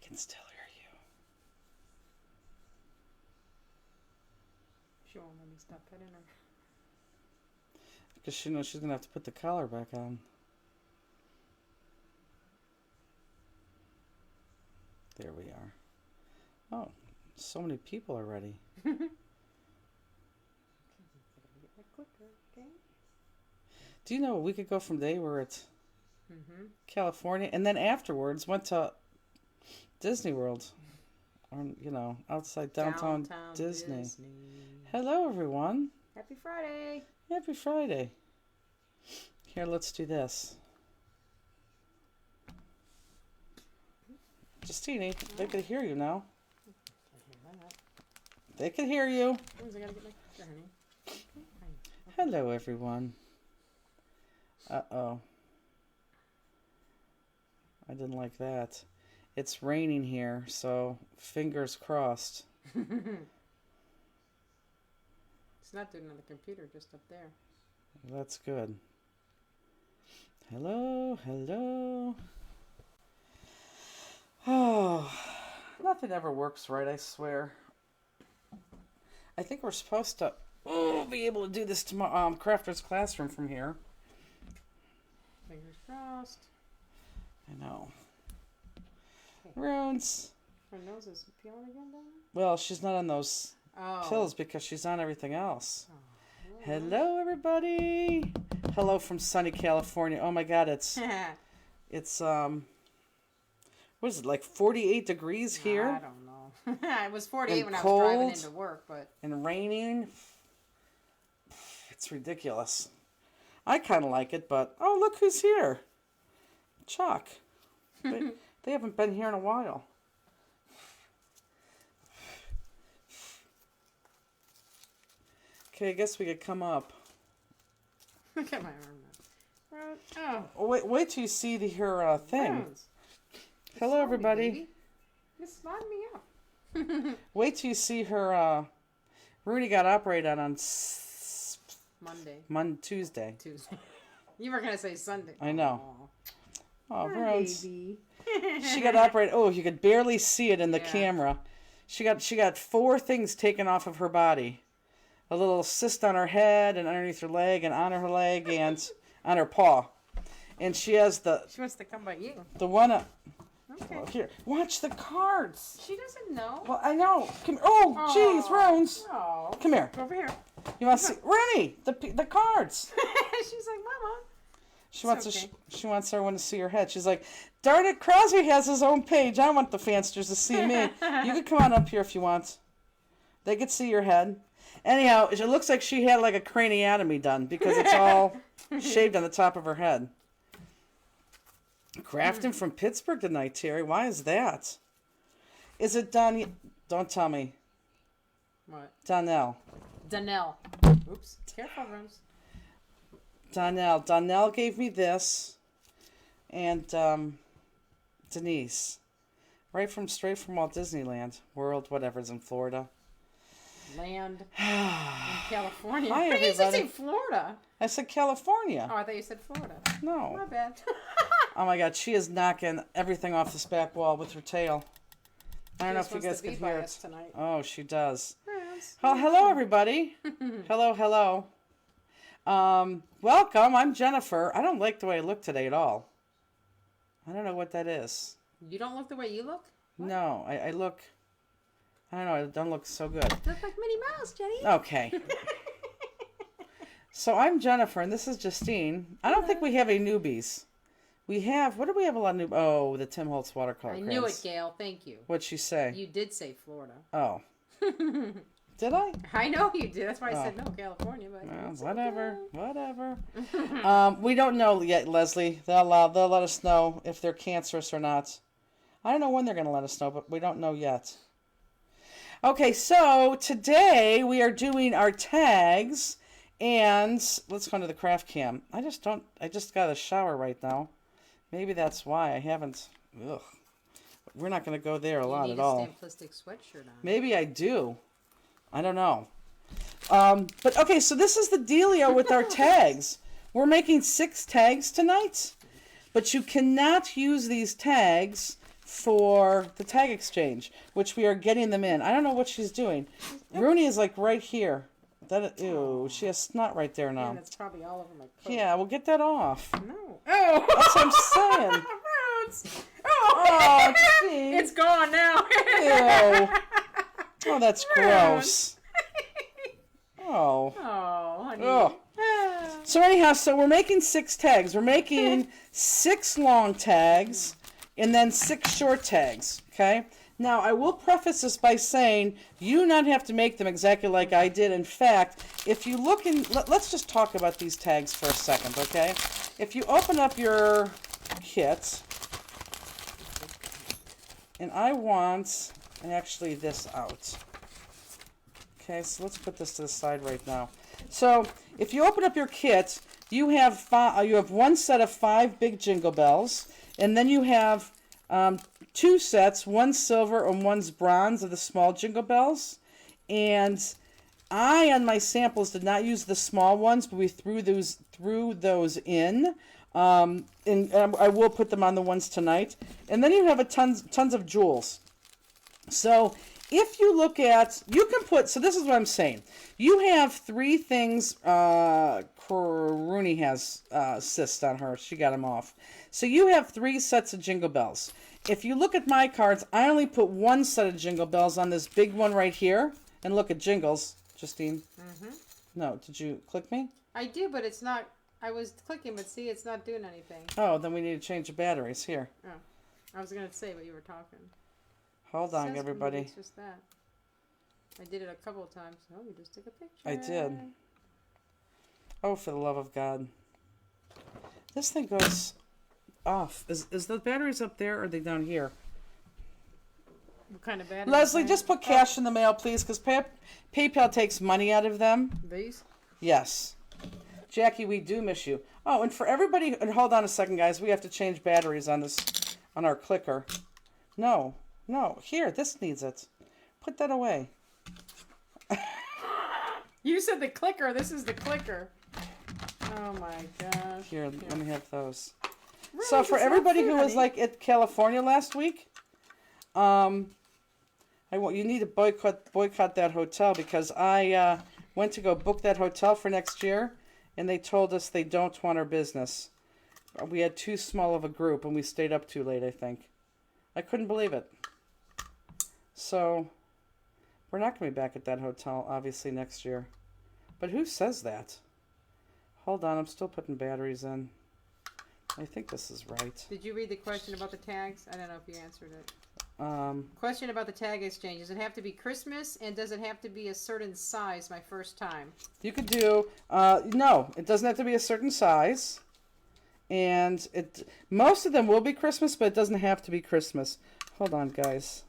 can still hear you. She won't let me stop petting her. Because she knows she's going to have to put the collar back on. There we are. Oh, so many people already. Do you know we could go from day where it's California and then afterwards went to Disney World, or outside downtown Disney. Hello, everyone. Happy Friday. Happy Friday. Here, let's do this. Justine, they could hear you now. They can hear you. Hello, everyone. Uh-oh. I didn't like that. It's raining here, so fingers crossed. It's not doing it on the computer, just up there. That's good. Hello, hello. Oh, nothing ever works right, I swear. I think we're supposed to be able to do this tomorrow, Crafter's Classroom from here. Fingers crossed. I know. Okay. Runes. Her nose is peeling again, then? Well, she's not on those pills because she's on everything else. Oh. Hello, everybody. Hello from sunny California. Oh my God, it's what is it, like 48 degrees here? I don't know. It was 48 and when cold, I was driving into work, but and raining. It's ridiculous. I kind of like it, but oh, look who's here. Chuck. They haven't been here in a while. Okay, I guess we could come up. Look at my arm. Oh, wait till you see her thing. Rose. Hello, everybody. Just slide me up. Wait till you see her. Rooney got operated on Tuesday. You were gonna say Sunday. I know. Oh, Bruins. Baby. She got operated. Oh, you could barely see it in the camera. She got 4 things taken off of her body. A little cyst on her head and underneath her leg and on her leg and on her paw. And she has She wants to come by you. the one. Okay. Oh, here, watch the cards. She doesn't know. Well, I know. Come. Oh, jeez, Rones. Oh. Come here. Over here. You want to see Rennie? The cards. She's like, Mama. She wants everyone to see her head. She's like, darn it, Crosby has his own page. I want the fansters to see me. You could come on up here if you want. They could see your head. Anyhow, it looks like she had like a craniotomy done because it's all shaved on the top of her head. Crafton from Pittsburgh tonight, Terry. Why is that? Is it Don? Don't tell me. What? Donnell. Oops. Careful, Rose. Donnell gave me this. And Denise. Straight from Walt Disneyland. World, whatever's in Florida. Land in California. Hi, Why did you everybody. say Florida? I said California. Oh, I thought you said Florida. No. My bad. Oh my God, she is knocking everything off this back wall with her tail. I don't know if you guys could hear it tonight. Oh, she does. Yes. Oh, hello, everybody. Hello. Welcome. I'm Jennifer. I don't like the way I look today at all. I don't know what that is. You don't look the way you look? What? No, I look. I don't know. I don't look so good. You look like Minnie Mouse, Jenny. Okay. So I'm Jennifer, and this is Justine. I don't think we have any newbies. We have, what do we have a lot of Oh, the Tim Holtz watercolor I crayons. knew it, Gail. Thank you. What'd she say? You did say Florida. Oh. Did I? I know you did. That's why I said no, California. But Whatever. We don't know yet, Leslie. They'll let us know if they're cancerous or not. I don't know when they're going to let us know, but we don't know yet. Okay, so today we are doing our tags, and let's go into the craft cam. I just got a shower right now. Maybe that's why I haven't. Ugh. We're not going to go there a lot at all. You need a Stamplistic sweatshirt on. Maybe I do. I don't know. But okay, so this is the dealio with our tags. We're making 6 tags tonight, but you cannot use these tags for the tag exchange, which we are getting them in. I don't know what she's doing. Rooney is like right here. Ew, she has snot right there now. And it's probably all over my coat. Yeah, we'll get that off. No. Oh. That's what I'm saying. Rhodes. Oh, gee. It's gone now. Ew. Oh, that's gross. Oh. Oh, honey. Oh. So anyhow, so we're making 6 tags. We're making 6 long tags and then 6 short tags, okay? Now, I will preface this by saying you do not have to make them exactly like I did. In fact, if you look in, let's just talk about these tags for a second, okay? If you open up your kit, and I want actually this out. Okay, so let's put this to the side right now. So, if you open up your kit, you have 1 set of 5 big Jingle Bells, and then you have 2 sets, 1 silver and 1's bronze of the small Jingle Bells. And I, on my samples, did not use the small ones, but we threw those in. And I will put them on the ones tonight. And then you have tons of jewels. So if you look at, you can put, so this is what I'm saying. You have 3 things, Rooney has cysts on her. She got them off. So you have 3 sets of Jingle Bells. If you look at my cards, I only put 1 set of Jingle Bells on this big one right here. And look at Jingles, Justine. Mm-hmm. No, did you click me? I do, but it's not, I was clicking, but see, it's not doing anything. Oh, then we need to change the batteries. Here. Oh, I was going to say, but you were talking. Hold on, everybody. It's just that. I did it a couple of times. Oh, you just took a picture. I did. Oh, for the love of God. This thing goes off. Is the batteries up there or are they down here? What kind of battery? Leslie, just put cash in the mail, please, because PayPal takes money out of them. These? Yes. Jackie, we do miss you. Oh, and for everybody, and hold on a second, guys. We have to change batteries on our clicker. No. Here, this needs it. Put that away. You said the clicker. This is the clicker. Oh my gosh. Here, let me have those. Really? So for everybody who was like at California last week, you need to boycott that hotel because I went to go book that hotel for next year, and they told us they don't want our business. We had too small of a group, and we stayed up too late, I think. I couldn't believe it. So, we're not going to be back at that hotel, obviously, next year. But who says that? Hold on, I'm still putting batteries in. I think this is right. Did you read the question about the tags? I don't know if you answered it. Question about the tag exchange. Does it have to be Christmas, and does it have to be a certain size my first time? You could do, no, it doesn't have to be a certain size. And most of them will be Christmas, but it doesn't have to be Christmas. Hold on, guys.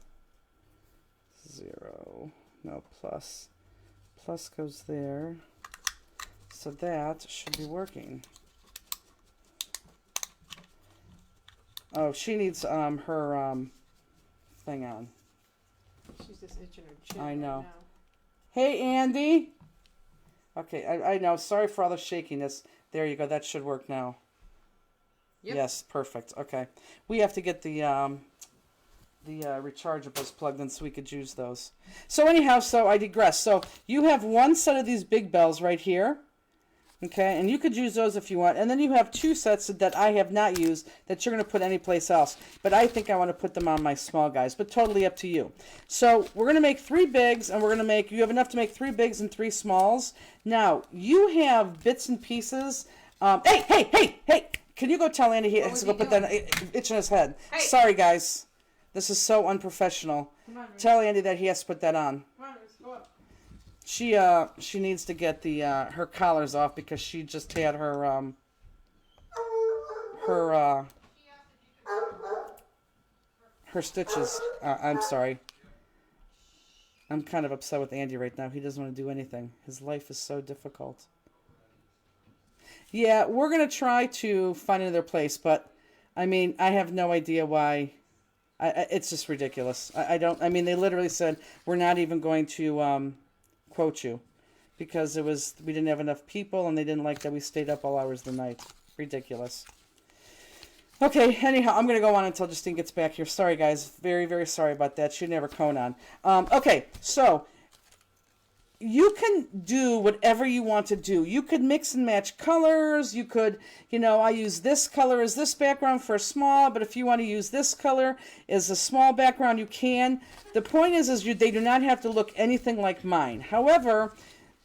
0. No, plus. Plus goes there. So that should be working. Oh, she needs her thing on. She's just itching her chin. I know. Right now. Hey, Andy. Okay, I know. Sorry for all the shakiness. There you go. That should work now. Yep. Yes, perfect. Okay. We have to get the rechargeables plugged in so we could use those. So anyhow, so I digress. So you have 1 set of these big bells right here. Okay, and you could use those if you want. And then you have 2 sets that I have not used that you're going to put anyplace else. But I think I want to put them on my small guys, but totally up to you. So we're going to make 3 bigs, and you have enough to make 3 bigs and 3 smalls. Now, you have bits and pieces. Hey! Can you go tell Andy he has to go put that itch on his head? Hey. Sorry, guys. This is so unprofessional. Come on, tell Andy that he has to put that on. Come on, let's go up. She needs to get her collars off because she just had her stitches. I'm sorry. I'm kind of upset with Andy right now. He doesn't want to do anything. His life is so difficult. Yeah, we're going to try to find another place, but, I mean, I have no idea why. It's just ridiculous. I mean, they literally said, we're not even going to quote you because we didn't have enough people and they didn't like that we stayed up all hours of the night. Ridiculous. Okay, anyhow, I'm going to go on until Justine gets back here. Sorry, guys. Very, very sorry about that. She didn't have her cone on. Okay, so you can do whatever you want to do. You could mix and match colors. You could, I use this color as this background for a small, but if you want to use this color as a small background, you can. The point is they do not have to look anything like mine. However,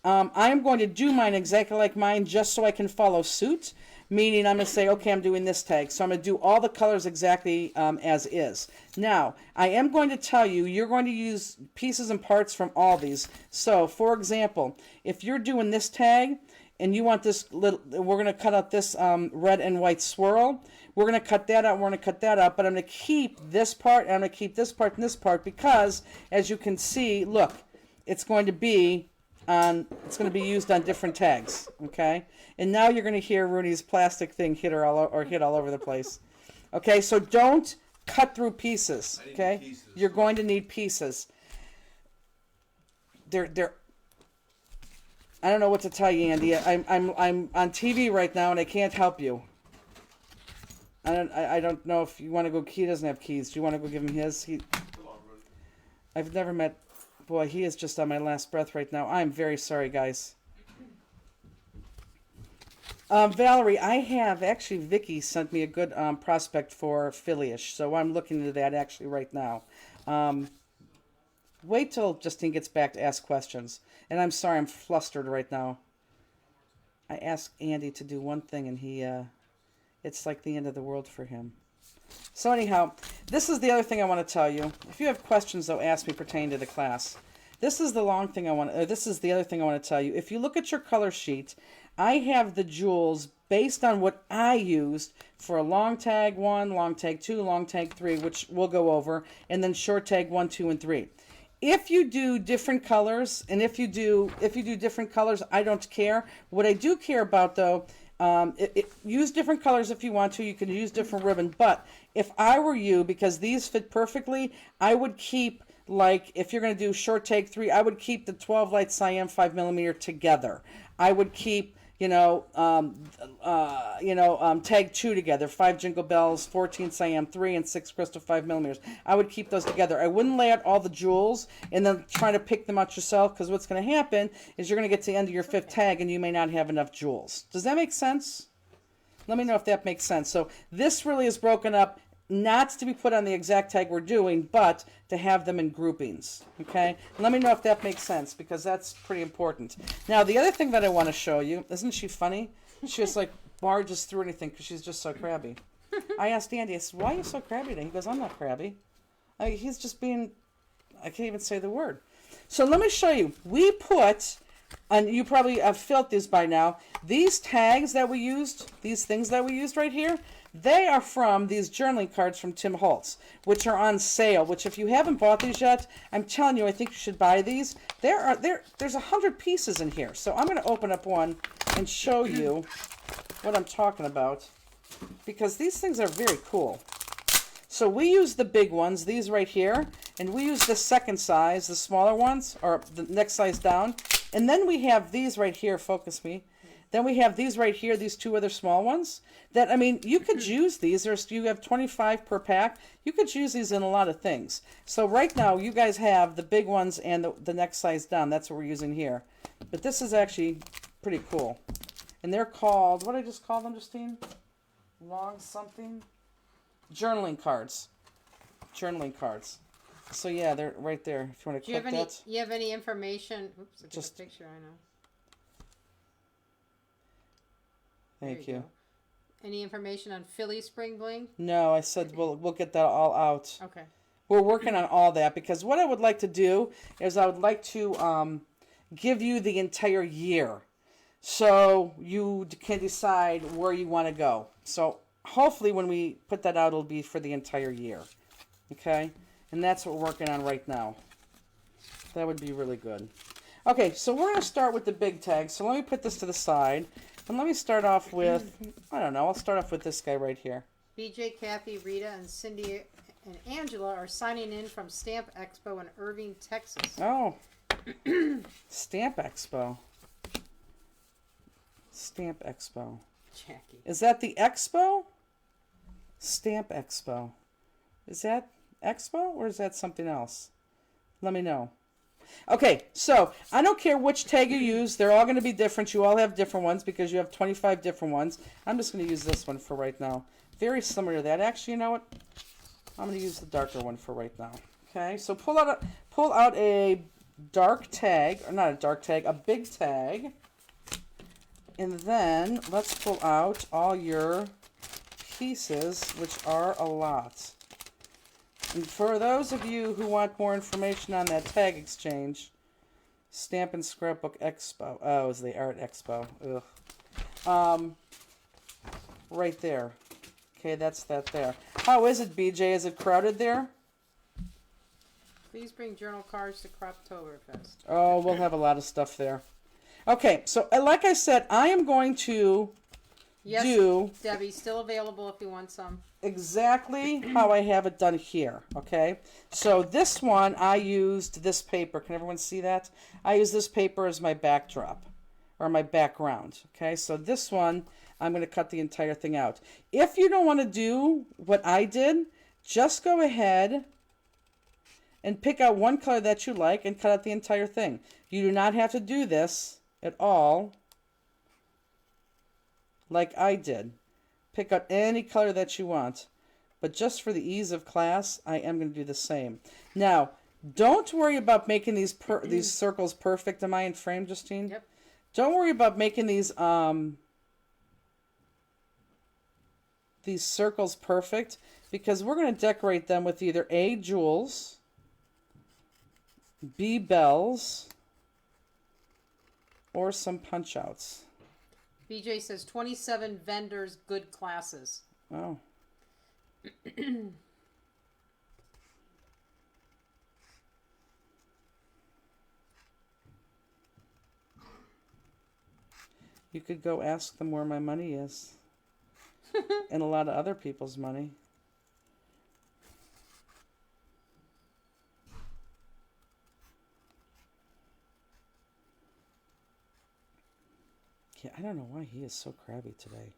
I am going to do mine exactly like mine just so I can follow suit. Meaning I'm going to say, okay, I'm doing this tag. So I'm going to do all the colors exactly as is. Now, I am going to tell you, you're going to use pieces and parts from all these. So, for example, if you're doing this tag and you want this little, we're going to cut out this red and white swirl. We're going to cut that out, we're going to cut that out, but I'm going to keep this part, and I'm going to keep this part and this part because, as you can see, look, it's going to be used on different tags, okay? And now you're going to hear Rooney's plastic thing hit all over the place. Okay, so don't cut through pieces, okay? You're going to need pieces. They're I don't know what to tell you, Andy. I'm on TV right now and I can't help you. I don't know if you want to go. He doesn't have keys. Do you want to go give him his? I've never met. Boy, he is just on my last breath right now. I'm very sorry, guys. Valerie, I have actually. Vicky sent me a good prospect for Philly-ish, so I'm looking into that actually right now. Wait till Justine gets back to ask questions. And I'm sorry, I'm flustered right now. I asked Andy to do one thing, and he, it's like the end of the world for him. So anyhow, this is the other thing I want to tell you. If you have questions, though, ask me pertaining to the class. This is the this is the other thing I want to tell you. If you look at your color sheet, I have the jewels based on what I used for a long tag 1, long tag 2, long tag 3, which we'll go over, and then short tag 1, 2, and 3. If you do different colors, and if you do different colors, I don't care. What I do care about, though, use different colors if you want to. You can use different ribbon. But if I were you, because these fit perfectly, I would keep, like, if you're going to do short tag 3, I would keep the 12 light cyan 5mm together. I would keep, tag 2 together, 5 Jingle Bells, 14 Siam 3, and 6 Crystal 5mm. I would keep those together. I wouldn't lay out all the jewels and then try to pick them out yourself, because what's going to happen is you're going to get to the end of your 5th tag and you may not have enough jewels. Does that make sense? Let me know if that makes sense. So this really is broken up, not to be put on the exact tag we're doing, but to have them in groupings, okay? And let me know if that makes sense, because that's pretty important. Now, the other thing that I want to show you, isn't she funny? She just, like, barges through anything because she's just so crabby. I asked Andy, I said, why are you so crabby today? He goes, I'm not crabby. He's just being, I can't even say the word. So let me show you. We put, and you probably have felt this by now, these tags that we used, these things that we used right here, they are from these journaling cards from Tim Holtz, which are on sale, which if you haven't bought these yet, I'm telling you, I think you should buy these. There's 100 pieces in here. So I'm going to open up one and show you what I'm talking about, because these things are very cool. So we use the big ones, these right here, and we use the second size, the smaller ones, or the next size down. And then we have these right here, focus me. Then we have these right here, these 2 other small ones. That, I mean, you could use these. You have 25 per pack. You could use these in a lot of things. So right now, you guys have the big ones and the next size down. That's what we're using here. But this is actually pretty cool. And they're called, what did I just call them, Justine? Long something? Journaling cards. Journaling cards. So yeah, they're right there. If you want to click that. Do you have any information? Oops, I took Just a picture, I know. Thank you. Any information on Philly Spring Bling? No, I said we'll get that all out. Okay. We're working on all that, because what I would like to do is I would like to give you the entire year, so you can decide where you want to go. So hopefully when we put that out, it'll be for the entire year. Okay? And that's what we're working on right now. That would be really good. Okay, so we're going to start with the big tag. So let me put this to the side. And let me start off with, I don't know, I'll start off with this guy right here. BJ, Kathy, Rita, and Cindy and Angela are signing in from Stamp Expo in Irving, Texas. Oh, Stamp Expo. Stamp Expo. Jackie. Is that the expo? Stamp Expo. Is that Expo or is that something else? Let me know. Okay, so I don't care which tag you use. They're all going to be different. You all have different ones because you have 25 different ones. I'm just going to use this one for right now. Very similar to that. Actually, you know what? I'm going to use the darker one for right now. Okay, so pull out a dark tag, or not a dark tag, a big tag. And then let's pull out all your pieces, which are a lot. And for those of you who want more information on that tag exchange, Stamp and Scrapbook Expo. Oh, it's the Art Expo. Ugh. Right there. Okay, that's that there. How is it, BJ? Is it crowded there? Please bring journal cards to Croptoberfest. Oh, we'll have a lot of stuff there. Okay, so like I said, I am going to do... Debbie, still available if you want some. Exactly how I have it done here, okay? So this one, I used this paper. Can everyone see that? I use this paper as my backdrop, or my background, okay? So this one, I'm going to cut the entire thing out. If you don't want to do what I did, just go ahead and pick out one color that you like and cut out the entire thing. You do not have to do this at all like I did. Pick out any color that you want. But just for the ease of class, I am going to do the same. Now, don't worry about making these circles perfect. Am I in frame, Justine? Yep. Don't worry about making these circles perfect, because we're going to decorate them with either A, jewels, B, bells, or some punch outs. BJ says 27 vendors, good classes. Oh. You could go ask them where my money is. And a lot of other people's money. Yeah, I don't know why he is so crabby today.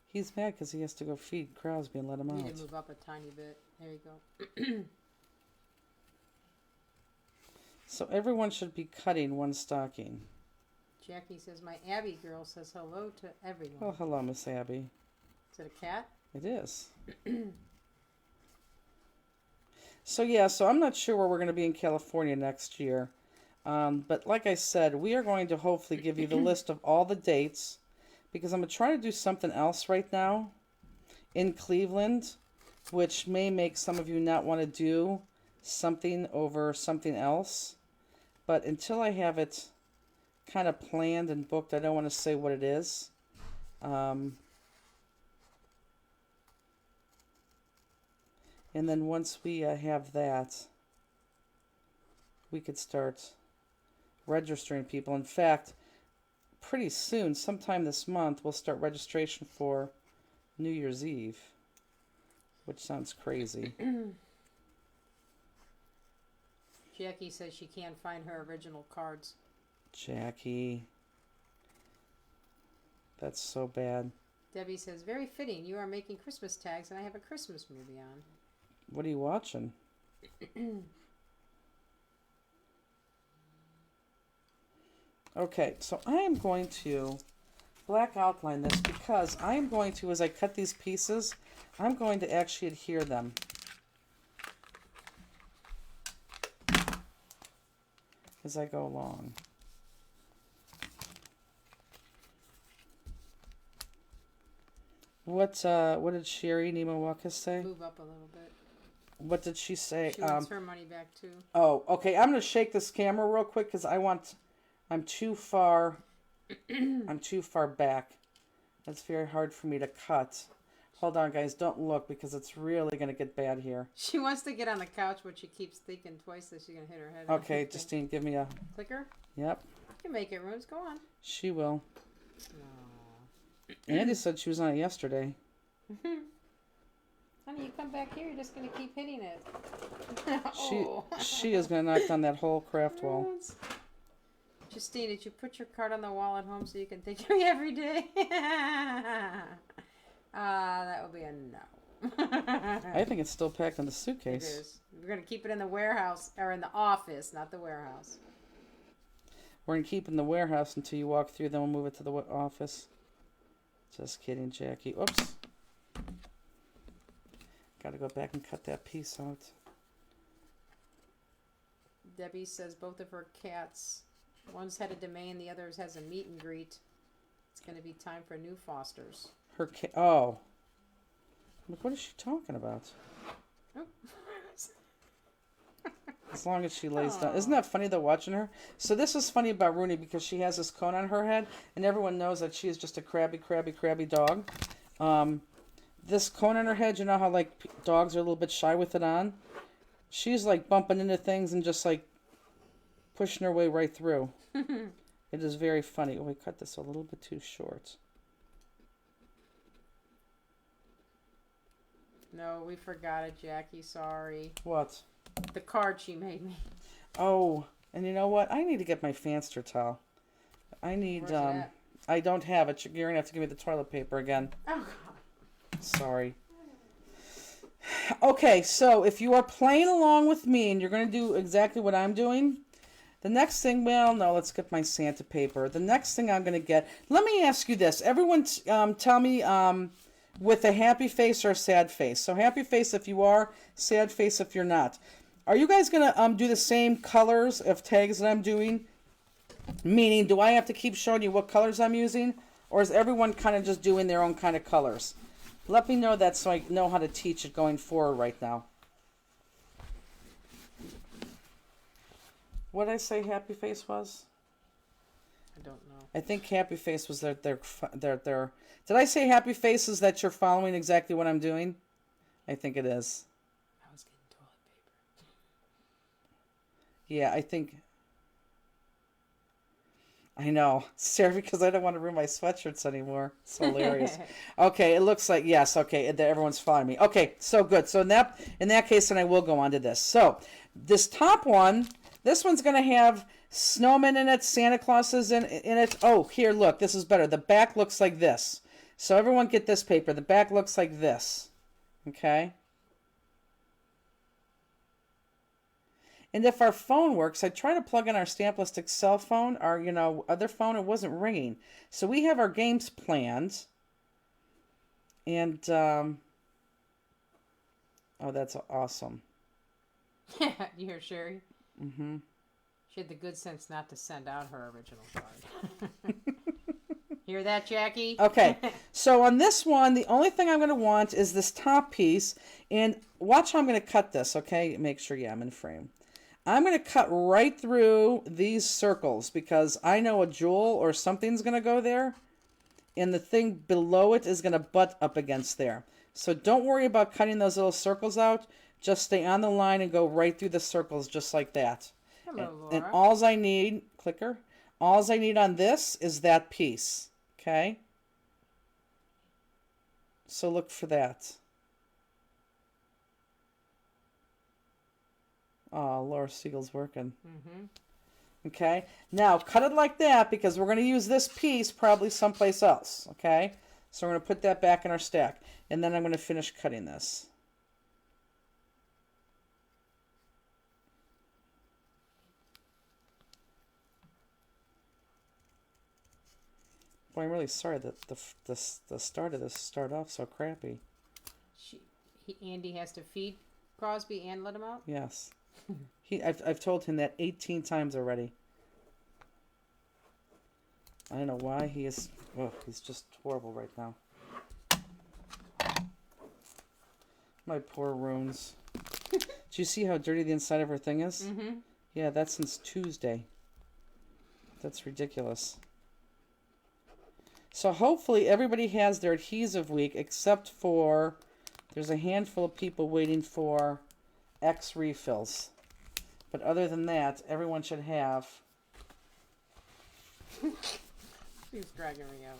He's mad because he has to go feed Crosby and let him out. You need to move up a tiny bit. There you go. So everyone should be cutting one stocking. Jackie says, my Abby girl says hello to everyone. Oh, hello, Miss Abby. Is it a cat? It is. So I'm not sure where we're going to be in California next year. But like I said, we are going to hopefully give you the list of all the dates, because I'm going to try to do something else right now in Cleveland, which may make some of you not want to do something over something else. But until I have it kind of planned and booked, I don't want to say what it is. And then once we have that, we could start registering people. In fact, pretty soon, sometime this month, we'll start registration for New Year's Eve, which sounds crazy. Jackie says she can't find her original cards. Jackie. That's so bad. Debbie says, very fitting. You are making Christmas tags and I have a Christmas movie on. What are you watching? Okay, so I am going to black outline this because I am going to, as I cut these pieces, I'm going to actually adhere them. As I go along. What did Sherry Nemawaka say? Move up a little bit. What did she say? She wants her money back too. Oh, okay. I'm going to shake this camera real quick because I'm too far back. That's very hard for me to cut. Hold on, guys. Don't look because it's really going to get bad here. She wants to get on the couch, but she keeps thinking twice that she's going to hit her head. Okay, Justine, give me a... Clicker? Yep. You can make it, Rose. Go on. She will. Aww. Andy said she was on it yesterday. Honey, you come back here, you're just going to keep hitting it. She is going to knock down that whole craft wall. Justine, did you put your card on the wall at home so you can think of me every day? I think it's still packed in the It suitcase. is. We're gonna keep it in the warehouse or in the office, not the warehouse. We're going to keep it in the warehouse until you walk through, then we'll move it to the office. Just kidding, Jackie. Oops. Got to go back and cut that piece out. Debbie says both of her cats, one's headed to Maine, the other has a meet and greet. It's gonna be time for new fosters. Her cat. Oh. Look, what is she talking about? Oh. As long as she lays down. Isn't that funny though, watching her? So this is funny about Rooney because she has this cone on her head, and everyone knows that she is just a crabby dog. This cone on her head, you know how like dogs are a little bit shy with it on? She's like bumping into things and just like pushing her way right through. It is very funny. Oh, I cut this a little bit too short. No, we forgot it, Jackie. Sorry. What? The card she made me. Oh, and you know what? I need to get my Fanster towel. I need, Where's it at? I don't have it. You're going to have to give me the toilet paper again. Oh, God. Sorry. Okay, so if you are playing along with me and you're going to do exactly what I'm doing, the next thing, well, no, let's get my Santa paper. The next thing I'm going to get, let me ask you this. Everyone tell me with a happy face or a sad face. So happy face if you are, sad face if you're not. Are you guys going to do the same colors of tags that I'm doing? Meaning, do I have to keep showing you what colors I'm using? Or is everyone kind of just doing their own kind of colors? Let me know that so I know how to teach it going forward right now. What did I say happy face was? I don't know. I think happy face was their did I say happy face is that you're following exactly what I'm doing? I think it is. I was getting toilet paper. Yeah, I think. I know. Sarah, because I don't want to ruin my sweatshirts anymore. It's hilarious. Okay, it looks like, yes, okay, everyone's following me. Okay, so good. So in that case, then I will go on to this. So this top one, this one's going to have snowmen in it, Santa Claus is in it. Oh, here, look, this is better. The back looks like this. So everyone get this paper. The back looks like this. Okay? And if our phone works, I try to plug in our Stamplist cell phone, our, other phone, it wasn't ringing. So we have our games planned. And, oh, that's awesome. You hear Sherry? Mm-hmm. She had the good sense not to send out her original card. Hear that, Jackie? Okay, so on this one, the only thing I'm going to want is this top piece. And watch how I'm going to cut this, okay? Make sure, yeah, I'm in frame. I'm going to cut right through these circles because I know a jewel or something's going to go there. And the thing below it is going to butt up against there. So don't worry about cutting those little circles out. Just stay on the line and go right through the circles just like that. Hello, Laura. And alls I need, clicker, alls I need on this is that piece. Okay? So look for that. Oh, Laura Siegel's working. Mm-hmm. Okay? Now, cut it like that because we're going to use this piece probably someplace else. Okay? So we're going to put that back in our stack. And then I'm going to finish cutting this. Boy, I'm really sorry that the start of this started off so crappy. Andy has to feed Crosby and let him out? Yes. I've told him that 18 times already. I don't know why he's just horrible right now. My poor Runes. Do you see how dirty the inside of her thing is? Mm-hmm. Yeah, that's since Tuesday. That's ridiculous. So hopefully everybody has their adhesive week except for there's a handful of people waiting for X refills. But other than that, everyone should have. She's dragging me out.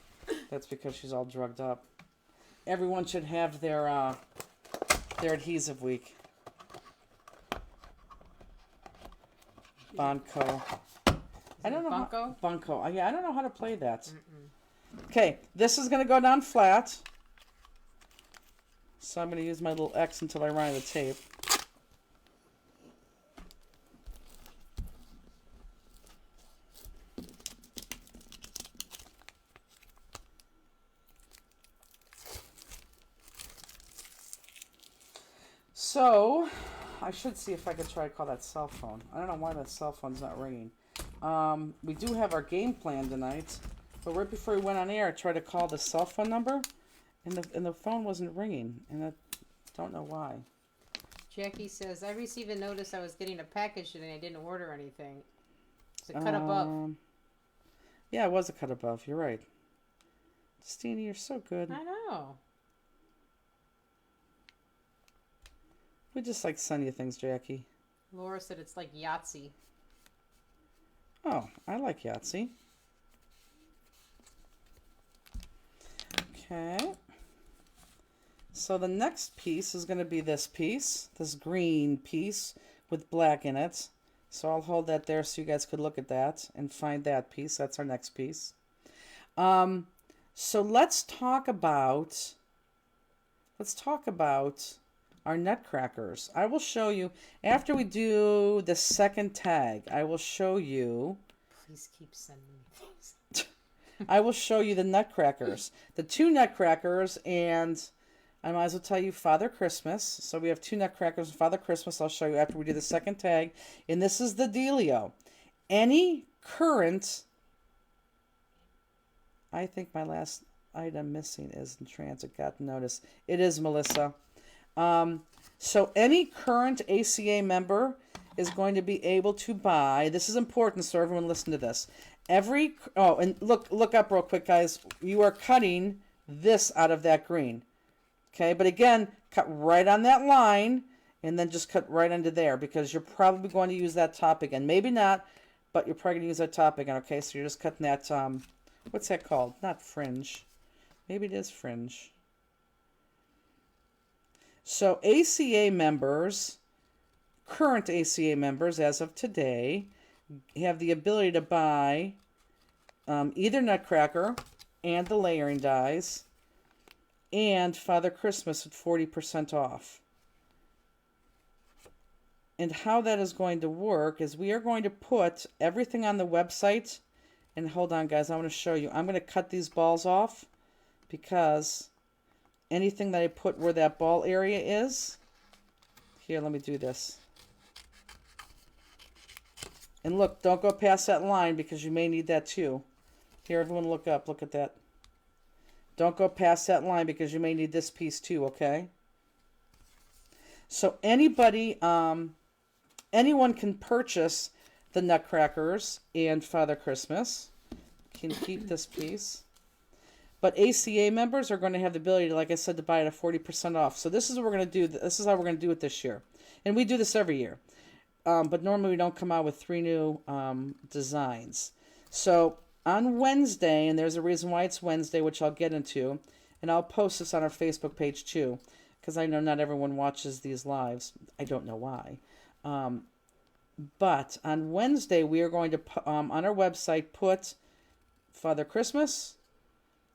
That's because she's all drugged up. Everyone should have their adhesive week. Bonco. I don't know. Bunko? Bunko. Yeah, I don't know how to play that. Mm-mm. Okay, this is going to go down flat. So I'm going to use my little X until I run out of tape. So, I should see if I could try to call that cell phone. I don't know why that cell phone's not ringing. We do have our game plan tonight, but right before we went on air, I tried to call the cell phone number, and the phone wasn't ringing, and I don't know why. Jackie says, I received a notice I was getting a package and I didn't order anything. It's a cut above. Yeah, it was a cut above. You're right. Steenie, you're so good. I know. We just like send you things, Jackie. Laura said it's like Yahtzee. Oh, I like Yahtzee. Okay. So the next piece is going to be this piece, this green piece with black in it. So I'll hold that there so you guys could look at that and find that piece. That's our next piece. So let's talk about our nutcrackers. I will show you, after we do the second tag, I will show you. Please keep sending me things. I will show you the nutcrackers. The two nutcrackers, and I might as well tell you Father Christmas. So we have two nutcrackers and Father Christmas. I'll show you after we do the second tag. And this is the dealio. Any current, I think my last item missing is in transit. Got notice. It is Melissa. So any current ACA member is going to be able to buy. This is important, so everyone listen to this. And look up real quick, guys. You are cutting this out of that green. Okay, but again, cut right on that line, and then just cut right into there, because you're probably going to use that top again. Maybe not, but you're probably going to use that top again, okay? So you're just cutting that, what's that called? Not fringe. Maybe it is fringe. So ACA members, current ACA members as of today, have the ability to buy either Nutcracker and the layering dies and Father Christmas at 40% off. And how that is going to work is we are going to put everything on the website. And hold on, guys, I want to show you. I'm going to cut these balls off because anything that I put where that ball area is, here, let me do this. And look, don't go past that line because you may need that too. Here, everyone look up. Look at that. Don't go past that line because you may need this piece too, okay? So anybody, anyone can purchase the Nutcrackers and Father Christmas. Can keep this piece. But ACA members are going to have the ability to, like I said, to buy it at 40% off. So this is what we're going to do. This is how we're going to do it this year. And we do this every year. But normally we don't come out with 3 new designs. So on Wednesday, and there's a reason why it's Wednesday, which I'll get into, and I'll post this on our Facebook page too, because I know not everyone watches these lives. I don't know why. But on Wednesday, we are going to, on our website, put Father Christmas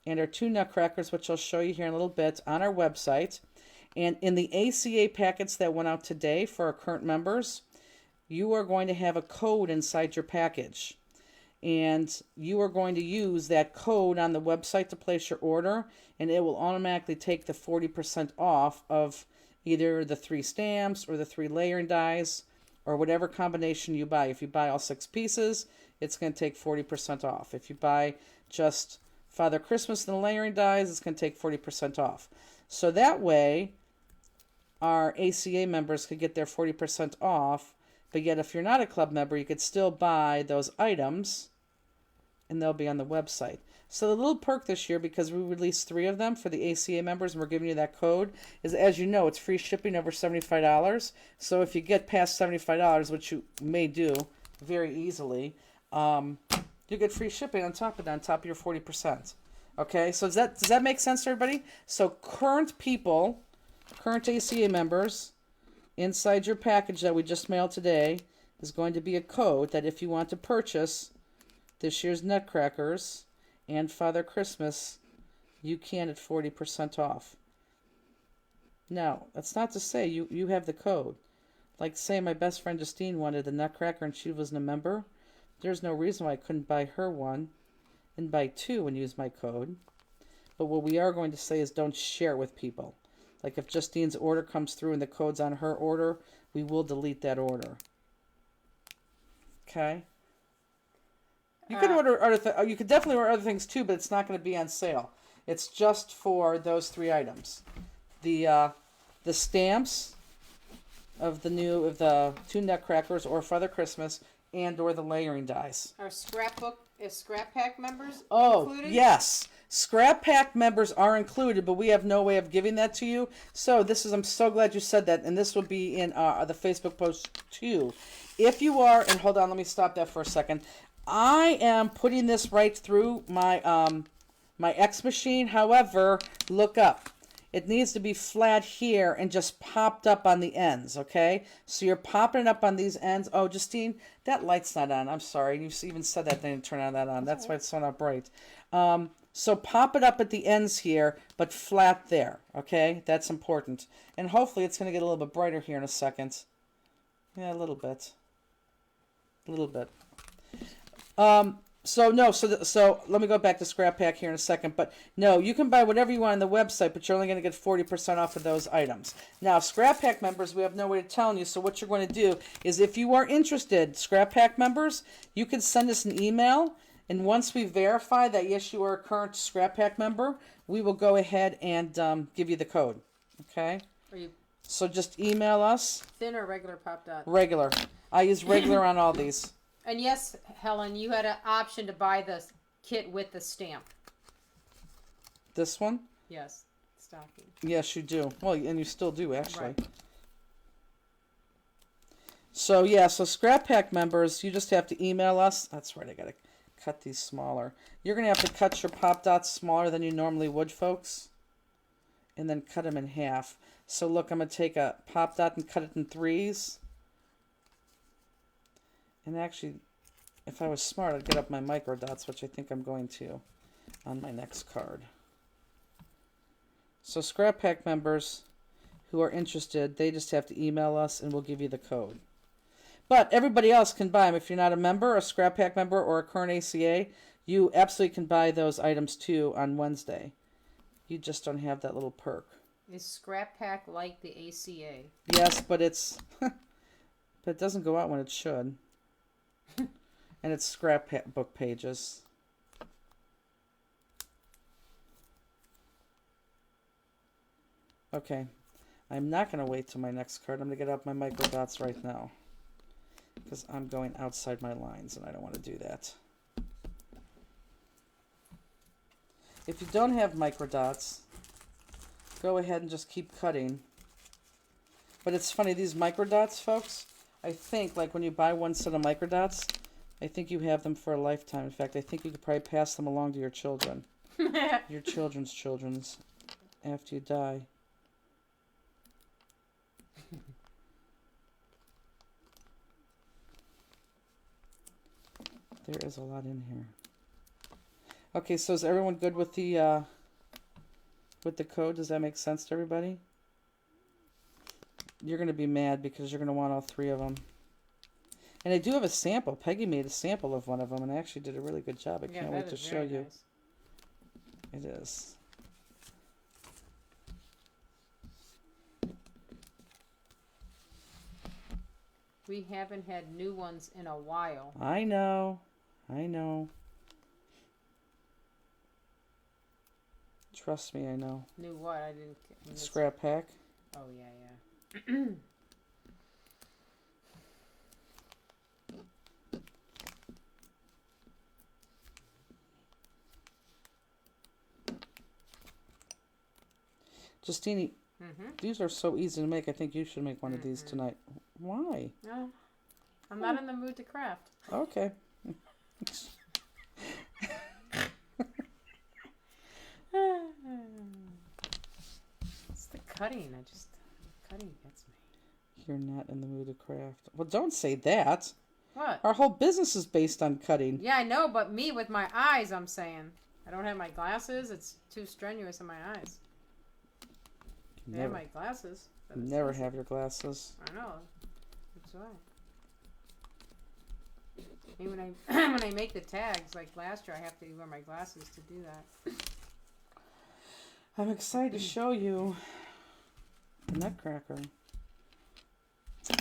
and our 2 Nutcrackers, which I'll show you here in a little bit, on our website. And in the ACA packets that went out today for our current members, you are going to have a code inside your package. And you are going to use that code on the website to place your order, and it will automatically take the 40% off of either the 3 stamps or the 3 layering dies or whatever combination you buy. If you buy all 6 pieces, it's going to take 40% off. If you buy just Father Christmas and the layering dies, it's going to take 40% off. So that way, our ACA members could get their 40% off. But yet, if you're not a club member, you could still buy those items, and they'll be on the website. So the little perk this year, because we released 3 of them for the ACA members, and we're giving you that code, is, as you know, it's free shipping over $75. So if you get past $75, which you may do very easily, you get free shipping on top of that, on top of your 40%. Okay, so does that make sense to everybody? So current people, current ACA members, inside your package that we just mailed today is going to be a code that if you want to purchase this year's Nutcrackers and Father Christmas, you can at 40% off. Now, that's not to say you have the code. Like, say my best friend Justine wanted the Nutcracker and she wasn't a member. There's no reason why I couldn't buy her one and buy two and use my code. But what we are going to say is don't share with people. Like, if Justine's order comes through and the code's on her order, we will delete that order. Okay? You could order other you could definitely order other things too, but it's not going to be on sale. It's just for those 3 items. The stamps of the 2 Nutcrackers or Father Christmas and or the layering dies. Are Scrap Pack members included? Yes. Scrap Pack members are included, but we have no way of giving that to you. So I'm so glad you said that, and this will be in the Facebook post too. If you are, and hold on, let me stop that for a second. I am putting this right through my my X machine. However, look up. It needs to be flat here and just popped up on the ends, okay? So you're popping it up on these ends. Oh, Justine, that light's not on. I'm sorry. You even said that they didn't turn that on. That's why it's so not bright. So pop it up at the ends here, but flat there, okay? That's important. And hopefully it's going to get a little bit brighter here in a second. Yeah, a little bit. A little bit. So let me go back to Scrap Pack here in a second. But no, you can buy whatever you want on the website, but you're only going to get 40% off of those items. Now, Scrap Pack members, we have no way of telling you. So what you're going to do is, if you are interested, Scrap Pack members, you can send us an email. And once we verify that, yes, you are a current Scrap Pack member, we will go ahead and give you the code. Okay? So just email us. Thin or regular Pop Dot? Regular. I use regular on all these. And yes, Helen, you had an option to buy the kit with the stamp. This one? Yes, stocking. Yes, you do. Well, and you still do, actually. Right. So, so Scrap Pack members, you just have to email us. That's right, I got to cut these smaller. You're going to have to cut your Pop Dots smaller than you normally would, folks. And then cut them in half. So, look, I'm going to take a Pop Dot and cut it in 3s. And actually, if I was smart, I'd get up my micro dots, which I think I'm going to on my next card. So Scrap Pack members who are interested, they just have to email us and we'll give you the code. But everybody else can buy them. If you're not a member, a Scrap Pack member, or a current ACA, you absolutely can buy those items too on Wednesday. You just don't have that little perk. Is Scrap Pack like the ACA? Yes, but it's but it doesn't go out when it should. And it's scrapbook pages. Okay. I'm not going to wait till my next card. I'm going to get out my micro dots right now. Because I'm going outside my lines and I don't want to do that. If you don't have micro dots, go ahead and just keep cutting. But it's funny, these micro dots, folks, I think, like when you buy one set of micro dots, I think you have them for a lifetime. In fact, I think you could probably pass them along to your children. Your children's after you die. There is a lot in here. Okay, so is everyone good with the code? Does that make sense to everybody? You're going to be mad because you're going to want all 3 of them. And I do have a sample. Peggy made a sample of one of them and actually did a really good job. I can't wait to show you. Nice. It is. We haven't had new ones in a while. I know. I know. Trust me, I know. New what? I didn't. Scrap Pack. Oh, yeah. Justine, these are so easy to make. I think you should make one of these tonight. Why? No, I'm not in the mood to craft. Okay. It's the cutting. Cutting gets me. You're not in the mood to craft. Well, don't say that. What? Our whole business is based on cutting. Yeah, I know, but me with my eyes, I'm saying. I don't have my glasses. It's too strenuous in my eyes. I have my glasses. Never have your glasses. I know. That's why. Maybe when I when I make the tags, like last year, I have to wear my glasses to do that. I'm excited to show you the Nutcracker.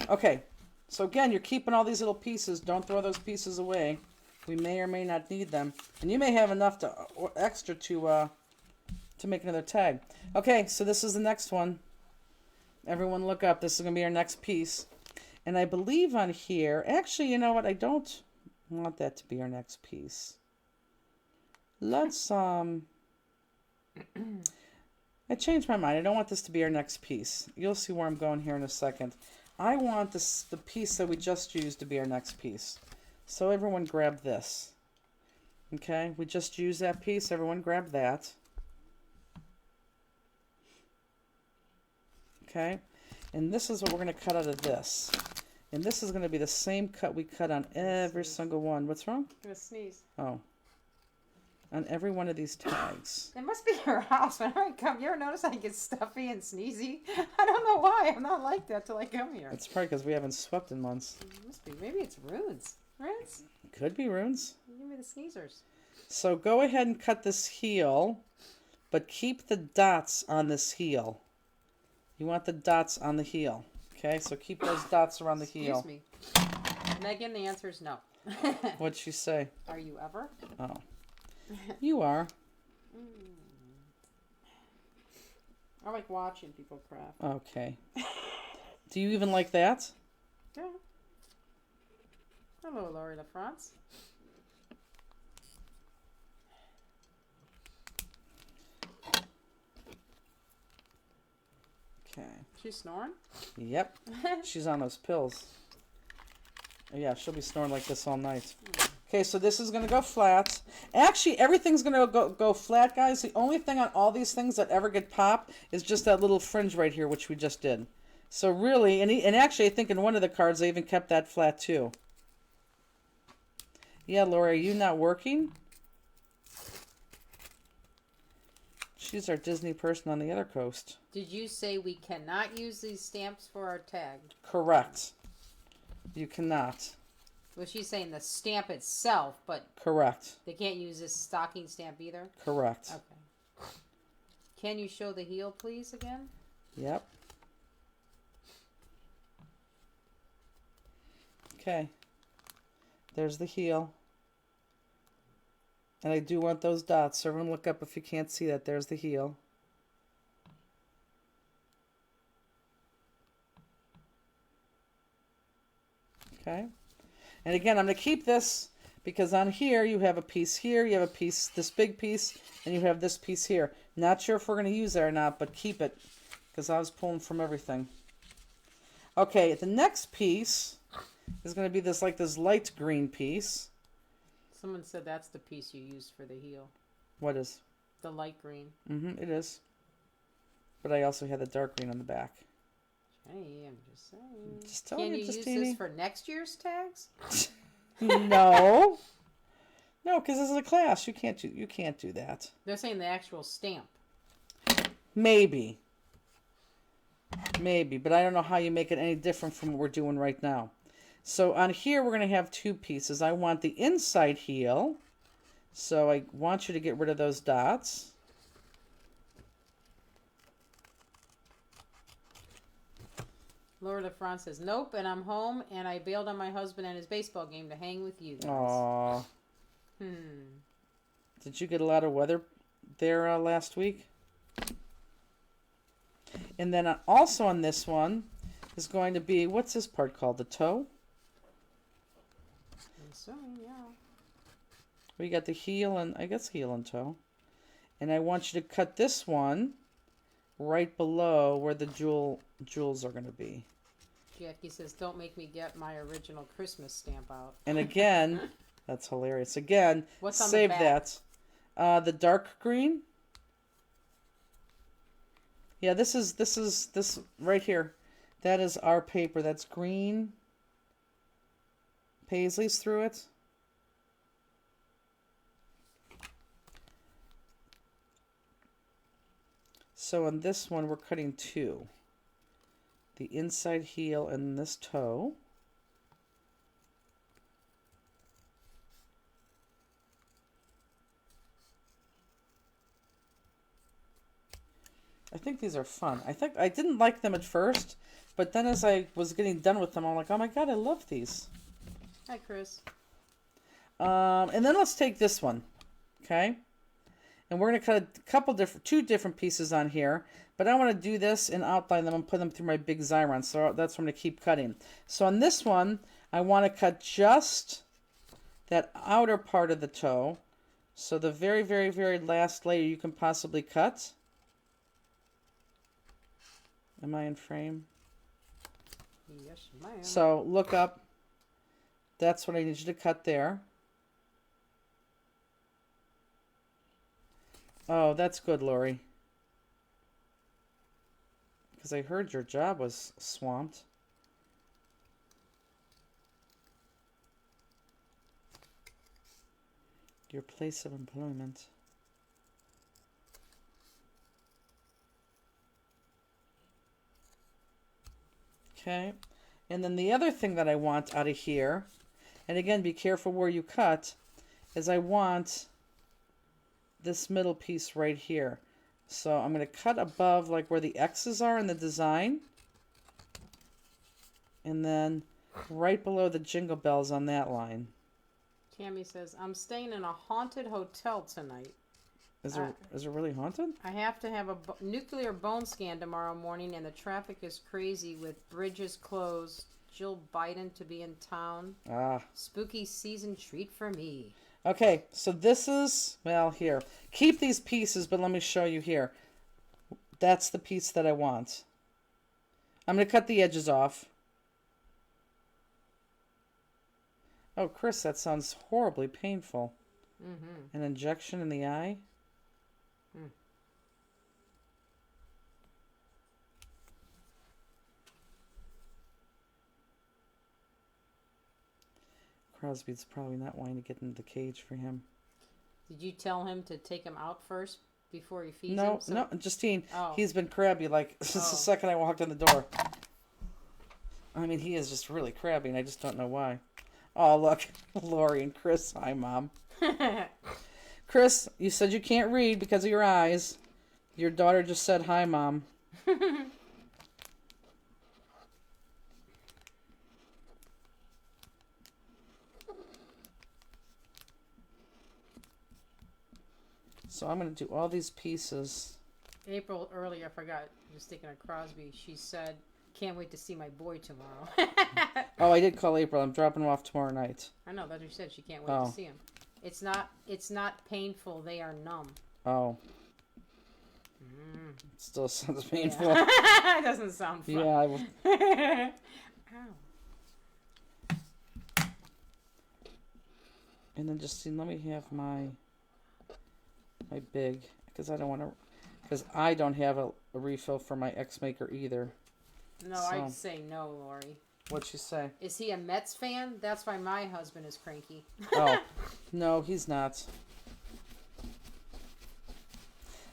Okay, so again, you're keeping all these little pieces. Don't throw those pieces away. We may or may not need them, and you may have enough to extra to make another tag. Okay, so this is the next one. Everyone look up. This is going to be our next piece. And I believe on here, actually, you know what? I don't want that to be our next piece. Let's, I changed my mind. I don't want this to be our next piece. You'll see where I'm going here in a second. I want the piece that we just used to be our next piece. So everyone grab this. Okay, we just used that piece. Everyone grab that. Okay, and this is what we're going to cut out of this. And this is going to be the same cut we cut on every single one. What's wrong? I'm gonna sneeze. Oh. On every one of these tags. It must be your house. When I come, you ever notice I get stuffy and sneezy? I don't know why. I'm not like that till I come here. It's probably because we haven't swept in months. It must be. Maybe it's runes. Runes? Could be runes. Give me the sneezers. So go ahead and cut this heel, but keep the dots on this heel. You want the dots on the heel. Okay, so keep those dots around the heel. Excuse me. Megan, the answer is no. What'd she say? Are you ever? Oh. You are. I like watching people craft. Okay. Do you even like that? Yeah. Hello, Laurie LaFrance. Okay. She's snoring? Yep. She's on those pills. Yeah, she'll be snoring like this all night. Okay, so this is going to go flat. Actually, everything's going to go flat, guys. The only thing on all these things that ever get popped is just that little fringe right here, which we just did. So really, and actually, I think in one of the cards, they even kept that flat, too. Yeah, Laura, are you not working? She's our Disney person on the other coast. Did you say we cannot use these stamps for our tag? Correct. You cannot. Well, she's saying the stamp itself, but Correct. they can't use this stocking stamp either? Correct. Okay. Can you show the heel, please, again? Yep. Okay. There's the heel. And I do want those dots. So everyone look up if you can't see that. There's the heel. Okay. And again, I'm going to keep this because on here you have a piece here, you have a piece, this big piece, and you have this piece here. Not sure if we're going to use that or not, but keep it because I was pulling from everything. Okay, the next piece is going to be this light green piece. Someone said that's the piece you used for the heel. What is? The light green. Mm-hmm, it is. But I also had the dark green on the back. Hey, I'm just saying. Just telling you, Can you use Justine. this for next year's tags? No. No, because this is a class. You can't do that. They're saying the actual stamp. Maybe. Maybe, but I don't know how you make it any different from what we're doing right now. So on here, we're going to have two pieces. I want the inside heel. So I want you to get rid of those dots. Laura LaFrance says, nope, and I'm home, and I bailed on my husband and his baseball game to hang with you guys. Aww. Hmm. Did you get a lot of weather there last week? And then also on this one is going to be, what's this part called? The toe? I'm assuming, yeah. We got the heel and, I guess heel and toe. And I want you to cut this one right below where the jewels are going to be. Jackie says, don't make me get my original Christmas stamp out. And again, that's hilarious. Again, What's on save the back? that. The dark green. Yeah, this right here. That is our paper. That's green. Paisleys through it. So on this one, we're cutting 2. The inside heel and this toe. I think these are fun. I think I didn't like them at first, but then as I was getting done with them, I'm like, oh my god, I love these. Hi, Chris. And then let's take this one, okay? And we're gonna cut a couple different, 2 different pieces on here, but I want to do this and outline them and put them through my big Xyron. So that's what I'm gonna keep cutting. So on this one, I want to cut just that outer part of the toe. So the very, very, very last layer you can possibly cut. Am I in frame? Yes, ma'am. So look up. That's what I need you to cut there. Oh, that's good, Lori. Because I heard your job was swamped. Your place of employment. Okay, and then the other thing that I want out of here, and again, be careful where you cut, is I want this middle piece right here. So I'm going to cut above like where the X's are in the design, and then right below the jingle bells on that line. Tammy says, I'm staying in a haunted hotel tonight. Is it really haunted? I have to have a nuclear bone scan tomorrow morning, and the traffic is crazy with bridges closed. Jill Biden to be in town. Ah. Spooky season treat for me. Okay, so this is, well, here. Keep these pieces, but let me show you here. That's the piece that I want. I'm going to cut the edges off. Oh, Chris, that sounds horribly painful. Mm-hmm. An injection in the eye? Crosby's probably not wanting to get into the cage for him. Did you tell him to take him out first before he feeds him? No, no, Justine, Oh. he's been crabby like since the second I walked in the door. I mean, he is just really crabby, and I just don't know why. Oh, look, Lori and Chris. Hi, Mom. Chris, you said you can't read because of your eyes. Your daughter just said, hi, Mom. So I'm going to do all these pieces. April earlier, I forgot, just thinking of Crosby, she said, can't wait to see my boy tomorrow. Oh, I did call April. I'm dropping him off tomorrow night. I know, that's what she said. She can't wait to see him. It's not painful. They are numb. Oh. It still sounds painful. Yeah. It doesn't sound fun. Yeah. Ow. And then just see, let me have my big, because I don't want to, because I don't have a refill for my X-Maker either. No, So. I'd say no, Lori. What'd she say? Is he a Mets fan? That's why my husband is cranky. Oh, no, he's not.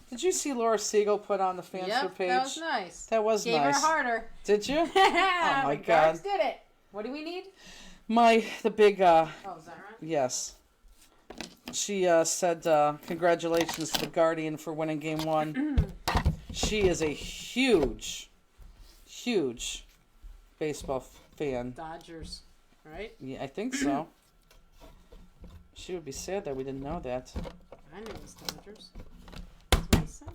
Did you see Laura Siegel put on the Fansford page? That was nice. That was Gave nice. her harder. Did you? Oh my God. God. Did it. What do we need? The big, Oh, is that right? yes. She said, congratulations to the Guardian for winning game 1. She is a huge, huge baseball fan. Dodgers, right? Yeah, I think so. She would be sad that we didn't know that. I knew it was Dodgers. That's what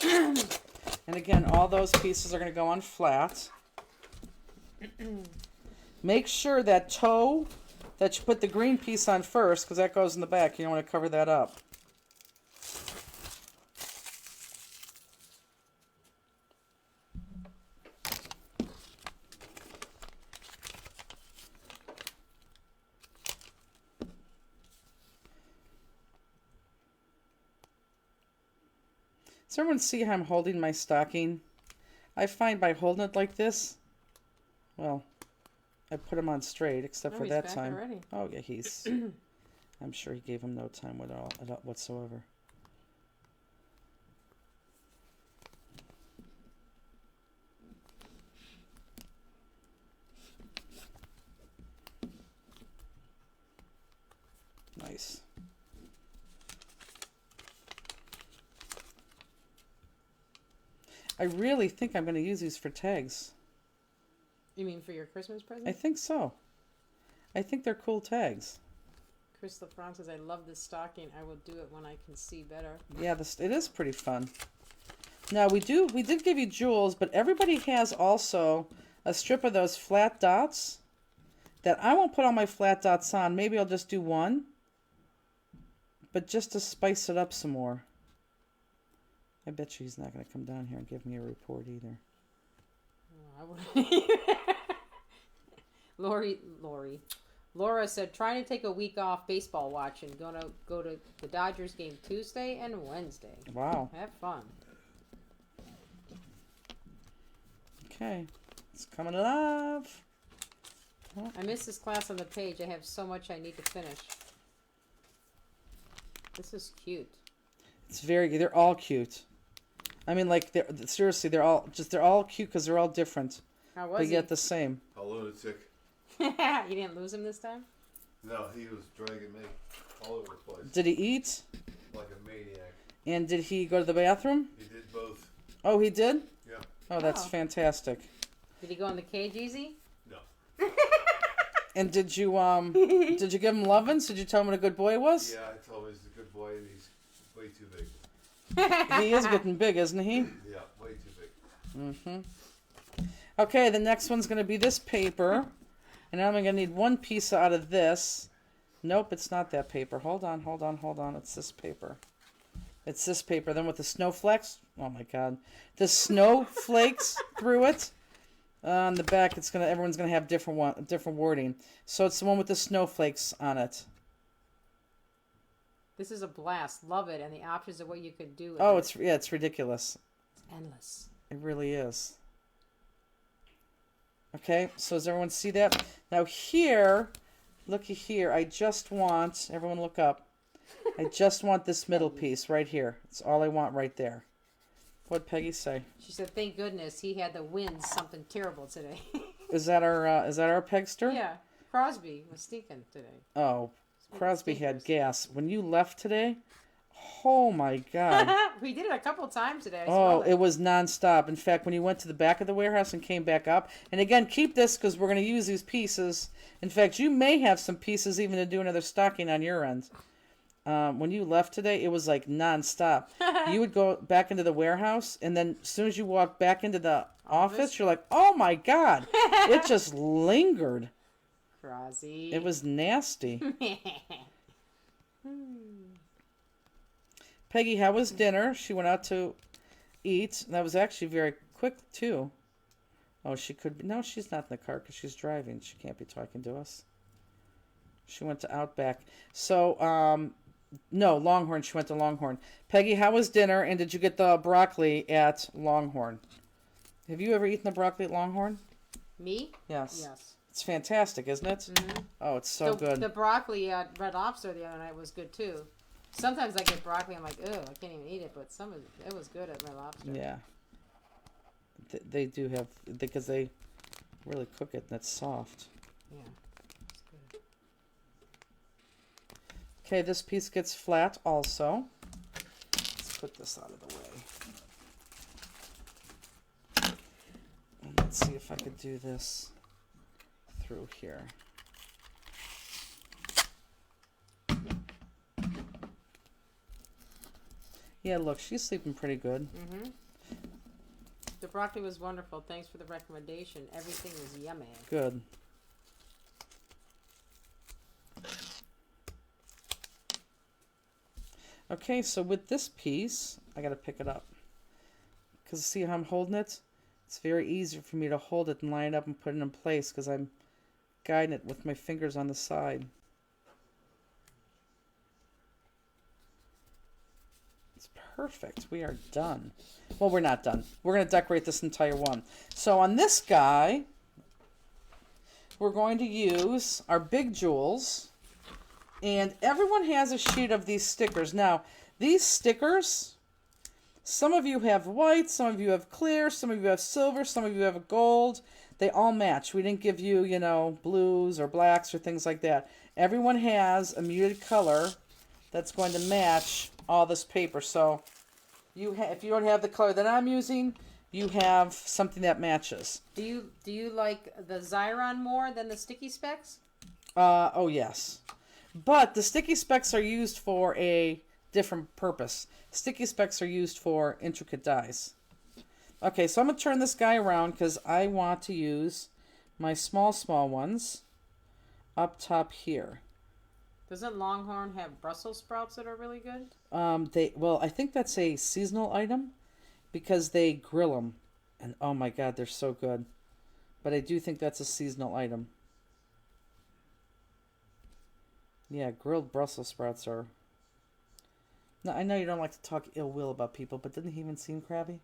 I said. And again, all those pieces are going to go on flat. Make sure that toe, that you put the green piece on first, because that goes in the back. You don't want to cover that up. Does everyone see how I'm holding my stocking? I find by holding it like this, well, I put him on straight, except for he's that back time. already. Oh yeah, he's. I'm sure he gave him no time whatsoever. I really think I'm going to use these for tags. You mean for your Christmas present? I think so. I think they're cool tags. Chris LaFrance says, I love this stocking. I will do it when I can see better. Yeah, it is pretty fun. Now, we did give you jewels, but everybody has also a strip of those flat dots that I won't put all my flat dots on. Maybe I'll just do one, but just to spice it up some more. I bet you he's not going to come down here and give me a report either. Oh, I wouldn't. Laura said, trying to take a week off baseball watching. Gonna go to the Dodgers game Tuesday and Wednesday. Wow. Have fun. Okay. It's coming alive. Oh. I missed this class on the page. I have so much I need to finish. This is cute. They're all cute. I mean, like, seriously, they're all cute because they're all different. How was but he? yet the same. A lunatic. You didn't lose him this time? No, he was dragging me all over the place. Did he eat? Like a maniac. And did he go to the bathroom? He did both. Oh, he did? Yeah. Oh, that's fantastic. Did he go in the cage easy? No. And did you give him lovin's? Did you tell him what a good boy he was? Yeah, I told him he's a good boy and he's way too big. He is getting big, isn't he? Yeah, way too big. Mm-hmm. Okay, the next one's going to be this paper. And I'm going to need one piece out of this. Nope, it's not that paper. Hold on. It's this paper. It's this paper. Then with the snowflakes. Oh, my God. The snowflakes through it. On the back, everyone's going to have different wording. So it's the one with the snowflakes on it. This is a blast. Love it. And the options of what you could do. Oh, it's ridiculous. It's endless. It really is. Okay, so does everyone see that? Now here, looky here, everyone look up. I just want this middle piece right here. It's all I want right there. What'd Peggy say? She said, thank goodness he had to win something terrible today. Is that our Pegster? Yeah, Crosby was stinking today. Oh, Crosby had gas. When you left today, oh my God. We did it a couple of times today. It was nonstop. In fact, when you went to the back of the warehouse and came back up, and again, keep this because we're going to use these pieces. In fact, you may have some pieces even to do another stocking on your end. When you left today, it was like nonstop. You would go back into the warehouse, and then as soon as you walked back into the office, you're like, oh my God. It just lingered. Crosby. It was nasty. Peggy, how was dinner? She went out to eat. That was actually very quick, too. Oh, she could be. No, she's not in the car because she's driving. She can't be talking to us. She went to Outback. So, no, Longhorn. She went to Longhorn. Peggy, how was dinner? And did you get the broccoli at Longhorn? Have you ever eaten the broccoli at Longhorn? Me? Yes. Yes. It's fantastic, isn't it? Mm-hmm. Oh, it's so good. The broccoli at Red Lobster the other night was good, too. Sometimes I get broccoli, I'm like, ugh, I can't even eat it, but it was good at Red Lobster. Yeah. They do have, because they really cook it and it's soft. Yeah, it's good. Okay, this piece gets flat also. Let's put this out of the way. And let's see if I could do this through here. Yeah, look, she's sleeping pretty good. Mm-hmm. The broccoli was wonderful. Thanks for the recommendation. Everything was yummy. Good. Okay, so with this piece, I got to pick it up. Because see how I'm holding it? It's very easy for me to hold it and line it up and put it in place because I'm guiding it with my fingers on the side. Perfect. We are done. Well, we're not done. We're going to decorate this entire one. So on this guy, we're going to use our big jewels. And everyone has a sheet of these stickers. Now, these stickers, some of you have white, some of you have clear, some of you have silver, some of you have gold. They all match. We didn't give you, blues or blacks or things like that. Everyone has a muted color that's going to match all this paper. So if you don't have the color that I'm using, you have something that matches. Do you like the Xyron more than the sticky specs? Oh yes. But the sticky specs are used for a different purpose. Sticky specs are used for intricate dies. Okay, so I'm going to turn this guy around because I want to use my small ones up top here. Doesn't Longhorn have Brussels sprouts that are really good? I think that's a seasonal item because they grill them. And oh my God, they're so good. But I do think that's a seasonal item. Yeah, grilled Brussels sprouts are... Now, I know you don't like to talk ill will about people, but didn't he even seem crabby?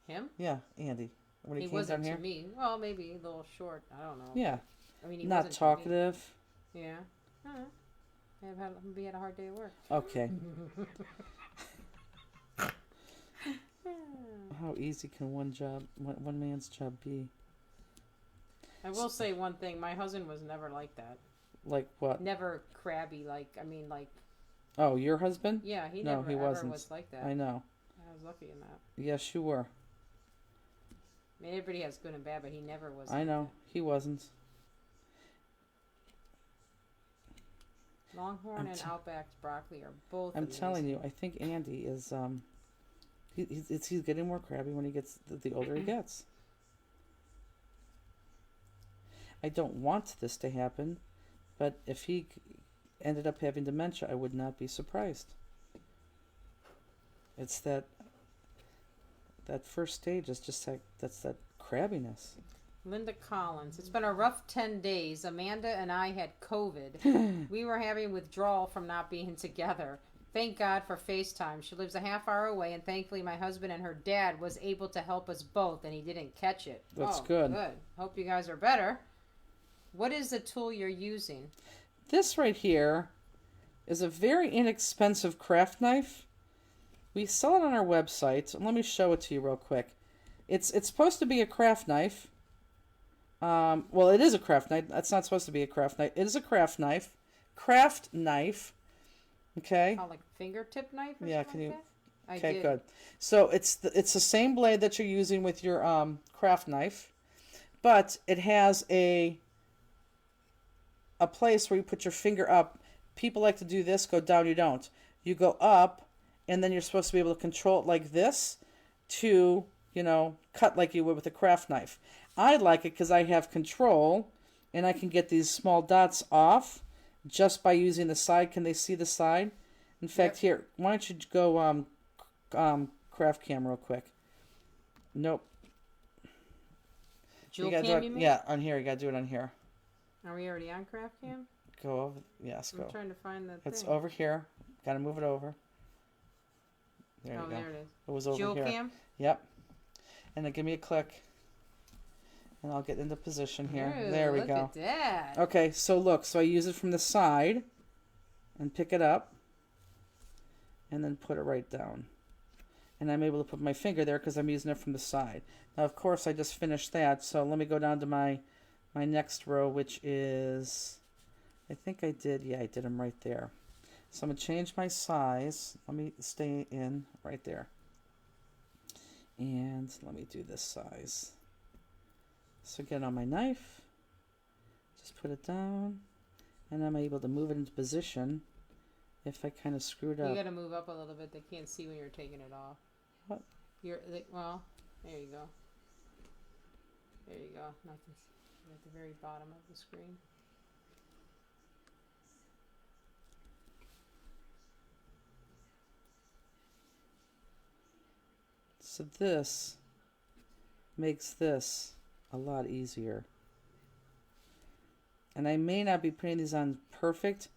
Him? Yeah, Andy. When He came wasn't down to here. me. Well, maybe a little short. I don't know. Yeah, I mean, he not wasn't to me. talkative. Yeah. He had a hard day at work. Okay. How easy can one man's job be? I will say one thing. My husband was never like that. Like what? Never crabby. Oh, your husband? Yeah, he No, never he ever wasn't. was like that. I know. I was lucky in that. Yes, you were. I mean, everybody has good and bad, but he never was. I know. He wasn't. Longhorn and Outback's broccoli are both. I'm amazing. telling you, I think Andy is he's getting more crabby when he gets the older he gets. I don't want this to happen, but if he ended up having dementia, I would not be surprised. It's that first stage is just like that's that crabbiness. Linda Collins. It's been a rough 10 days. Amanda and I had COVID. We were having withdrawal from not being together. Thank God for FaceTime. She lives a half hour away, and thankfully my husband and her dad was able to help us both, and he didn't catch it. That's good. Good. Hope you guys are better. What is the tool you're using? This right here is a very inexpensive craft knife. We sell it on our website. Let me show it to you real quick. It's supposed to be a craft knife. Well, it is a craft knife. That's not supposed to be a craft knife. It is a craft knife. Craft knife. Okay. Oh, like fingertip knife or Yeah, something can you... like that? Okay, I did. good. So it's the same blade that you're using with your craft knife, but it has a place where you put your finger up. People like to do this, go down, you don't. You go up, and then you're supposed to be able to control it like this to, cut like you would with a craft knife. I like it because I have control, and I can get these small dots off just by using the side. Can they see the side? In fact, here, why don't you go craft cam real quick? Nope. Jewel gotta cam, do you it, mean? yeah, on here. You gotta do it on here. Are we already on craft cam? Go over. Yes, go. I'm trying to find that It's thing. over here. Gotta move it over. There you Oh, go. there it is. It was over Jewel here. cam? Yep. And then give me a click. And I'll get into position here. Ooh, There we look go. at that. Okay, so look. So I use it from the side and pick it up and then put it right down. And I'm able to put my finger there because I'm using it from the side. Now, of course, I just finished that. So let me go down to my next row, which is, I think I did them right there. So I'm going to change my size. Let me stay in right there. And let me do this size. So get on my knife, just put it down, and I'm able to move it into position if I kind of screwed up. You gotta move up a little bit. They can't see when you're taking it off. What? Well, there you go. There you go. Nothing. At the very bottom of the screen. So this makes this a lot easier. And I may not be putting these on perfect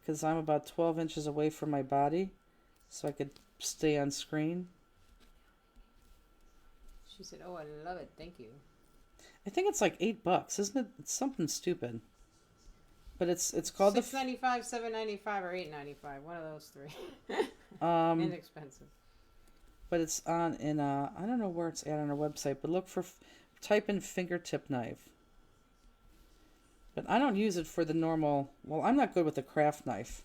because I'm about 12 inches away from my body, so I could stay on screen. She said, "Oh, I love it. Thank you." I think it's like $8, isn't it? It's something stupid. But it's called $6.95, $7.95, or $8.95. One of those three. Inexpensive. But it's on in I don't know where it's at on our website, but look for type in fingertip knife. But I don't use it for the normal. Well, I'm not good with a craft knife.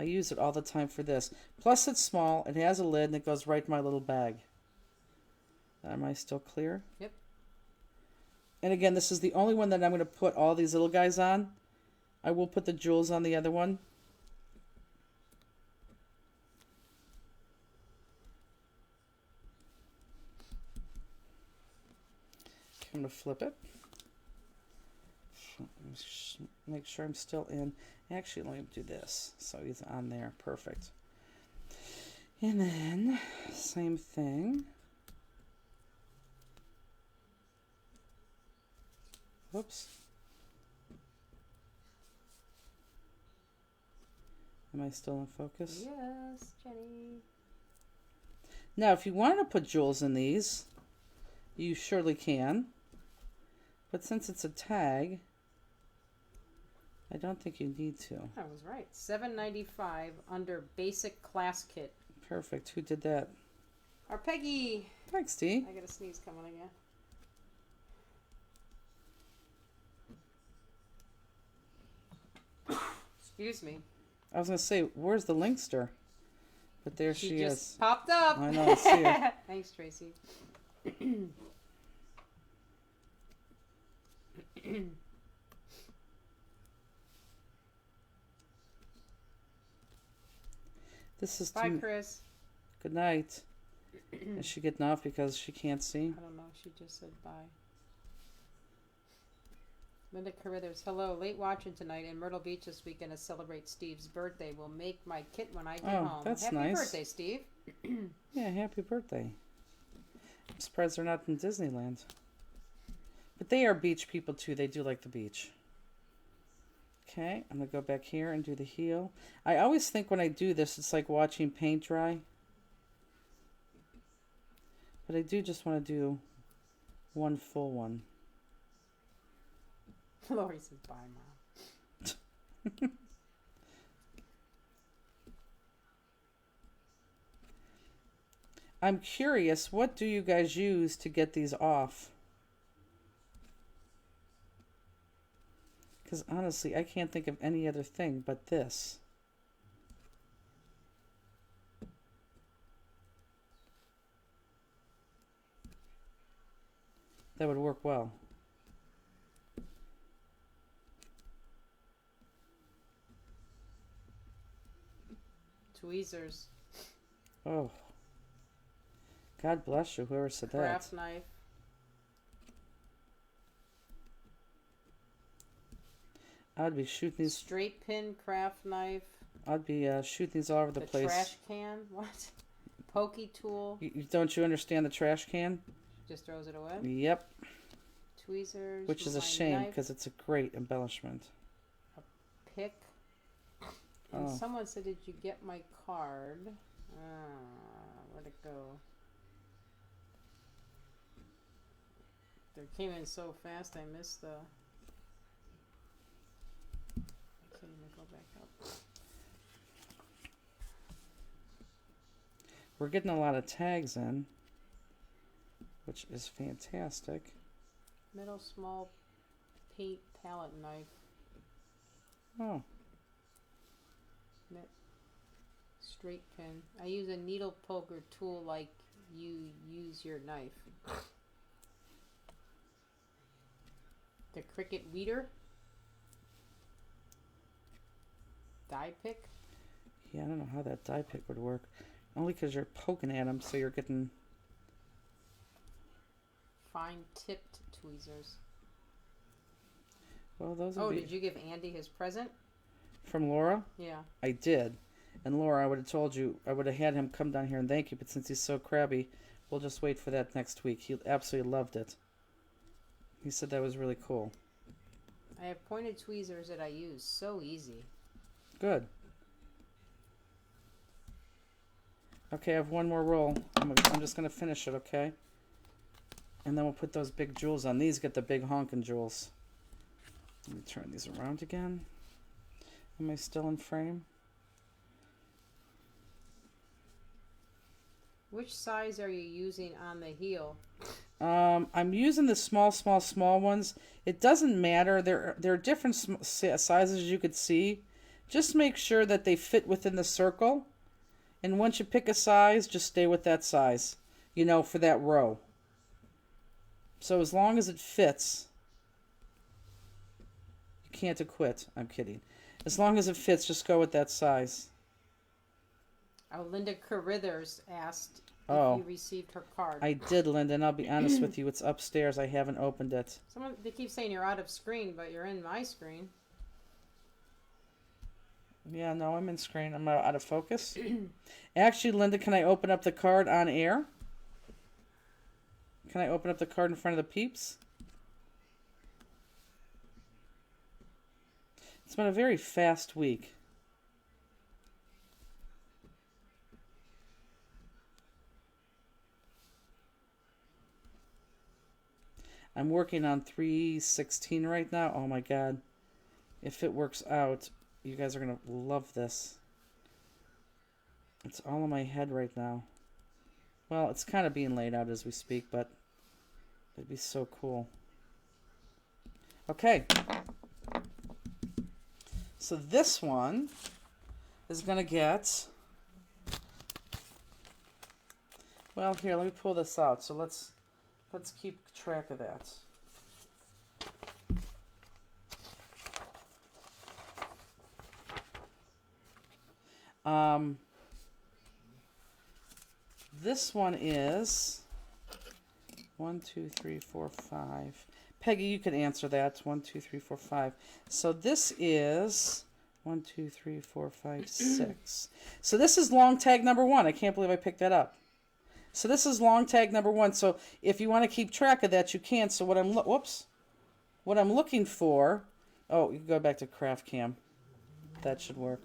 I use it all the time for this. Plus it's small, it has a lid, and it goes right in my little bag. Am I still clear? Yep. And again, this is the only one that I'm going to put all these little guys on. I will put the jewels on the other one. I'm going to flip it. Make sure I'm still in. Actually, let me do this. So he's on there. Perfect. And then, same thing. Whoops. Am I still in focus? Yes, Jenny. Now, if you want to put jewels in these, you surely can. But since it's a tag, I don't think you need to. I was right. $7.95 under basic class kit. Perfect. Who did that? Our Peggy. Thanks, Dee. I got a sneeze coming again. Excuse me. I was going to say, where's the Linkster? But there she just is. Popped up. I know, I see her. Thanks, Tracy. This is Bye, Chris. Good night. Is she getting off because she can't see? I don't know. She just said bye. Linda Carruthers, hello. Late watching tonight in Myrtle Beach this weekend to celebrate Steve's birthday. Will make my kit when I get home. That's Happy nice. birthday, Steve. Yeah, happy birthday. I'm surprised they're not in Disneyland. But they are beach people too. They do like the beach. Okay, I'm going to go back here and do the heel. I always think when I do this, it's like watching paint dry. But I do just want to do one full one. Lori says bye, Mom. I'm curious, what do you guys use to get these off? Because honestly, I can't think of any other thing but this. That would work well. Tweezers. Oh. God bless you, whoever said that. Craft knife. I'd be shooting these. Straight pin craft knife. I'd be shooting these all over the place. Trash can. What? Pokey tool. Don't you understand the trash can? Just throws it away. Yep. Tweezers. Which is a my shame knife, because it's a great embellishment. pick. And Oh. someone said, "Did you get my card?" Where'd it go? They came in so fast, I missed the. I can't even go back up. We're getting a lot of tags in, which is fantastic. Middle small paint palette knife. Oh, Straight pin. I use a needle poker tool like you use your knife. The Cricut Weeder. Die pick. yeah, I don't know how that die pick would work. Only because you're poking at them, so you're getting... Fine tipped tweezers. Well, those would Oh, be... did you give Andy his present? From Laura? Yeah. I did. And Laura, I would have told you, I would have had him come down here and thank you, but since he's so crabby, we'll just wait for that next week. He absolutely loved it. He said that was really cool. I have pointed tweezers that I use. So easy. Good. Okay, I have one more roll. I'm just going to finish it, okay? And then we'll put those big jewels on. These get the big honkin' jewels. Let me turn these around again. Am I still in frame? Which size are you using on the heel? I'm using the small ones. It doesn't matter. There are different sizes you could see, just make sure that they fit within the circle. And once you pick a size, just stay with that size, you know, for that row. So as long as it fits, you can't quit. I'm kidding. As long as it fits, just go with that size. Oh, Linda Carithers asked Oh. if you received her card. I did, Linda, and I'll be honest with you, it's upstairs. I haven't opened it. They keep saying you're out of screen, but you're in my screen. Yeah, no, I'm in screen. I'm out of focus. Actually, Linda, can I open up the card on air? Can I open up the card in front of the peeps? It's been a very fast week. I'm working on 316 right now. Oh my god. If it works out, you guys are going to love this. It's all in my head right now. Well, it's kind of being laid out as we speak, but it'd be so cool. Okay. So this one is going to get... Well, here, let me pull this out. So let's keep track of that. This one is 1, 2, 3, 4, 5. Peggy, you can answer that. 1, 2, 3, 4, 5. So this is 1, 2, 3, 4, 5, 6. So this is long tag number 1. I can't believe I picked that up. So this is long tag number 1. So if you want to keep track of that, you can. So what I'm what I'm looking for. Oh, you can go back to Craft Cam. That should work.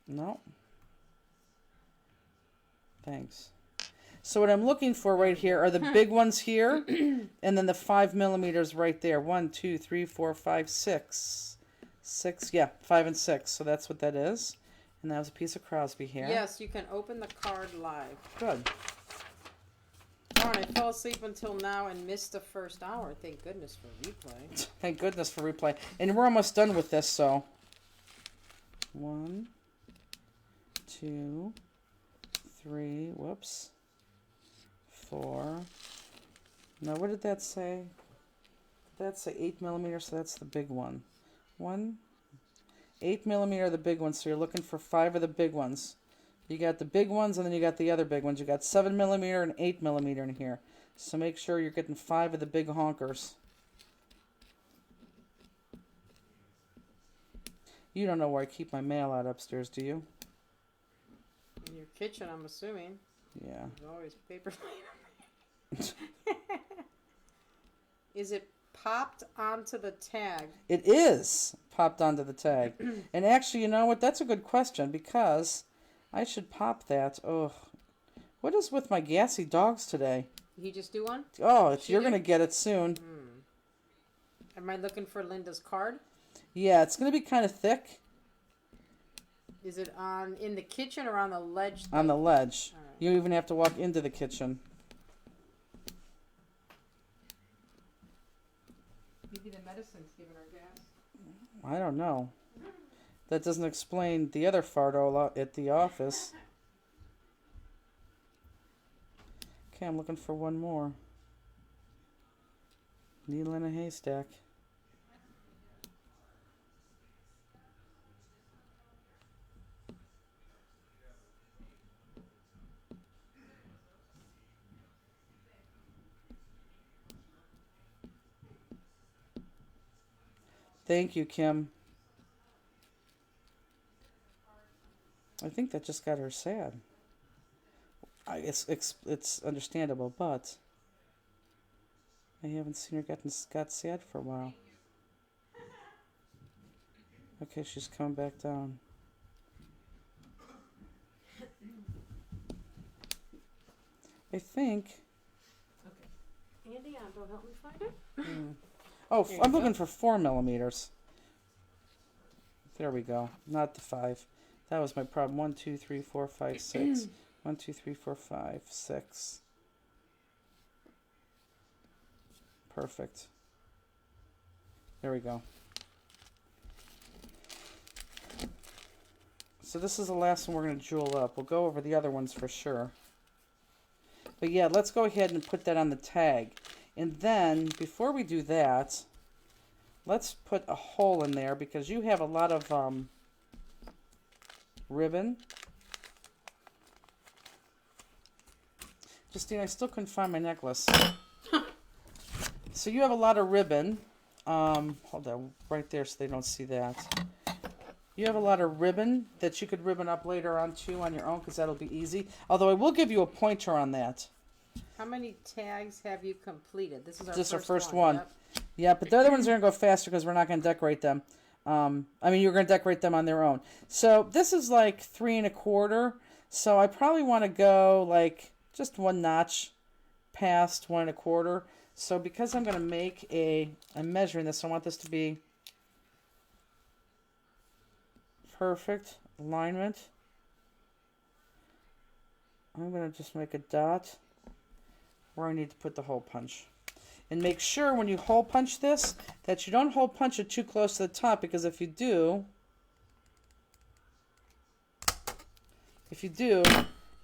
No. Thanks. So what I'm looking for right here are the big ones here, and then the 5 millimeters right there. 1, 2, 3, 4, 5, 6. 6, yeah, 5 and 6. So that's what that is. And that was a piece of Crosby hair. Yes, you can open the card live. Good. Darn, I fell asleep until now and missed the first hour. Thank goodness for replay. Thank goodness for replay. And we're almost done with this, so. 1, 2, 3, whoops. 4. Now, what did that say? Did that say 8 millimeters? So that's the big one. 8 millimeter, the big ones. So you're looking for 5 of the big ones. You got the big ones, and then you got the other big ones. You got 7 millimeter and 8 millimeter in here. So make sure you're getting 5 of the big honkers. You don't know where I keep my mail out upstairs, do you? In your kitchen, I'm assuming. Yeah. There's always paper laying. Is it popped onto the tag? It is popped onto the tag. And actually, you know what? That's a good question, because I should pop that. Oh, what is with my gassy dogs today? You just do one? Oh, you're going to get it soon. Am I looking for Linda's card? Yeah, it's going to be kind of thick. Is it in the kitchen or on the ledge? On the ledge. All right. You even have to walk into the kitchen. Maybe the medicine's giving her gas. I don't know. That doesn't explain the other fardo at the office. Okay, I'm looking for one more. Needle in a haystack. Thank you, Kim. I think that just got her sad. It's understandable, but I haven't seen her got sad for a while. Okay, she's coming back down. I think. Okay. Andy, don't help me find it. Oh, There you I'm go. looking for 4 millimeters. There we go. Not the 5. That was my problem. 1, 2, 3, 4, 5, 6. 1, 2, 3, 4, 5, 6. Perfect. There we go. So this is the last one we're going to jewel up. We'll go over the other ones for sure. But yeah, let's go ahead and put that on the tag. And then, before we do that, let's put a hole in there because you have a lot of ribbon. Justine, I still couldn't find my necklace. So you have a lot of ribbon. Hold on, right there so they don't see that. You have a lot of ribbon that you could ribbon up later on too on your own because that'll be easy. Although I will give you a pointer on that. How many tags have you completed? This is Just our our first one. Yep. Yeah, but the other ones are going to go faster because we're not going to decorate them. I mean, you're going to decorate them on their own. So this is like 3 1/4. So I probably want to go like just one notch past 1 1/4. So because I'm going to make I'm measuring this, I want this to be perfect alignment. I'm going to just make a dot where I need to put the hole punch. And make sure when you hole punch this that you don't hole punch it too close to the top, because if you do, you're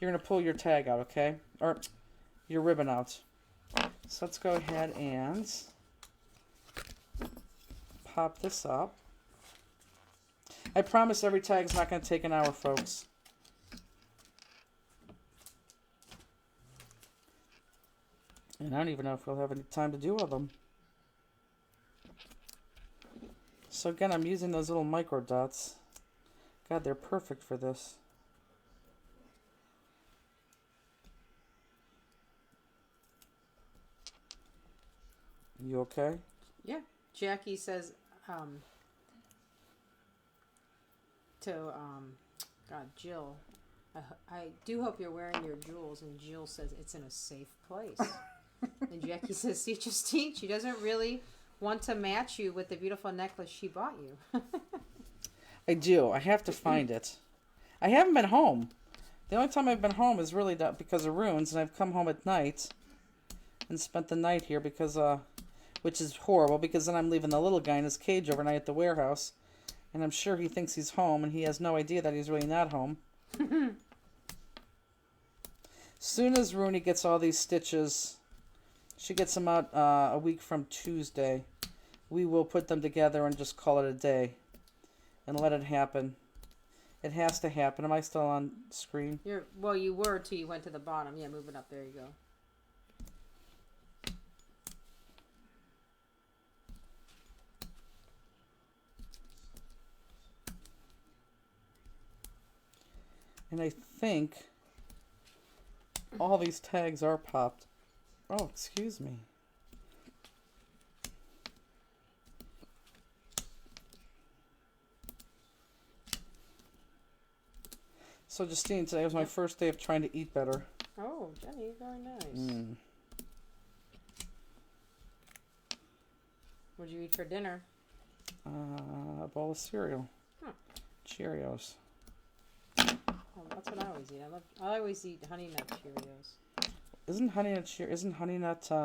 going to pull your tag out, okay? Or your ribbon out. So let's go ahead and pop this up. I promise every tag's not going to take an hour, folks. And I don't even know if we'll have any time to do all of them. So again, I'm using those little micro dots. God, they're perfect for this. You okay? Yeah. Jackie says, God, Jill, I do hope you're wearing your jewels. And Jill says it's in a safe place. And Jackie says, see, Justine, she doesn't really want to match you with the beautiful necklace she bought you. I do. I have to find it. I haven't been home. The only time I've been home is really because of Runes, and I've come home at night and spent the night here because, which is horrible, because then I'm leaving the little guy in his cage overnight at the warehouse, and I'm sure he thinks he's home, and he has no idea that he's really not home. Soon as Rooney gets all these stitches, she gets them out a week from Tuesday, we will put them together and just call it a day and let it happen. It has to happen. Am I still on screen? Well, you were till you went to the bottom. Yeah, move it up. There you go. And I think all these tags are popped. Oh, excuse me. So, Justine, today was my first day of trying to eat better. Oh, Jenny, very nice. What'd you eat for dinner? A bowl of cereal. Huh. Cheerios. Oh, that's what I always eat. I always eat Honey Nut Cheerios. Isn't Honey Nut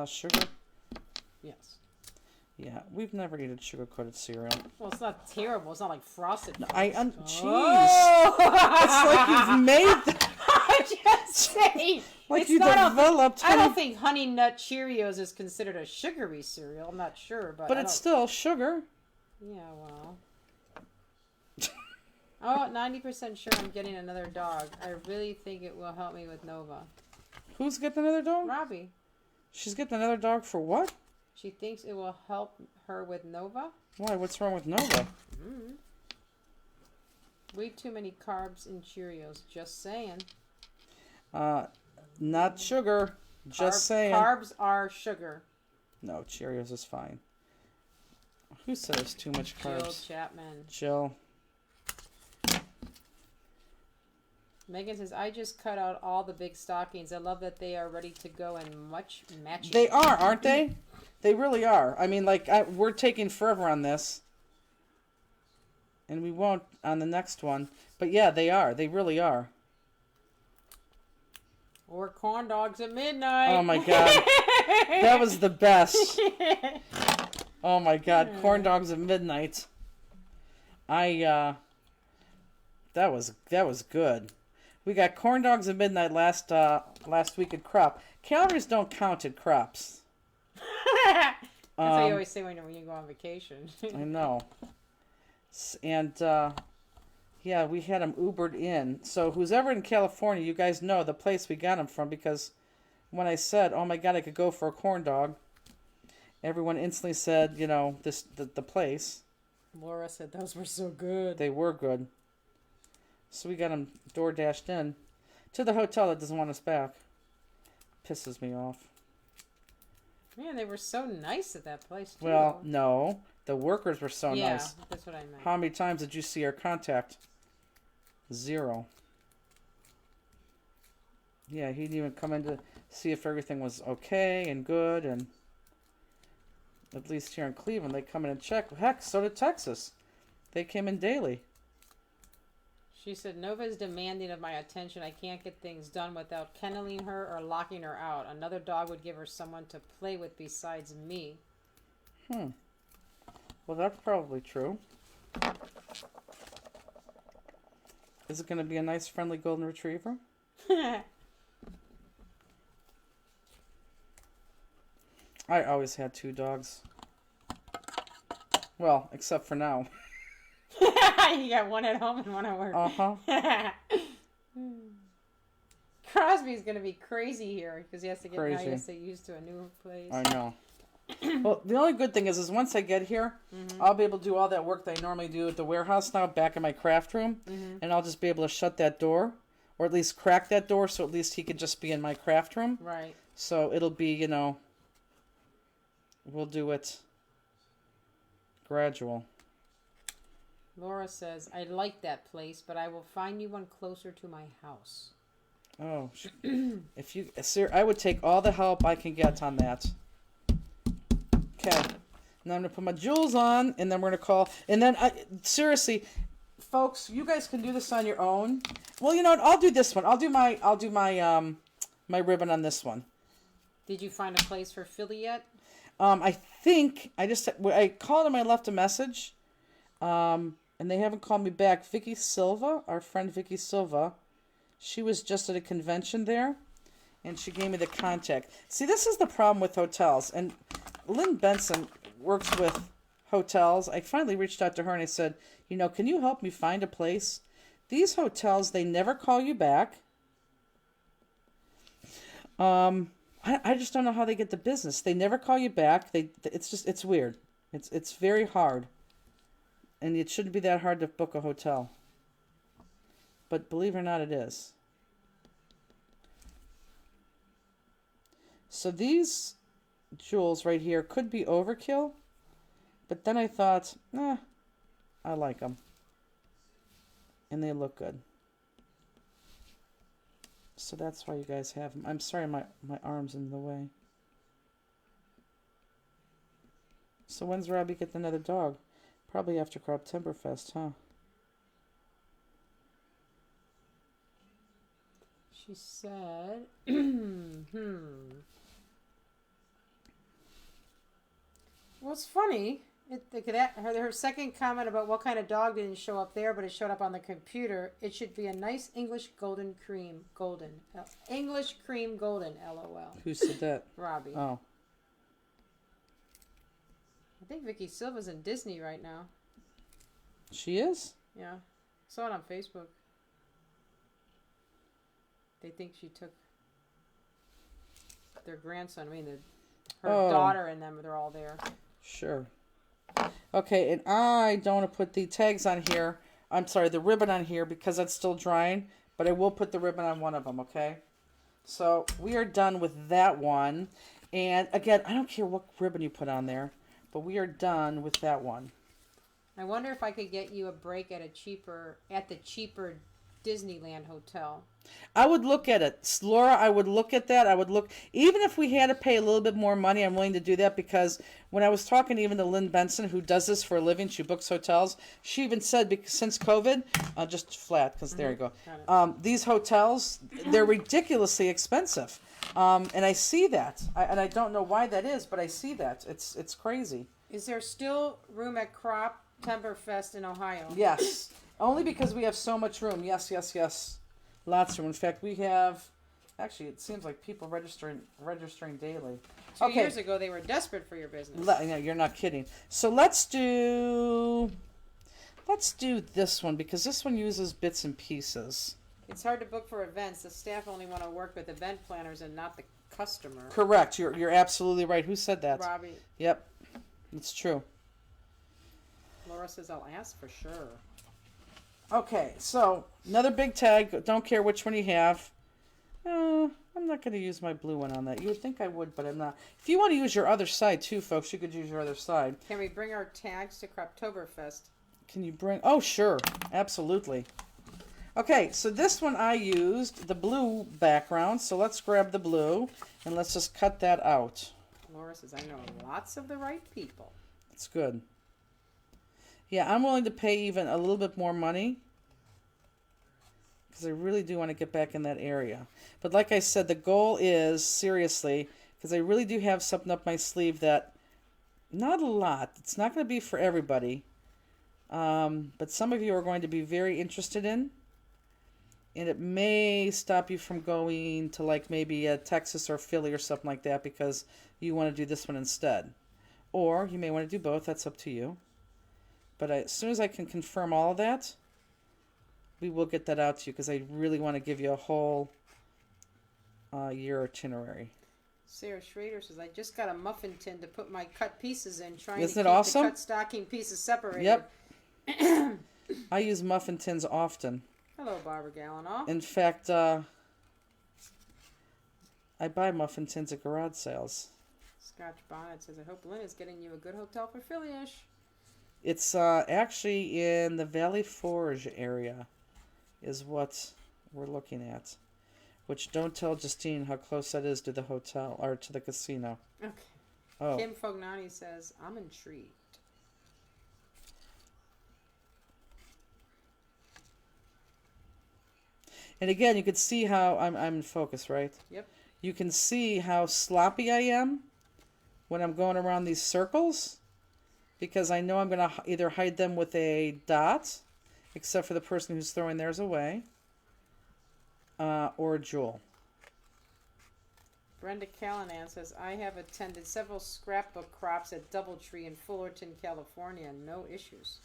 sugar? Yes. Yeah, we've never eaten sugar-coated cereal. Well, it's not terrible. It's not like Frosted Flakes. Cheese. Oh! It's like you've made. I'm just saying. Like it's you not developed. I don't think Honey Nut Cheerios is considered a sugary cereal. I'm not sure, but it's still sugar. Yeah, well. Oh, 90% sure I'm getting another dog. I really think it will help me with Nova. Who's getting another dog? Robbie. She's getting another dog for what? She thinks it will help her with Nova. Why? What's wrong with Nova? Way too many carbs in Cheerios. Just saying. Not sugar. Just saying. Carbs are sugar. No, Cheerios is fine. Who says too much carbs? Jill Chapman. Jill. Megan says, I just cut out all the big stockings. I love that they are ready to go and much matching. They are, aren't they? They really are. I mean, like, we're taking forever on this. And we won't on the next one. But yeah, they are. They really are. Or corn dogs at midnight. Oh my God. That was the best. Oh my God. Corn dogs at midnight. That was good. We got corn dogs at midnight last week at Crop. Calories don't count at Crops. That's what you always say when you go on vacation. I know. And yeah, we had them Ubered in. So who's ever in California, you guys know the place we got them from, because when I said, "Oh my God, I could go for a corn dog," everyone instantly said, the place. Laura said those were so good. They were good. So we got them door dashed in to the hotel that doesn't want us back. Pisses me off. Man, they were so nice at that place, too. Well, no. The workers were so yeah, nice. That's what I meant. How many times did you see our contact? 0. Yeah, he didn't even come in to see if everything was okay and good. And at least here in Cleveland, they come in and check. Heck, so did Texas. They came in daily. She said, Nova's demanding of my attention. I can't get things done without kenneling her or locking her out. Another dog would give her someone to play with besides me. Well, that's probably true. Is it going to be a nice, friendly golden retriever? I always had 2 dogs. Well, except for now. You got one at home and one at work. Uh-huh. Crosby's going to be crazy here because he has to get used to a new place. I know. Well, the only good thing is once I get here, I'll be able to do all that work that I normally do at the warehouse now back in my craft room, and I'll just be able to shut that door, or at least crack that door, so at least he could just be in my craft room. Right. So it'll be, we'll do it gradual. Laura says, I like that place, but I will find you one closer to my house. Oh, if you, sir, I would take all the help I can get on that. Okay. Now I'm going to put my jewels on, and then we're going to call. And then, seriously, folks, you guys can do this on your own. Well, you know what? I'll do this one. I'll do my my ribbon on this one. Did you find a place for Philly yet? I think I called them. I left a message, and they haven't called me back. Vicky Silva, our friend Vicky Silva, she was just at a convention there, and she gave me the contact. See, this is the problem with hotels, and Lynn Benson works with hotels. I finally reached out to her and I said, can you help me find a place? These hotels, they never call you back. I just don't know how they get the business. They never call you back. It's weird. It's very hard. And it shouldn't be that hard to book a hotel. But believe it or not, it is. So these jewels right here could be overkill, but then I thought, I like them, and they look good. So that's why you guys have them. I'm sorry, my arm's in the way. So when's Robbie getting another dog? Probably after Croptoberfest, huh? She said, Well, it's funny. Her second comment about what kind of dog didn't show up there, but it showed up on the computer. It should be a nice English cream golden, LOL. Who said that? Robbie. Oh. I think Vicky Silva's in Disney right now. She is? Yeah. Saw it on Facebook. They think she took their grandson. Her daughter and them, they're all there. Sure. Okay, and I don't want to put the tags on here. I'm sorry, the ribbon on here because that's still drying, but I will put the ribbon on one of them, okay? So we are done with that one. And again, I don't care what ribbon you put on there, but we are done with that one. I wonder if I could get you a break at the cheaper Disneyland hotel. I would look at it. Laura, I would look at that. I would look, even if we had to pay a little bit more money, I'm willing to do that, because when I was talking even to Lynn Benson, who does this for a living, she books hotels, she even said, since COVID, just flat, because there you go, these hotels, they're ridiculously expensive. And I see that. And I don't know why that is, but I see that. It's crazy. Is there still room at Croptoberfest in Ohio? Yes. Only because we have so much room. Yes, yes, yes. Lots of room. In fact, we have. Actually, it seems like people registering daily. 2 years ago, they were desperate for your business. No, you're not kidding. So let's do this one because this one uses bits and pieces. It's hard to book for events. The staff only want to work with event planners and not the customer. Correct. You're absolutely right. Who said that? Robbie. Yep, it's true. Laura says, I'll ask for sure. Okay, so another big tag. Don't care which one you have. I'm not going to use my blue one on that. You would think I would, but I'm not. If you want to use your other side too, folks, you could use your other side. Can we bring our tags to Croptoberfest? Can you bring... Oh, sure. Absolutely. Okay, so this one I used the blue background, so let's grab the blue, and let's just cut that out. Laura says, I know lots of the right people. That's good. Yeah, I'm willing to pay even a little bit more money because I really do want to get back in that area. But like I said, the goal is, seriously, because I really do have something up my sleeve that, not a lot, it's not going to be for everybody, but some of you are going to be very interested in, and it may stop you from going to like maybe Texas or Philly or something like that because you want to do this one instead. Or you may want to do both, that's up to you. But as soon as I can confirm all of that, we will get that out to you because I really want to give you a whole year itinerary. Sarah Schrader says, I just got a muffin tin to put my cut pieces in, trying Isn't to it keep awesome? the cut stocking pieces separated. Yep. I use muffin tins often. Hello, Barbara Gallinoff. In fact, I buy muffin tins at garage sales. Scotch Bonnet says, I hope Lynn is getting you a good hotel for Philly-ish. It's actually in the Valley Forge area is what we're looking at. Which don't tell Justine how close that is to the hotel or to the casino. Okay. Oh. Kim Fognani says, I'm intrigued. And again, you can see how I'm in focus, right? Yep. You can see how sloppy I am when I'm going around these circles because I know I'm going to either hide them with a dot, except for the person who's throwing theirs away, or a jewel. Brenda Callanan says, I have attended several scrapbook crops at Doubletree in Fullerton, California. No issues.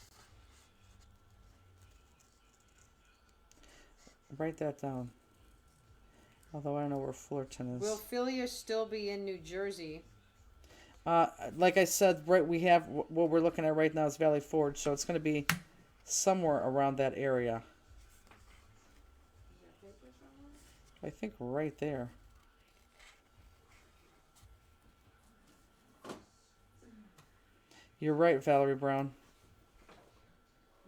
Write that down. Although I don't know where Fullerton is. Will Philly still be in New Jersey? Like I said, right, we have what we're looking at right now is Valley Forge, so it's going to be somewhere around that area. I think right there. You're right, Valerie Brown.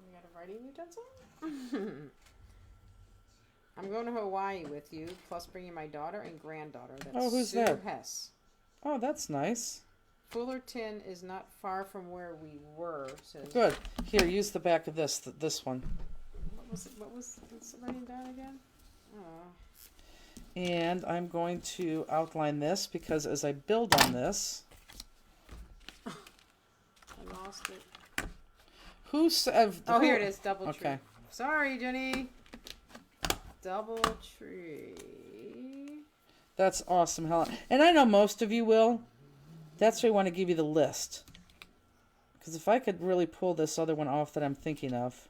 You got a writing utensil? I'm going to Hawaii with you, plus bringing my daughter and granddaughter. That's who's Sue that? Hess. Oh, that's nice. Fullerton is not far from where we were. Says, Good. Here, use the back of this one. What was it? What's it writing down again? Oh. And I'm going to outline this because as I build on this... I lost it. Who said... Oh, here it is. Doubletree. Okay. Sorry, Jenny. Doubletree. That's awesome, Helen. And I know most of you will. That's why I want to give you the list. Because if I could really pull this other one off that I'm thinking of.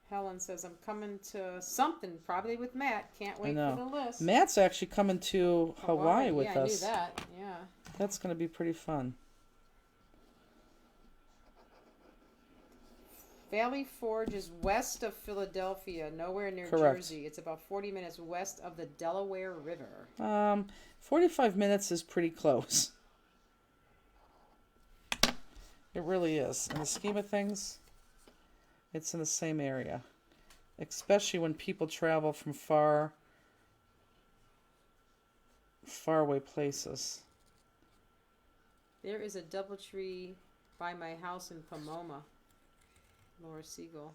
Helen says, I'm coming to something, probably with Matt. Can't wait for the list. Matt's actually coming to Hawaii with yeah, us. I knew that. Yeah. That's going to be pretty fun. Valley Forge is west of Philadelphia, nowhere near Correct. Jersey. It's about 40 minutes west of the Delaware River. 45 minutes is pretty close. It really is. In the scheme of things, it's in the same area. Especially when people travel from far away places. There is a Doubletree by my house in Pomona. Laura Siegel.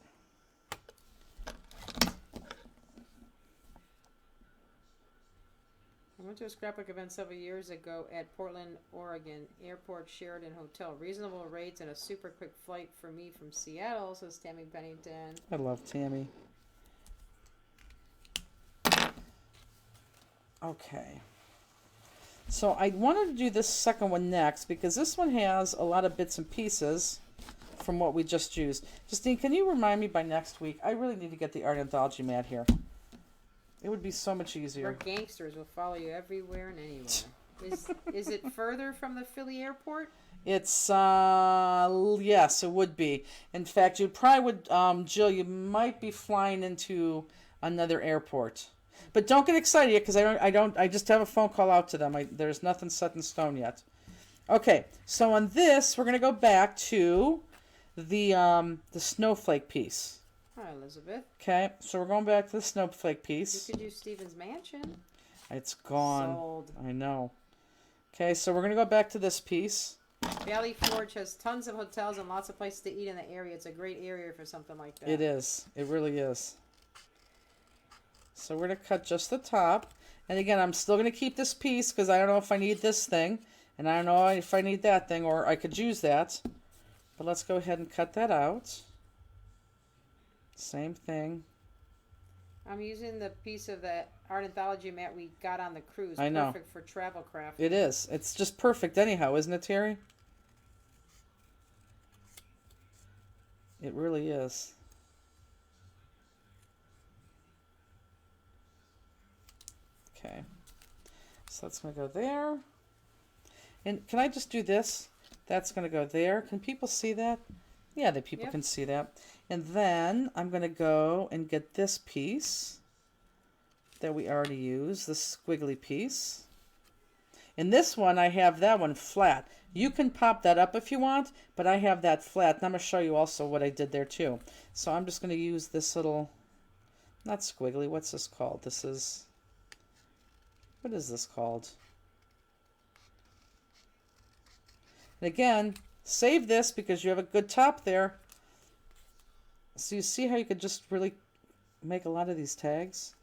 I went to a scrapbook event several years ago at Portland, Oregon. Airport Sheraton Hotel. Reasonable rates and a super quick flight for me from Seattle, says Tammy Bennington. I love Tammy. Okay. So I wanted to do this second one next because this one has a lot of bits and pieces from what we just used. Justine, can you remind me by next week? I really need to get the art anthology mat here. It would be so much Our easier. gangsters will follow you everywhere and anywhere. Is it further from the Philly airport? It's yes, it would be. In fact, you probably would, Jill. You might be flying into another airport, but don't get excited yet because I just have a phone call out to them. There's nothing set in stone yet. Okay, so on this, we're gonna go back to the snowflake piece. Hi, Elizabeth. Okay, so we're going back to the snowflake You piece. could do Stephen's Mansion. It's gone. Sold. I know. Okay, so we're gonna go back to this piece. Valley Forge has tons of hotels and lots of places to eat in the area. It's a great area for something like that. It is. It really is. So we're going to cut just the top. And again, I'm still going to keep this piece because I don't know if I need this thing. And I don't know if I need that thing or I could use that. But let's go ahead and cut that out. Same thing. I'm using the piece of the art anthology mat we got on the cruise. I know. Perfect for travel craft. It is. It's just perfect anyhow, isn't it, Terry? It really is. Okay. So that's going to go there. And can I just do this? That's going to go there. Can people see that? Yeah, the people Yep. can see that. And then I'm going to go and get this piece that we already used, this squiggly piece. In this one, I have that one flat. You can pop that up if you want, but I have that flat. And I'm going to show you also what I did there too. So I'm just going to use this little, not squiggly, what's this called? This is, what is this called? And again, save this because you have a good top there. So you see how you could just really make a lot of these tags?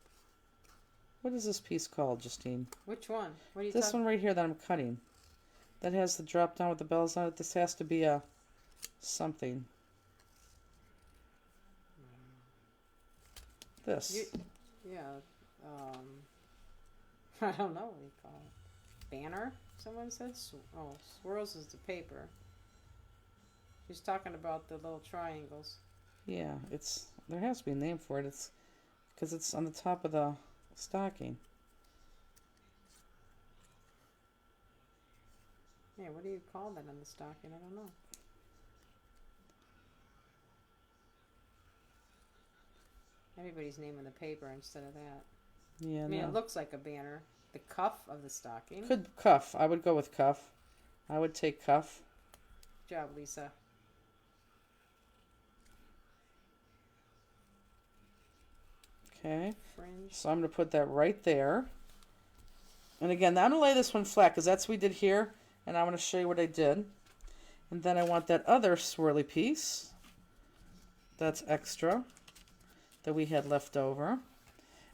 What is this piece called, Justine? Which one? What are you This talking? one right here that I'm cutting. That has the drop down with the bells on it. This has to be a something. This. Yeah. I don't know what you call it. Banner? Someone said. Oh, swirls is the paper. She's talking about the little triangles. Yeah, it's there has to be a name for it. It's because it's on the top of the stocking. Yeah, what do you call that on the stocking? I don't know. Everybody's naming the paper instead of that. Yeah, I mean, no. it looks like a banner. The cuff of the stocking. Could cuff. I would go with cuff. I would take cuff. Good job, Lisa. Okay. Fringe. So I'm going to put that right there. And again, I'm going to lay this one flat because that's what we did here. And I want to show you what I did. And then I want that other swirly piece. That's extra. That we had left over.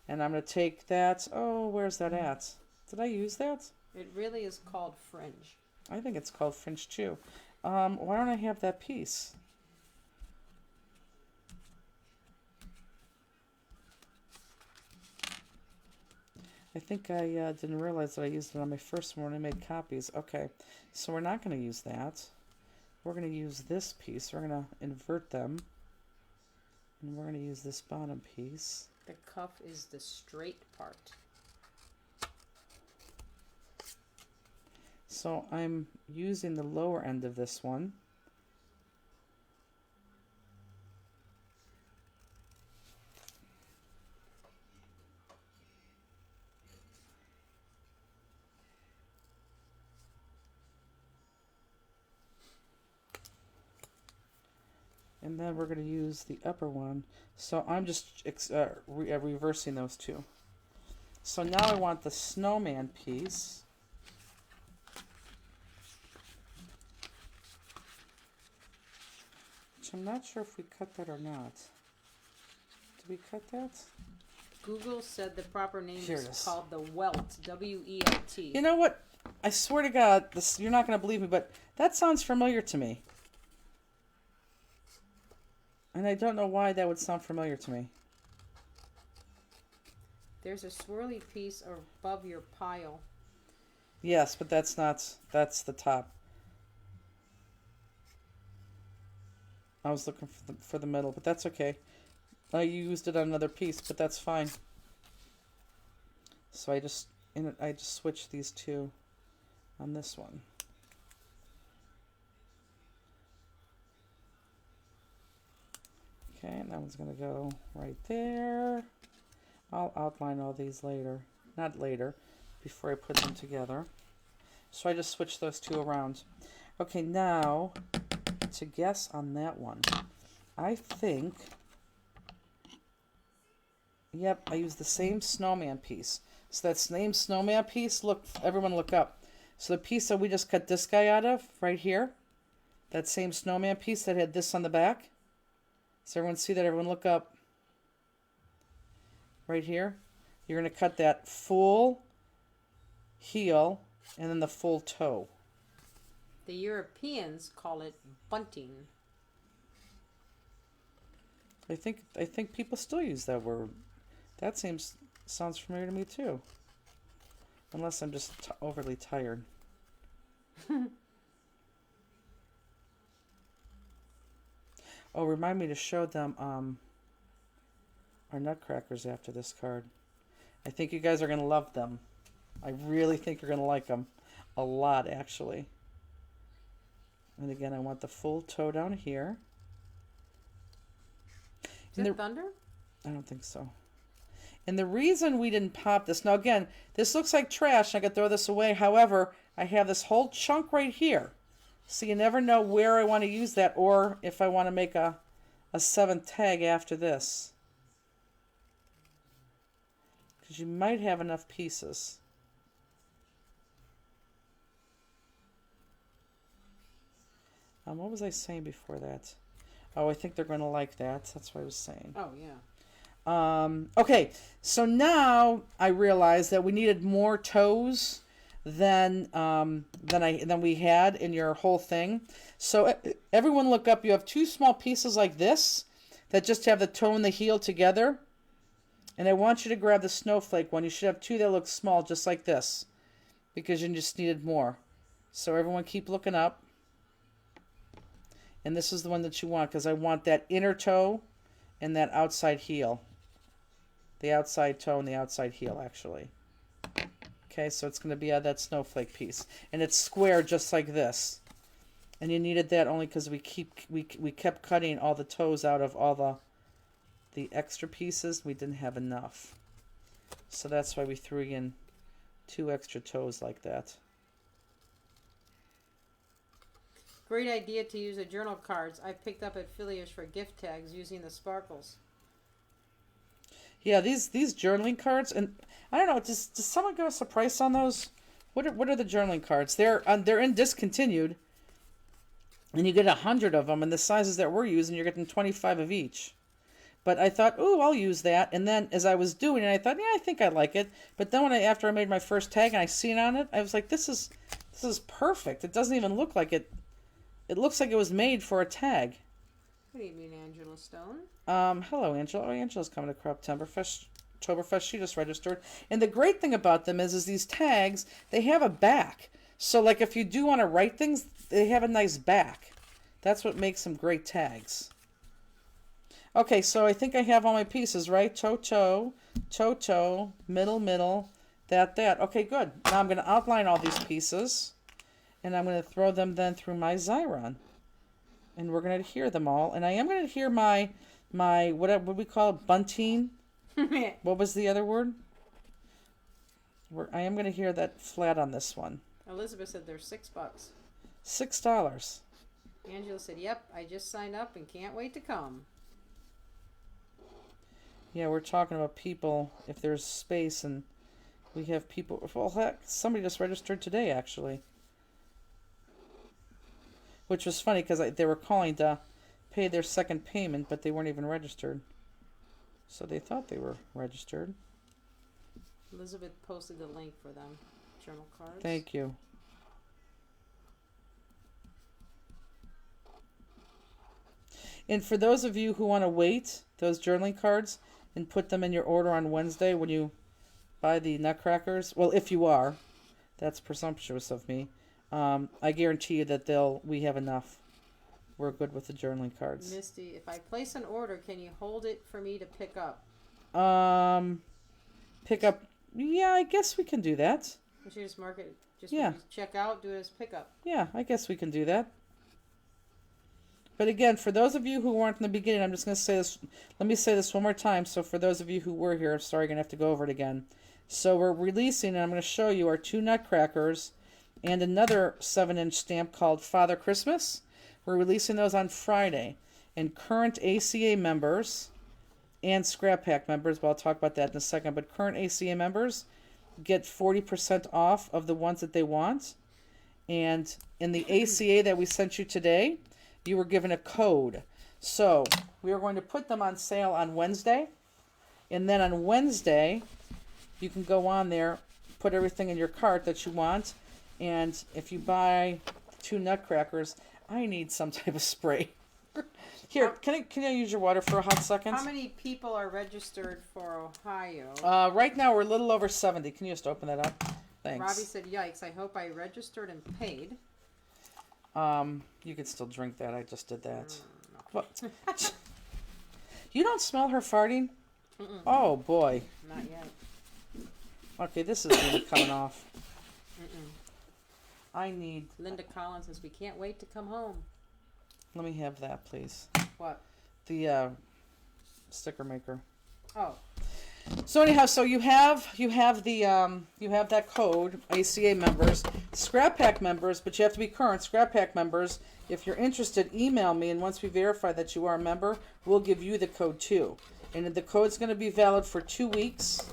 And I'm going to take that. Oh, where's that at? Did I use that? It really is called fringe. I think it's called fringe too. Why don't I have that piece? I think I didn't realize that I used it on my first one when I made copies. Okay, so we're not going to use that. We're going to use this piece. We're going to invert them. And we're going to use this bottom piece. The cuff is the straight part. So I'm using the lower end of this one. And then we're going to use the upper one. So I'm just reversing those two. So now I want the snowman piece. Which I'm not sure if we cut that or not. Did we cut that? Google said the proper name Here it is is. called the welt. W-E-L-T. You know what? I swear to God, this you're not going to believe me, but that sounds familiar to me. And I don't know why that would sound familiar to me. There's a swirly piece above your pile. Yes, but that's the top. I was looking for the middle, but that's okay. I used it on another piece, but that's fine. So I just switched these two on this one. Okay, and that one's gonna go right there. I'll outline all these later. Not later, before I put them together. So I just switched those two around. Okay, now to guess on that one. I think, yep, I used the same snowman piece. So that same snowman piece, look, everyone look up. So the piece that we just cut this guy out of, right here, that same snowman piece that had this on the back. So everyone see that? Everyone look up. Right here. You're going to cut that full heel and then the full toe. The Europeans call it bunting. I think people still use that word. That sounds familiar to me too. Unless I'm just overly tired. Oh, remind me to show them our nutcrackers after this card. I think you guys are going to love them. I really think you're going to like them. A lot, actually. And again, I want the full toe down here. Is that thunder? I don't think so. And the reason we didn't pop this, now again, this looks like trash. I could throw this away. However, I have this whole chunk right here. So you never know where I want to use that or if I want to make a 7th tag after this. Because you might have enough pieces. What was I saying before that? Oh, I think they're going to like that. That's what I was saying. Oh, yeah. Okay, so now I realized that we needed more toes than we had in your whole thing. So everyone look up. You have two small pieces like this that just have the toe and the heel together. And I want you to grab the snowflake one. You should have two that look small just like this because you just needed more. So everyone keep looking up. And this is the one that you want because I want that inner toe and that outside heel. The outside toe and the outside heel, actually. Okay, so it's going to be out of that snowflake piece. And it's square just like this. And you needed that only because we kept cutting all the toes out of all the extra pieces. We didn't have enough. So that's why we threw in 2 extra toes like that. Great idea to use the journal cards I picked up at Phileas for gift tags using the sparkles. Yeah, these journaling cards, and I don't know, does someone give us a price on those? What are the journaling cards? They're in discontinued, and you get 100 of them, and the sizes that we're using, you're getting 25 of each. But I thought, ooh, I'll use that, and then as I was doing it, I thought, yeah, I think I like it. But then after I made my first tag and I seen on it, I was like, this is perfect. It doesn't even look like it. It looks like it was made for a tag. What do you mean, Angela Stone? Hello, Angela. Oh, Angela's coming to Oktoberfest. She just registered. And the great thing about them is these tags, they have a back. So, like, if you do want to write things, they have a nice back. That's what makes them great tags. Okay, so I think I have all my pieces, right? Toe, toe, toe, toe, middle, middle, that. Okay, good. Now I'm going to outline all these pieces. And I'm going to throw them then through my Xyron. And we're going to adhere them all. And I am going to adhere my what we call it, bunting. What was the other word? I am going to adhere that flat on this one. Elizabeth said they're $6. $6. Angela said, yep, I just signed up and can't wait to come. Yeah, we're talking about people, if there's space, and we have people. Well, heck, somebody just registered today, actually. Which was funny because they were calling to pay their second payment, but they weren't even registered. So they thought they were registered. Elizabeth posted the link for them. Journal cards. Thank you. And for those of you who want to wait, those journaling cards, and put them in your order on Wednesday when you buy the Nutcrackers. Well, if you are, that's presumptuous of me. I guarantee you that we have enough. We're good with the journaling cards. Misty, if I place an order, can you hold it for me to pick up? Pick up. Yeah, I guess we can do that. We should just mark it. Just Yeah. check out, do it as pickup. Yeah, I guess we can do that. But again, for those of you who weren't in the beginning, I'm just going to say this. Let me say this one more time. So for those of you who were here, I'm sorry, I'm going to have to go over it again. So we're releasing, and I'm going to show you our 2 Nutcrackers and another 7-inch stamp called Father Christmas. We're releasing those on Friday. And current ACA members and Scrap Pack members, well, I'll talk about that in a second, but current ACA members get 40% off of the ones that they want. And in the ACA that we sent you today, you were given a code. So we are going to put them on sale on Wednesday. And then on Wednesday, you can go on there, put everything in your cart that you want. And if you buy 2 Nutcrackers, I need some type of spray. Here, can I use your water for a hot second? How many people are registered for Ohio? Right now we're a little over 70. Can you just open that up? Thanks. Robbie said, "Yikes! I hope I registered and paid." You could still drink that. I just did that. What? You don't smell her farting? Mm-mm. Oh boy. Not yet. Okay, this is really coming off. Mm-mm. I need. Linda Collins says, "We can't wait to come home." Let me have that, please. What? The sticker maker. Oh. So anyhow, so you have that code, ACA members, Scrap Pack members, but you have to be current Scrap Pack members. If you're interested, email me, and once we verify that you are a member, we'll give you the code too. And the code's going to be valid for 2 weeks.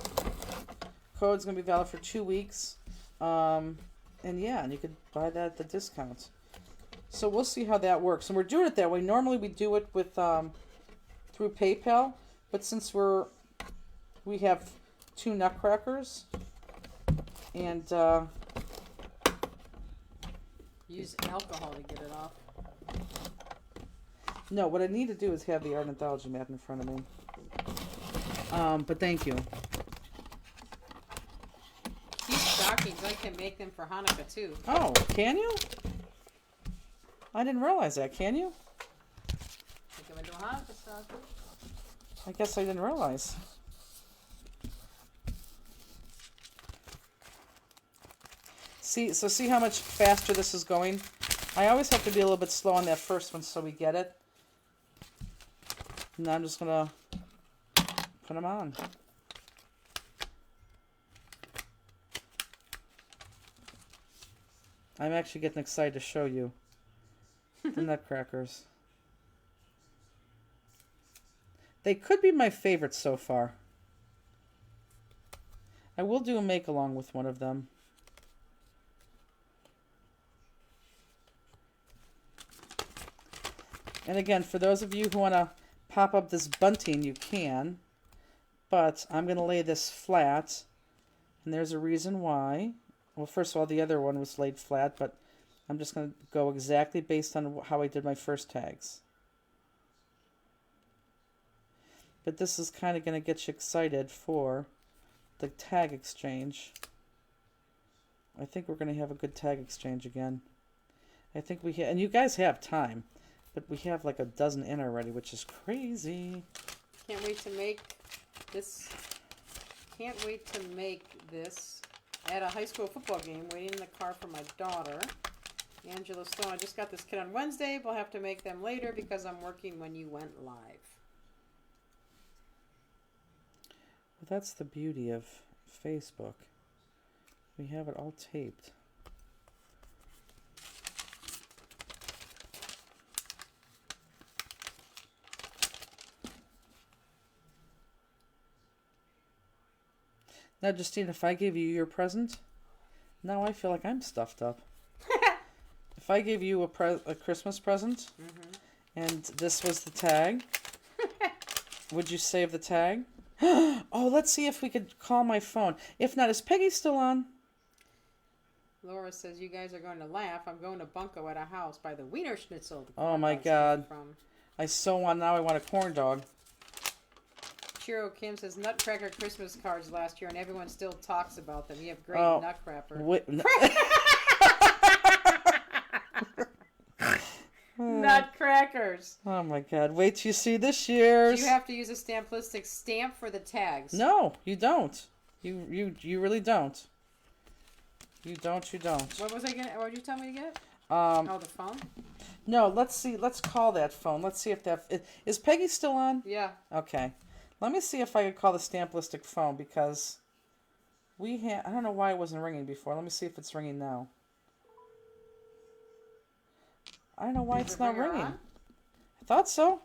Code's going to be valid for 2 weeks. And yeah, and you could buy that at the discount. So we'll see how that works. And we're doing it that way. Normally we do it with through PayPal, but since we have 2 Nutcrackers, and Use alcohol to get it off. no, what I need to do is have the art anthology map in front of me. But thank you. These stockings, I can make them for Hanukkah too. Oh, can you? I didn't realize that. Can you? Make them into a Hanukkah stocking. I guess I didn't realize. See how much faster this is going? I always have to be a little bit slow on that first one so we get it. And I'm just going to put them on. I'm actually getting excited to show you the Nutcrackers. They could be my favorite so far. I will do a make-along with one of them. And again, for those of you who want to pop up this bunting, you can. But I'm going to lay this flat. And there's a reason why. Well, first of all, the other one was laid flat, but I'm just going to go exactly based on how I did my first tags. But this is kind of going to get you excited for the tag exchange. I think we're going to have a good tag exchange again. I think and you guys have time. But we have like a dozen in already, which is crazy. Can't wait to make this. Can't wait to make this at a high school football game. Waiting in the car for my daughter, Angela Stone. I just got this kit on Wednesday. We'll have to make them later because I'm working when you went live. Well, that's the beauty of Facebook. We have it all taped. Now, Justine, if I gave you your present, now I feel like I'm stuffed up. If I gave you a Christmas present, and this was the tag, Would you save the tag? Oh, let's see if we could call my phone. If not, is Peggy still on? Laura says, you guys are going to laugh. I'm going to Bunko at a house by the Wiener Schnitzel. the Oh corn my dogs came God. From. I so want, now I want a corn dog. Chiro Kim says, Nutcracker Christmas cards last year, and everyone still talks about them. You have great Oh, Nutcracker. Nutcrackers. Oh my God. Wait till you see this year's. You have to use a Stamplistic stamp for the tags. No, you don't. You really don't. You don't. What was I gonna? What did you tell me to get? Um, The phone. no, let's see. Let's call that phone. Let's see if that is Peggy still on? Yeah. Okay. Let me see if I could call the Stamplistic phone because we had. I don't know why it wasn't ringing before. Let me see if it's ringing now. I don't know why it's not ringing. I thought so.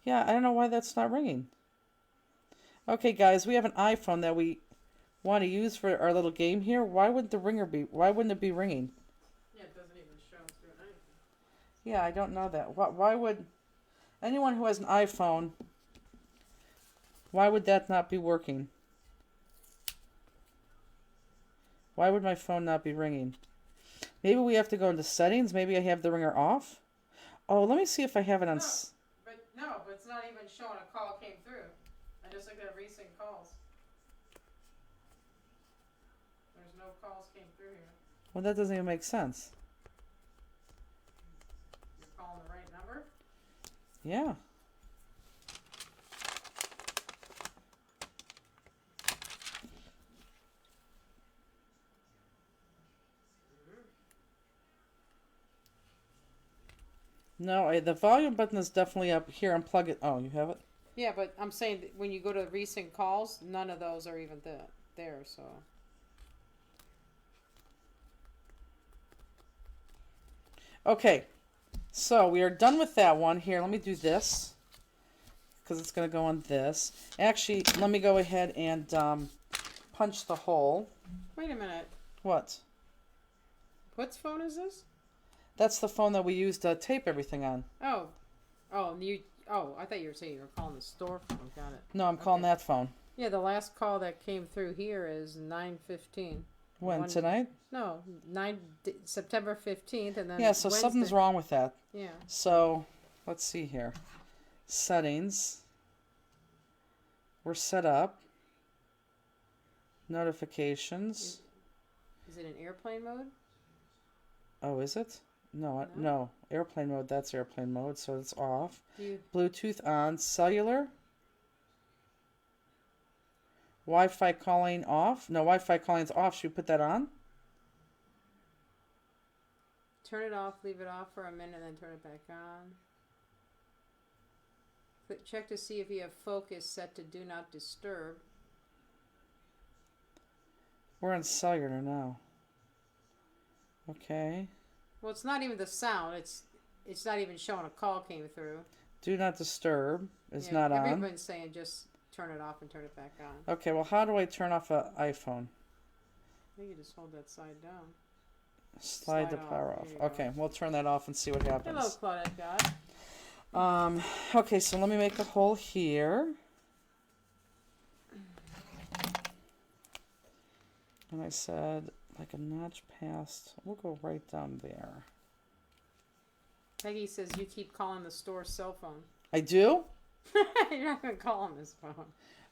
Yeah, I don't know why that's not ringing. Okay, guys, we have an iPhone that we want to use for our little game here. Why wouldn't the ringer be? Why wouldn't it be ringing? Yeah, it doesn't even show us doing anything. Yeah, I don't know that. Why would anyone who has an iPhone? Why would that not be working? Why would my phone not be ringing? Maybe we have to go into settings. Maybe I have the ringer off. Oh, let me see if I have it on. But it's not even showing a call came through. I just looked at recent calls. There's no calls came through here. Well, that doesn't even make sense. You're calling the right number? Yeah. No, the volume button is definitely up here. Unplug it. Oh, you have it? Yeah, but I'm saying that when you go to recent calls, none of those are even there, so. Okay. So we are done with that one. Here, let me do this. Because it's going to go on this. Actually, let me go ahead and punch the hole. Wait a minute. What? What phone is this? That's the phone that we use to tape everything on. Oh, I thought you were saying you were calling the store phone. Got it. No, I'm calling that phone. Yeah, the last call that came through here is 9:15. When? Tonight? No, September 15th, and then Yeah, so Wednesday. something's wrong with that. Yeah. So, let's see here. Settings. We're set up. Notifications. Is it in airplane mode? Oh, is it? No, No. no. Airplane mode, that's airplane mode, so it's off. Do you, Bluetooth on. Cellular. Wi-Fi calling off. No, Wi-Fi calling's off. Should we put that on? turn it off, leave it off for a minute, and then turn it back on. Check to see if you have focus set to do not disturb. We're on cellular now. Okay. Well, it's not even the sound. It's not even showing a call came through. Do not disturb is Yeah, not on. Everyone's saying just turn it off and turn it back on. Okay, well, how do I turn off an iPhone? I think you just hold that side down. Slide the Slide power off. off. There you go. Okay, we'll turn that off and see what Hello, happens. Claudette God. Okay, so let me make a hole here. And I said, like a notch past, we'll go right down there. Peggy says you keep calling the store cell phone. I do? You're not going to call him his phone.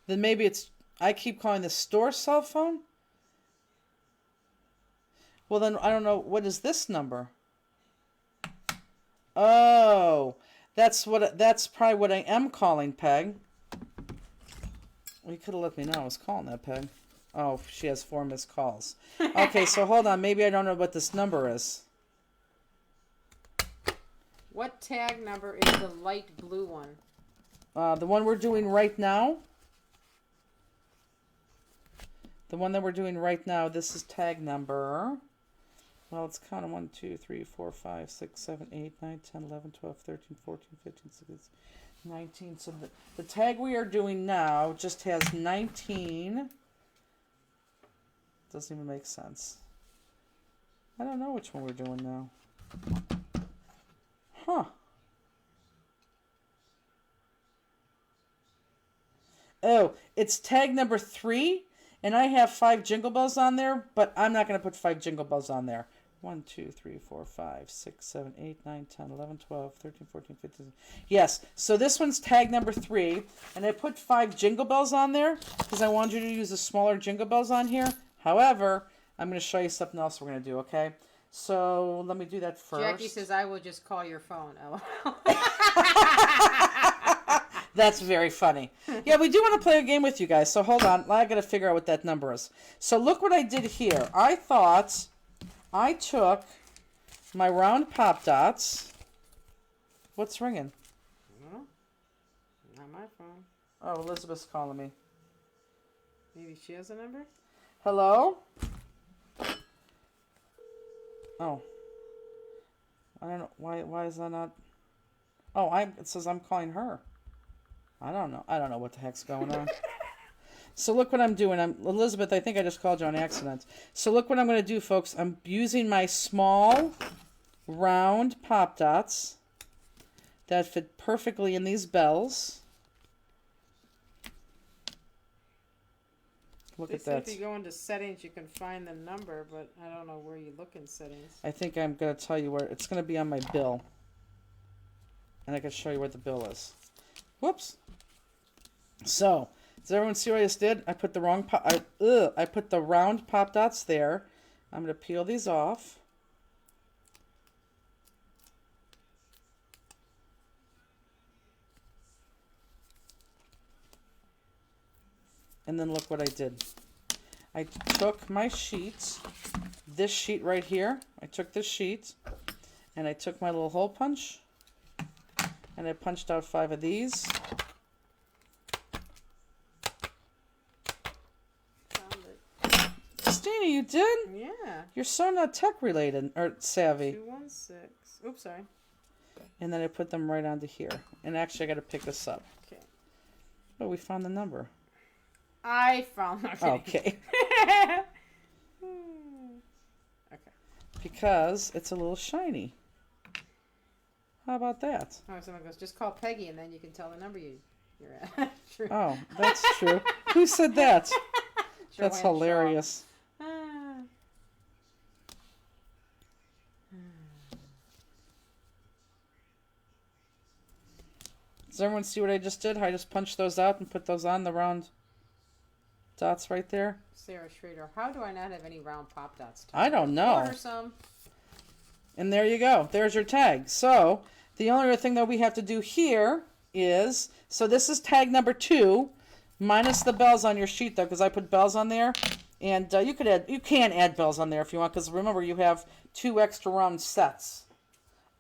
Then maybe it's, I keep calling the store cell phone? Well, then I don't know, what is this number? Oh, that's probably what I am calling, Peg. Well, you could have let me know I was calling that, Peg. Oh, she has 4 missed calls. Okay, so hold on. Maybe I don't know what this number is. What tag number is the light blue one? The one we're doing right now. The one that we're doing right now, this is tag number. Well, it's kind of 1, 2, 3, 4, 5, 6, 7, 8, 9, 10, 11, 12, 13, 14, 15, 16, 19. So the tag we are doing now just has 19. Doesn't even make sense. I don't know which one we're doing now. Huh. Oh, it's tag number 3, and I have 5 Jingle Bells on there, but I'm not going to put 5 Jingle Bells on there. 1, 2, 3, 4, 5, 6, 7, 8, 9, 10, 11, 12, 13, 14, 15. Yes, so this one's tag number 3, and I put 5 Jingle Bells on there because I wanted you to use the smaller Jingle Bells on here. However, I'm going to show you something else we're going to do, okay? So let me do that first. Jackie says, I will just call your phone. LOL. That's very funny. Yeah, we do want to play a game with you guys, so hold on. I got to figure out what that number is. So look what I did here. I thought I took my round pop dots. What's ringing? No, not my phone. Oh, Elizabeth's calling me. Maybe she has a number? Hello? Oh. I don't know. Why is that not? Oh, it says I'm calling her. I don't know. I don't know what the heck's going on. So look what I'm doing. Elizabeth, I think I just called you on accident. So look what I'm going to do, folks. I'm using my small round pop dots that fit perfectly in these bells. Look at that. If you go into settings, you can find the number, but I don't know where you look in settings. I think I'm going to tell you where. It's going to be on my bill. And I can show you where the bill is. Whoops. So, does everyone see what I just did? I put the wrong I put the round pop dots there. I'm going to peel these off. And then look what I did. I took my sheet, this sheet right here. I took this sheet, and I took my little hole punch, and I punched out 5 of these. Found it. Christina, you did? Yeah. You're so not tech related or savvy. 216. Oops, sorry. And then I put them right onto here. And actually, I got to pick this up. Okay. Oh, we found the number. I found it. Okay. Okay. Because it's a little shiny. How about that? Oh, someone goes, just call Peggy, and then you can tell the number you're at. True. Oh, that's true. Who said that? That's Joanne hilarious. Shaw. Ah. Does everyone see what I just did? I just punched those out and put those on the round dots right there. Sarah Schrader, how do I not have any round pop dots? I don't know. Order some. And there you go. There's your tag. So the only other thing that we have to do here is, so this is tag number 2, minus the bells on your sheet though, because I put bells on there. And you can add bells on there if you want, because remember you have 2 extra round sets.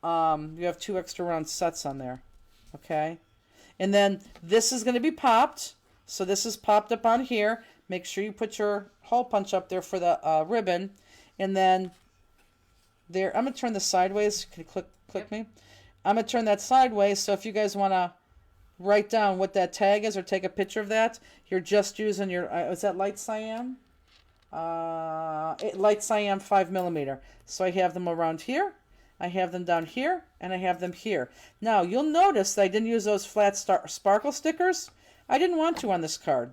You have 2 extra round sets on there. Okay. And then this is going to be popped. So this is popped up on here. Make sure you put your hole punch up there for the ribbon. And then there, I'm going to turn this sideways. Can you click me? I'm going to turn that sideways. So if you guys want to write down what that tag is or take a picture of that, you're just using your, is that light cyan? Light cyan 5mm. So I have them around here. I have them down here, and I have them here. Now, you'll notice that I didn't use those flat sparkle stickers. I didn't want to on this card.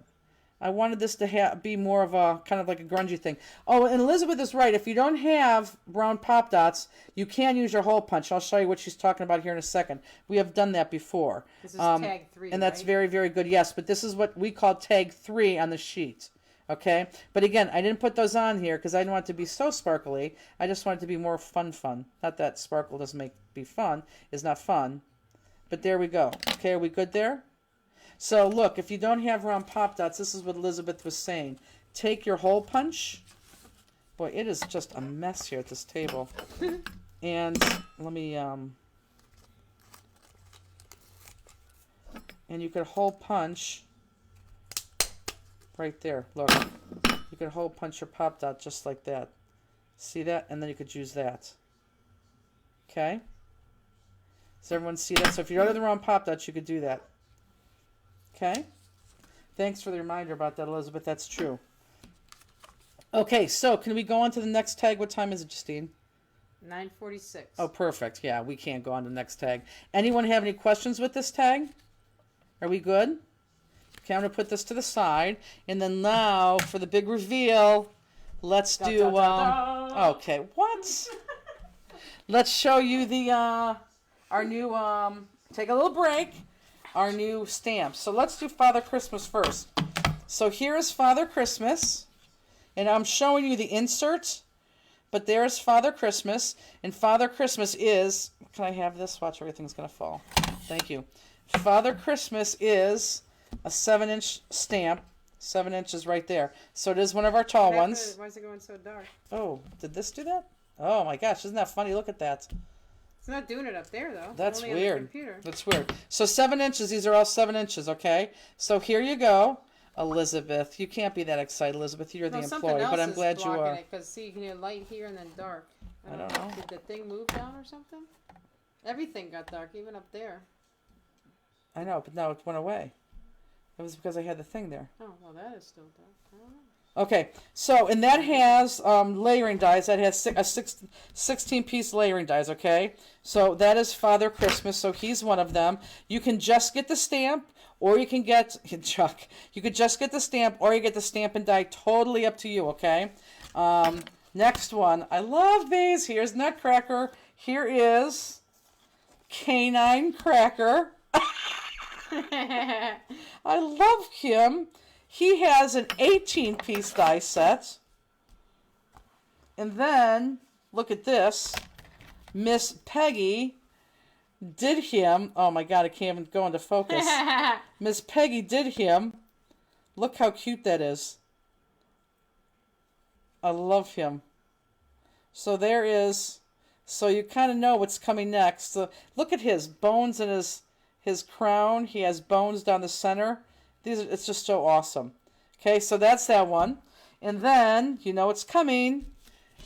I wanted this to be more of a, kind of like a grungy thing. Oh, and Elizabeth is right. If you don't have round pop dots, you can use your hole punch. I'll show you what she's talking about here in a second. We have done that before. This is tag 3, and that's right? very, very good. Yes, but this is what we call tag 3 on the sheet. Okay? But again, I didn't put those on here because I didn't want it to be so sparkly. I just want it to be more fun. Not that sparkle doesn't be fun. It's not fun. But there we go. Okay, are we good there? So look, if you don't have round pop dots, this is what Elizabeth was saying. Take your hole punch. Boy, it is just a mess here at this table. And let me, and you could hole punch right there. Look, you could hole punch your pop dot just like that. See that? And then you could use that. Okay? Does everyone see that? So if you don't have the round pop dots, you could do that. Okay? Thanks for the reminder about that, Elizabeth. That's true. Okay, so can we go on to the next tag? What time is it, Justine? 9:46. Oh, perfect. Yeah, we can't go on to the next tag. Anyone have any questions with this tag? Are we good? Okay, I'm gonna put this to the side, and then now for the big reveal, let's do. Okay, what? Let's show you the our new take a little break. Our new stamps. So let's do Father Christmas first. So here is Father Christmas, and I'm showing you the insert. But there's Father Christmas, and Father Christmas is. Can I have this? Watch, everything's gonna fall. Thank you. Father Christmas is a 7-inch stamp. 7 inches right there. So it is one of our tall ones. Why is it going so dark? Oh, did this do that? Oh my gosh, isn't that funny? Look at that. It's not doing it up there though. That's Only on the weird. computer. That's weird. So 7 inches. These are all 7 inches. Okay. So here you go, Elizabeth. You can't be that excited, Elizabeth. You're the employee, but I'm glad you are. Because see, you can hear light here and then dark. I don't know. Did the thing move down or something? Everything got dark, even up there. I know, but now it went away. It was because I had the thing there. Oh well, that is still dark. I don't know. Okay, so, and that has layering dies. That has 16-piece layering dies, okay? So that is Father Christmas, so he's one of them. You can just get the stamp, or you can get, Chuck, you could just get the stamp, or you get the stamp and die, totally up to you, okay? Next one, I love these. Here's Nutcracker. Here is Canine Cracker. I love him. He has an 18-piece die set. And then, look at this. Miss Peggy did him. Oh my God, I can't even go into focus. Miss Peggy did him. Look how cute that is. I love him. So there is. So you kind of know what's coming next. So look at his bones and his crown. He has bones down the center. It's just so awesome. Okay, so that's that one. And then, you know it's coming.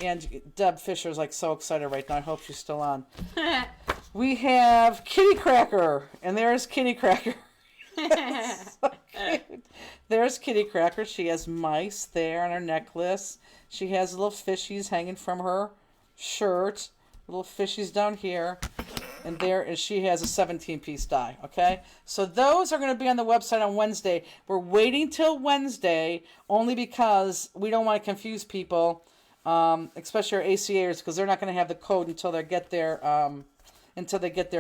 And Deb Fisher's like so excited right now. I hope she's still on. We have Kitty Cracker. And there's Kitty Cracker. So cute. There's Kitty Cracker. She has mice there on her necklace. She has little fishies hanging from her shirt. Little fishies down here. And there is, she has a 17-piece die, okay? So those are going to be on the website on Wednesday. We're waiting till Wednesday only because we don't want to confuse people, especially our ACAers, because they're not going to have the code until they get their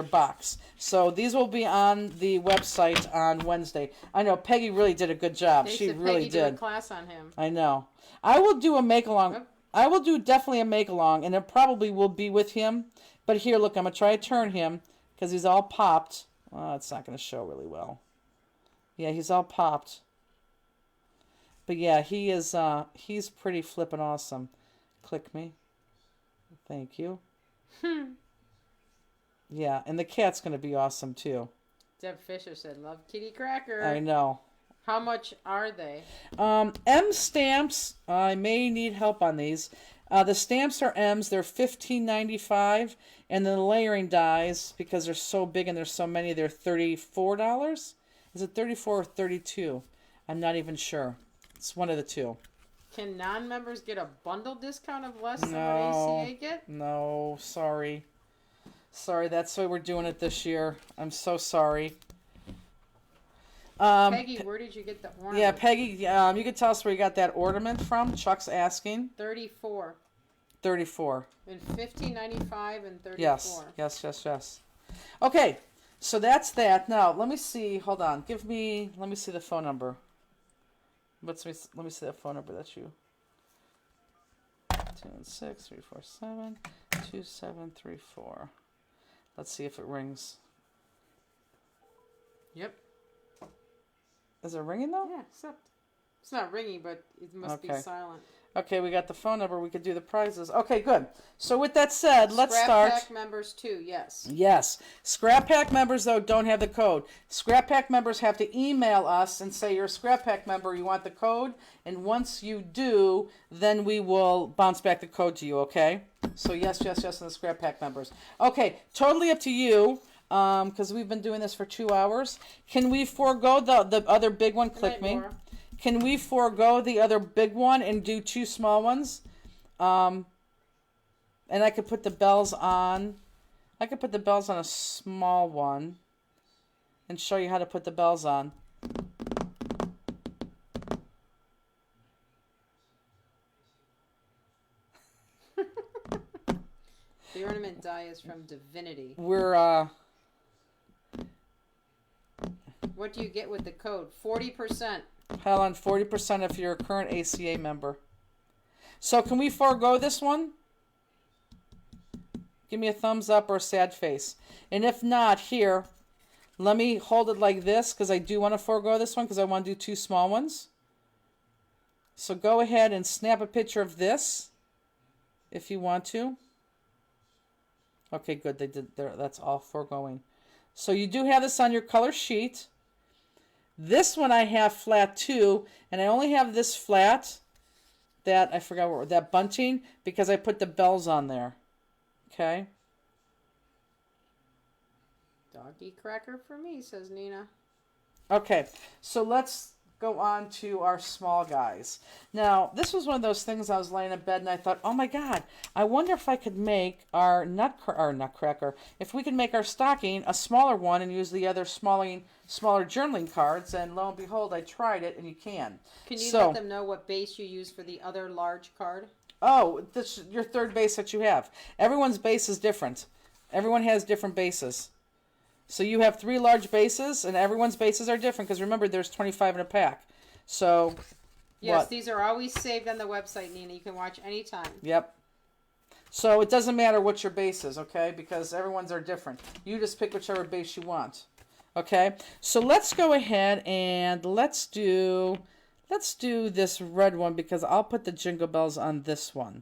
box. So these will be on the website on Wednesday. I know Peggy really did a good job. She really Peggy did. Do a class on him. I know. I will do a make-along. Yep. I will do definitely a make-along, and it probably will be with him. But here, look, I'm going to try to turn him because he's all popped. Oh, it's not going to show really well. Yeah, he's all popped. But yeah, he is, he's pretty flippin' awesome. Click me. Thank you. Yeah, and the cat's going to be awesome too. Deb Fisher said, love Kitty Cracker. I know. How much are they? M stamps, I may need help on these. The stamps are M's. They're $15.95, and then the layering dies, because they're so big and there's so many, they're $34. Is it 34 or 32? I'm not even sure. It's one of the two. Can non-members get a bundle discount of less than No. what ACA get? No, sorry. Sorry, that's why we're doing it this year. I'm so sorry. Peggy, where did you get the ornament? Yeah, Peggy, you could tell us where you got that ornament from. Chuck's asking. 34. 34. And $15.95 and 34. Yes. Okay, so that's that. Now, let me see. Hold on. Let me see the phone number. Let me see that phone number. That's you. 216-347-2734. Let's see if it rings. Yep. Is it ringing though? Yeah, except it's not ringing, but it must be silent. Okay, we got the phone number. We could do the prizes. Okay, good. So with that said, let's start. Scrap Pack members too, yes. Yes. Scrap Pack members, though, don't have the code. Scrap Pack members have to email us and say you're a Scrap Pack member, you want the code, and once you do, then we will bounce back the code to you, okay? So yes, and the Scrap Pack members. Okay, totally up to you, because we've been doing this for 2 hours. Can we forego the other big one? Click me. Laura. Can we forego the other big one and do 2 small ones? And I could put the bells on. I could put the bells on a small one and show you how to put the bells on. The ornament die is from Divinity. We're What do you get with the code? 40%. Helen, 40% if you're a current ACA member. So can we forego this one? Give me a thumbs up or a sad face. And if not, here, let me hold it like this because I do want to forego this one because I want to do 2 small ones. So go ahead and snap a picture of this if you want to. Okay, good. They did there. That's all foregoing. So you do have this on your color sheet. This one I have flat too, and I only have this flat, that, I forgot what, that bunting, because I put the bells on there. Okay? Doggy cracker for me, says Nina. Okay, so let's go on to our small guys. Now, this was one of those things I was laying in bed and I thought, oh my God, I wonder if I could make our nutcracker, if we could make our stocking a smaller one and use the other smaller journaling cards, and lo and behold, I tried it and you can. Can you let them know what base you use for the other large card? Oh, this your third base that you have. Everyone's base is different. Everyone has different bases. So you have 3 large bases, and everyone's bases are different, because remember, there's 25 in a pack. So, yes, what? These are always saved on the website, Nina. You can watch anytime. Yep. So it doesn't matter what your base is, okay? Because everyone's are different. You just pick whichever base you want. Okay? So let's go ahead and let's do this red one, because I'll put the jingle bells on this one.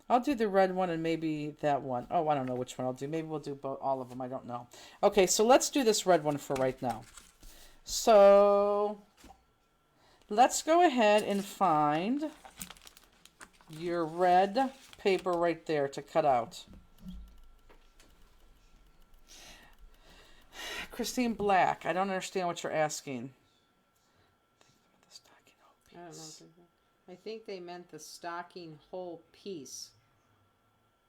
I'll do the red one and maybe that one. Oh, I don't know which one I'll do. Maybe we'll do all of them. I don't know. Okay, so let's do this red one for right now. So let's go ahead and find your red paper right there to cut out. Christine Black, I don't understand what you're asking. I don't know. I think they meant the stocking whole piece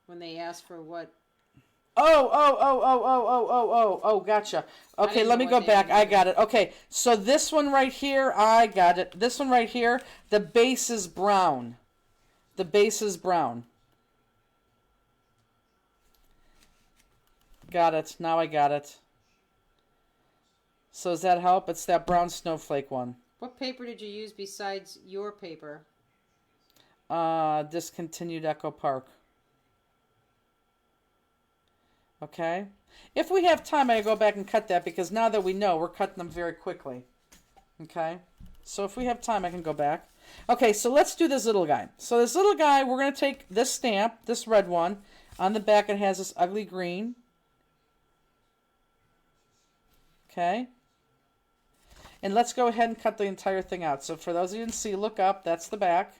when they asked for what. Oh, gotcha. Okay, let me go back. I got it. Okay, so this one right here, I got it. This one right here, the base is brown. The base is brown. Got it. Now I got it. So does that help? It's that brown snowflake one. What paper did you use besides your paper? Discontinued Echo Park. Okay. If we have time, I go back and cut that, because now that we know, we're cutting them very quickly. Okay. So if we have time, I can go back. Okay, so let's do this little guy. So this little guy, we're going to take this stamp, this red one. On the back, it has this ugly green. Okay. And let's go ahead and cut the entire thing out. So for those of you who didn't see, look up. That's the back.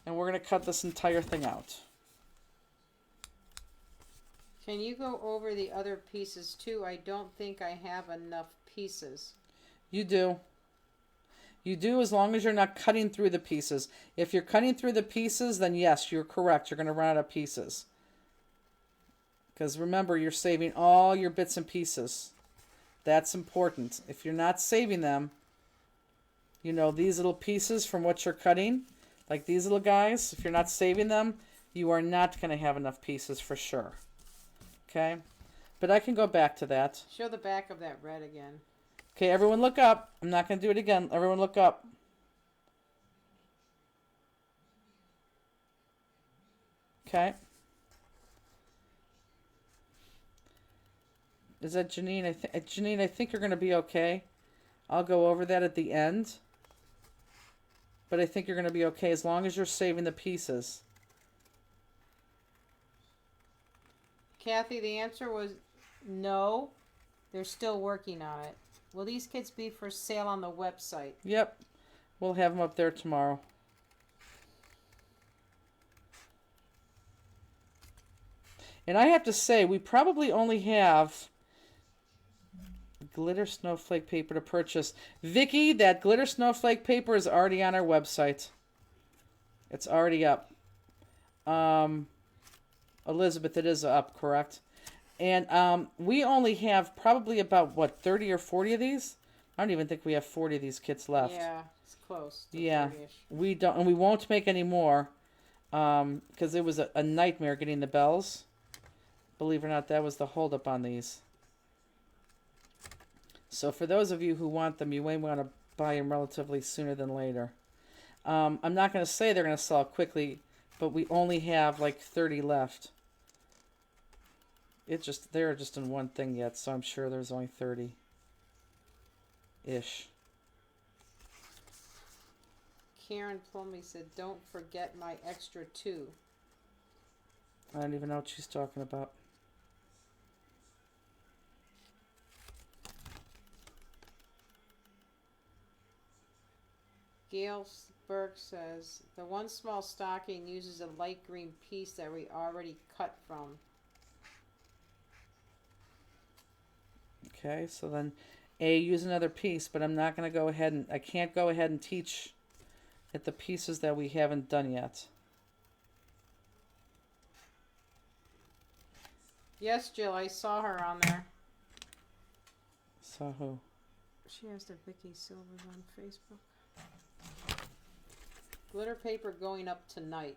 And we're going to cut this entire thing out. Can you go over the other pieces too? I don't think I have enough pieces. You do. You do, as long as you're not cutting through the pieces. If you're cutting through the pieces, then yes, you're correct. You're going to run out of pieces. Because remember, you're saving all your bits and pieces. That's important. If you're not saving them, you know, these little pieces from what you're cutting, like these little guys, if you're not saving them, you are not going to have enough pieces for sure. Okay? But I can go back to that. Show the back of that red again. Okay, everyone look up. I'm not going to do it again. Everyone look up. Okay. Is that Janine? Janine, I think you're going to be okay. I'll go over that at the end. But I think you're going to be okay as long as you're saving the pieces. Kathy, the answer was no. They're still working on it. Will these kits be for sale on the website? Yep. We'll have them up there tomorrow. And I have to say, we probably only have glitter snowflake paper to purchase. Vicky, that glitter snowflake paper is already on our website. It's already up. Elizabeth, it is up, correct? And we only have probably about, what, 30 or 40 of these? I don't even think we have 40 of these kits left. Yeah, it's close. Yeah, 30-ish. we don't, and we won't make any more. because it was a nightmare getting the bells. Believe it or not, that was the holdup on these. So for those of you who want them, you may want to buy them relatively sooner than later. I'm not going to say they're going to sell quickly, but we only have like 30 left. They're just in one thing yet, so I'm sure there's only 30-ish. Karen Plumley said, "Don't forget my extra 2." I don't even know what she's talking about. Gail Burke says, "The one small stocking uses a light green piece that we already cut from." Okay, so then use another piece, but I'm not going to go ahead and, I can't go ahead and teach at the pieces that we haven't done yet. Yes, Jill, I saw her on there. So who? She has the Vicky Silvers on Facebook. Glitter paper going up tonight.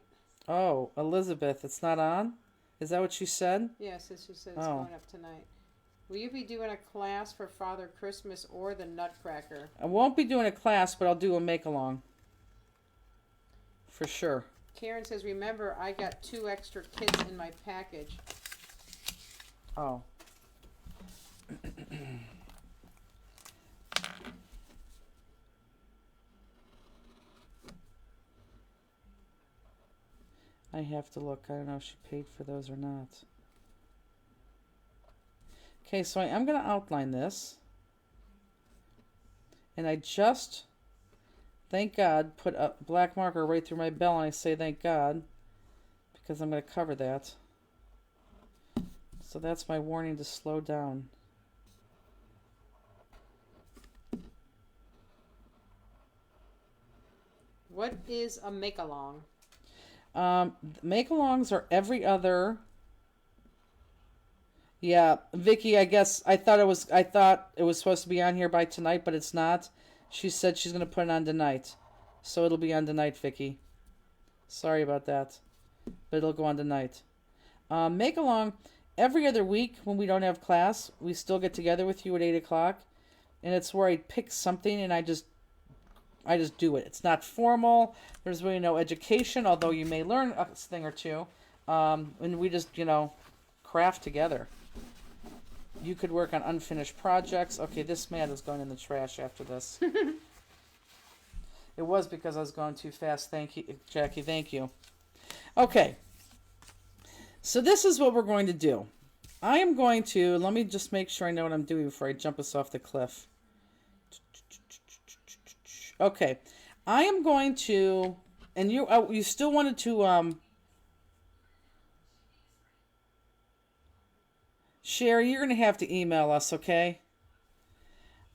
Oh, Elizabeth, it's not on? Is that what she said? Yes, she said it's going up tonight. Will you be doing a class for Father Christmas or the Nutcracker? I won't be doing a class, but I'll do a make-along. For sure. Karen says, "Remember, I got 2 extra kits in my package." Oh. I have to look. I don't know if she paid for those or not. Okay, so I am going to outline this. And I just, thank God, put a black marker right through my bell, and I say thank God, because I'm going to cover that. So that's my warning to slow down. What is a make-along? Make-alongs are every other. Yeah, Vicky, I thought it was supposed to be on here by tonight, but it's not. She said she's going to put it on tonight. So it'll be on tonight, Vicky. Sorry about that. But it'll go on tonight. Make-along, every other week when we don't have class, we still get together with you at 8 o'clock. And it's where I pick something and I just do it. It's not formal. There's really no education, although you may learn a thing or two. And we just, craft together. You could work on unfinished projects. Okay, this mat is going in the trash after this. It was because I was going too fast. Thank you, Jackie. Thank you. Okay. So this is what we're going to do. I am going to, let me just make sure I know what I'm doing before I jump us off the cliff. Okay. I am going to, and you still wanted to, Sherry, you're going to have to email us, okay?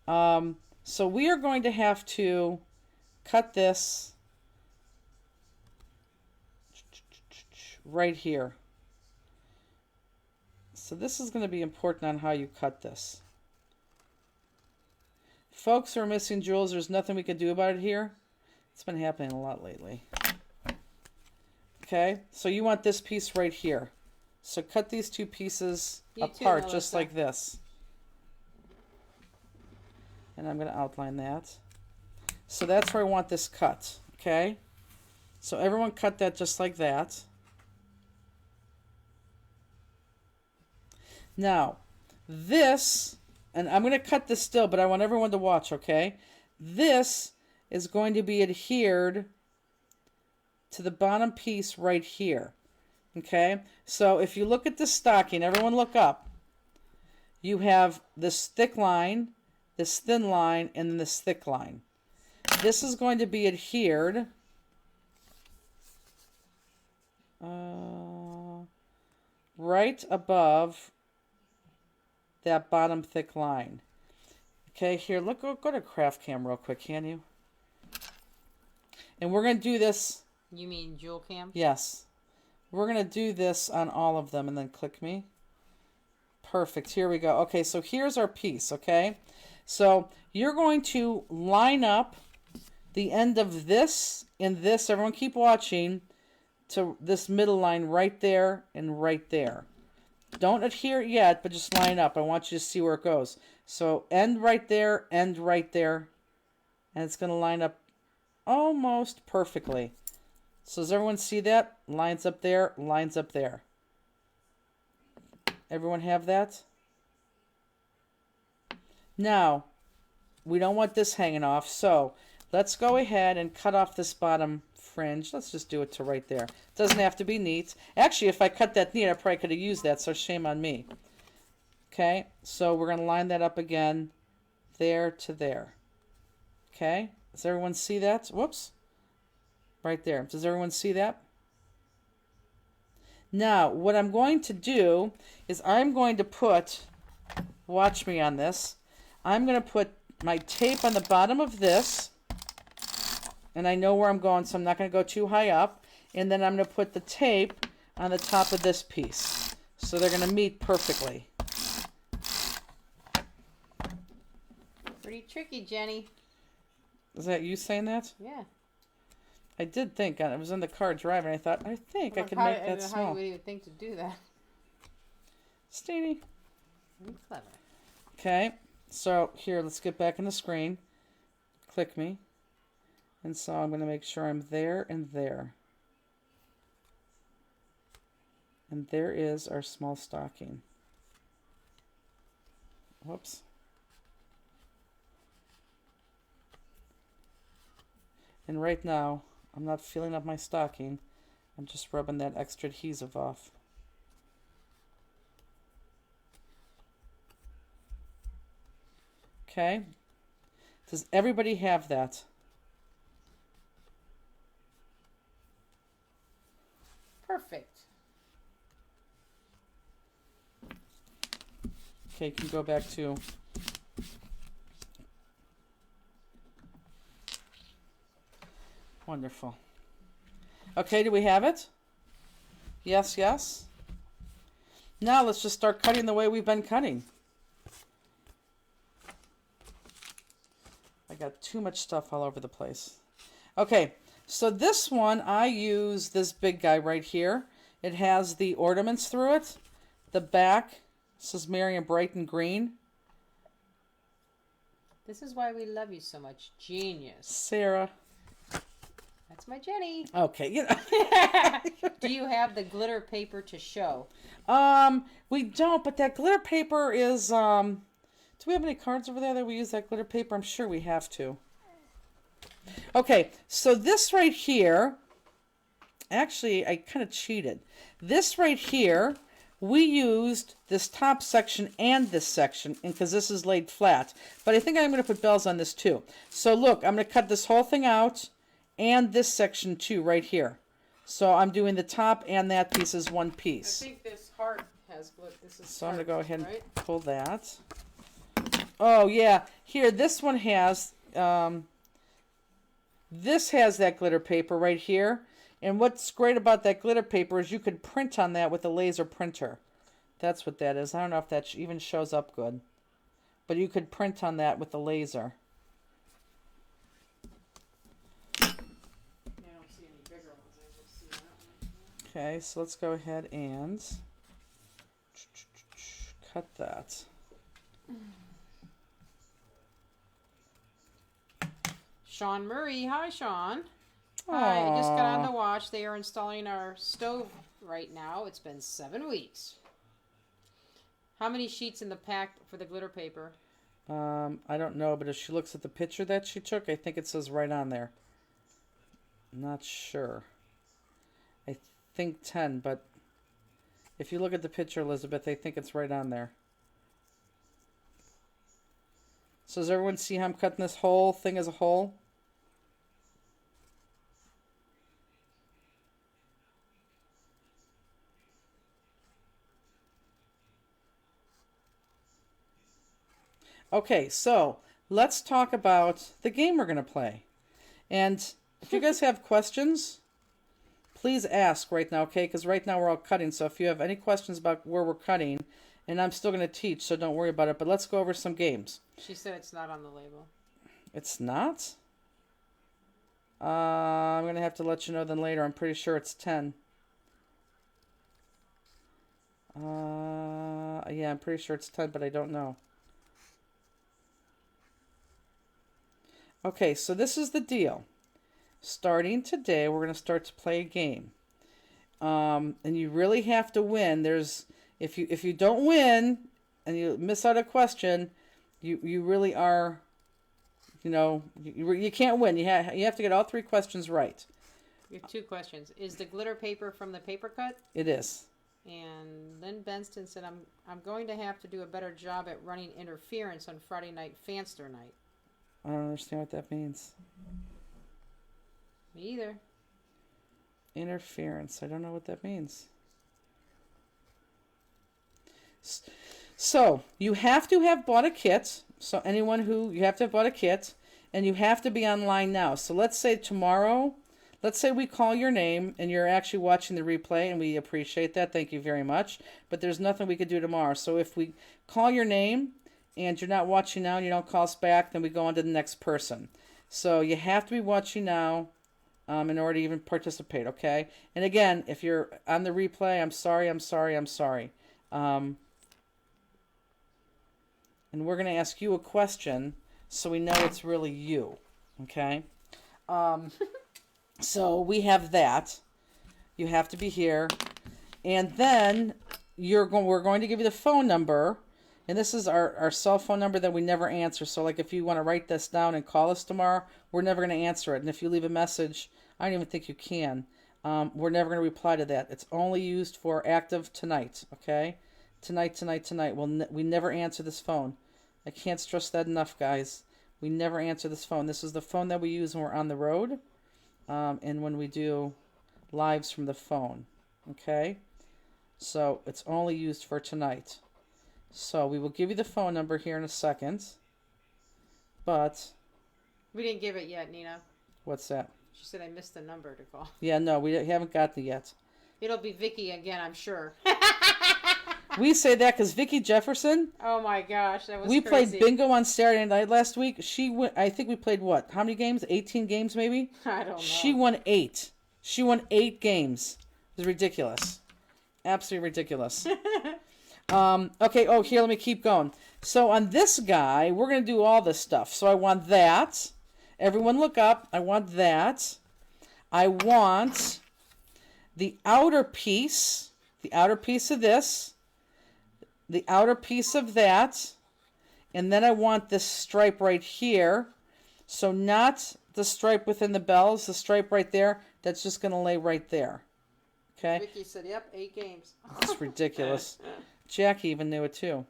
So we are going to have to cut this right here. So this is going to be important on how you cut this. Folks who are missing jewels, there's nothing we can do about it here. It's been happening a lot lately. Okay, so you want this piece right here. So cut these two pieces apart just like this. And I'm going to outline that. So that's where I want this cut. Okay? So everyone cut that just like that. Now, this, and I'm going to cut this still, but I want everyone to watch, okay? This is going to be adhered to the bottom piece right here. Okay, so if you look at the stocking, everyone look up. You have this thick line, this thin line, and then this thick line. This is going to be adhered right above that bottom thick line. Okay, here, look, go to Craft Cam real quick, can you? And we're going to do this. You mean Jewel Cam? Yes. We're going to do this on all of them and then click me. Perfect. Here we go. Okay, so here's our piece, okay? So you're going to line up the end of this and this. Everyone keep watching. to this middle line right there and right there. Don't adhere yet, but just line up. I want you to see where it goes. So end right there, and it's going to line up almost perfectly. So does everyone see that? Lines up there, lines up there. Everyone have that? Now, we don't want this hanging off, so let's go ahead and cut off this bottom fringe. Let's just do it to right there. It doesn't have to be neat. Actually, if I cut that neat, I probably could have used that, so shame on me. Okay, so we're going to line that up again, there to there. Okay, does everyone see that? Whoops. Right there. Does everyone see that? Now, what I'm going to do is I'm going to put, watch me on this, I'm going to put my tape on the bottom of this, and I know where I'm going, so I'm not going to go too high up, and then I'm going to put the tape on the top of this piece. So they're going to meet perfectly. Pretty tricky, Jenny. Is that you saying that? Yeah. I did think, I was in the car driving, I thought, I think I could make that small. How would you think to do that? Steamy. Very clever. Okay, so here, let's get back in the screen. Click me. And so I'm going to make sure I'm there and there. And there is our small stocking. Whoops. And right now, I'm not filling up my stocking. I'm just rubbing that extra adhesive off. Okay. Does everybody have that? Perfect. Okay, you can go back to wonderful. Okay, do we have it? Yes, yes. Now let's just start cutting the way we've been cutting. I got too much stuff all over the place. Okay, so this one I use this big guy right here. It has the ornaments through it. The back says Marion Brighton Green. This is why we love you so much. Genius. Sarah. That's my Jenny. Okay, you know. Do you have the glitter paper to show? We don't, but that glitter paper is, do we have any cards over there that we use that glitter paper? I'm sure we have to. Okay, so this right here, actually, I kind of cheated. This right here, we used this top section and this section, and because this is laid flat. But I think I'm going to put bells on this too. So look, I'm going to cut this whole thing out, and this section too, right here. So I'm doing the top and that piece as one piece. I think this heart has glitter. This is So I'm going to go ahead and right? pull that. Oh, yeah. Here, this one has, this has that glitter paper right here. And what's great about that glitter paper is you could print on that with a laser printer. That's what that is. I don't know if that even shows up good. But you could print on that with a laser. I don't see any bigger ones. I just see that one. Okay, so let's go ahead and cut that. Sean Murray. Hi, Sean. Hi, I just got on the watch. They are installing our stove right now. It's been 7 weeks. How many sheets in the pack for the glitter paper? I don't know, but if she looks at the picture that she took, I think it says right on there. Not sure. I think 10, but if you look at the picture, Elizabeth, I think it's right on there. So does everyone see how I'm cutting this whole thing as a whole? Okay, so let's talk about the game we're going to play. And if you guys have questions, please ask right now, okay? Because right now we're all cutting. So if you have any questions about where we're cutting, and I'm still going to teach, so don't worry about it. But let's go over some games. She said it's not on the label. It's not? I'm going to have to let you know then later. I'm pretty sure it's 10. Yeah, I'm pretty sure it's 10, but I don't know. Okay, so this is the deal. Starting today, we're going to start to play a game. And you really have to win. If you don't win and you miss out a question, you really are, you can't win. You have to get all 3 questions right. You have 2 questions. Is the glitter paper from the paper cut? It is. And Lynn Benston said, I'm going to have to do a better job at running interference on Friday night Fanster night. I don't understand what that means. Me either. Interference. I don't know what that means. So, you have to have bought a kit. So, you have to have bought a kit. And you have to be online now. So, let's say tomorrow, let's say we call your name and you're actually watching the replay, and we appreciate that. Thank you very much. But there's nothing we could do tomorrow. So, if we call your name and you're not watching now and you don't call us back, then we go on to the next person. So, you have to be watching now. In order to even participate, okay? And again, if you're on the replay, I'm sorry. And we're going to ask you a question so we know it's really you, okay? So we have that. You have to be here. And then we're going to give you the phone number. And this is our cell phone number that we never answer. So like if you want to write this down and call us tomorrow, we're never going to answer it. And if you leave a message, I don't even think you can. We're never going to reply to that. It's only used for active tonight, okay? Tonight. We never answer this phone. I can't stress that enough, guys. We never answer this phone. This is the phone that we use when we're on the road and when we do lives from the phone, okay? So it's only used for tonight. So we will give you the phone number here in a second. But We didn't give it yet, Nina. What's that? She said I missed the number to call. Yeah, no, we haven't got the yet. It'll be Vicky again, I'm sure. We say that because Vicki Jefferson. Oh my gosh, that was We crazy. played bingo on Saturday night last week. She went. I think we played what? How many games? 18 games, maybe. I don't know. She won 8. She won 8 games. It was ridiculous. Absolutely ridiculous. Okay. Oh, here. Let me keep going. So on this guy, we're gonna do all this stuff. So I want that. Everyone, look up. I want that. I want the outer piece. The outer piece of this. The outer piece of that, and then I want this stripe right here. So not the stripe within the bells, the stripe right there, that's just going to lay right there. Okay? Vicky said, yep, 8 games. That's ridiculous. Jackie even knew it too.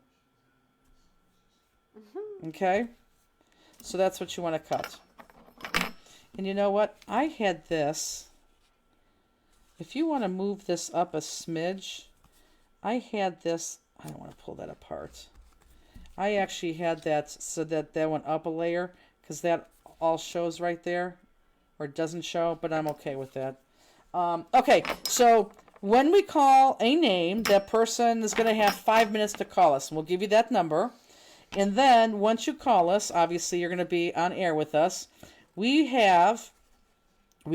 Okay? So that's what you want to cut. And you know what? I had this. If you want to move this up a smidge, I had this. I don't want to pull that apart. I actually had that so that went up a layer because that all shows right there, or doesn't show, but I'm okay with that. Okay, so when we call a name, that person is going to have 5 minutes to call us, and we'll give you that number. And then once you call us, obviously you're going to be on air with us. We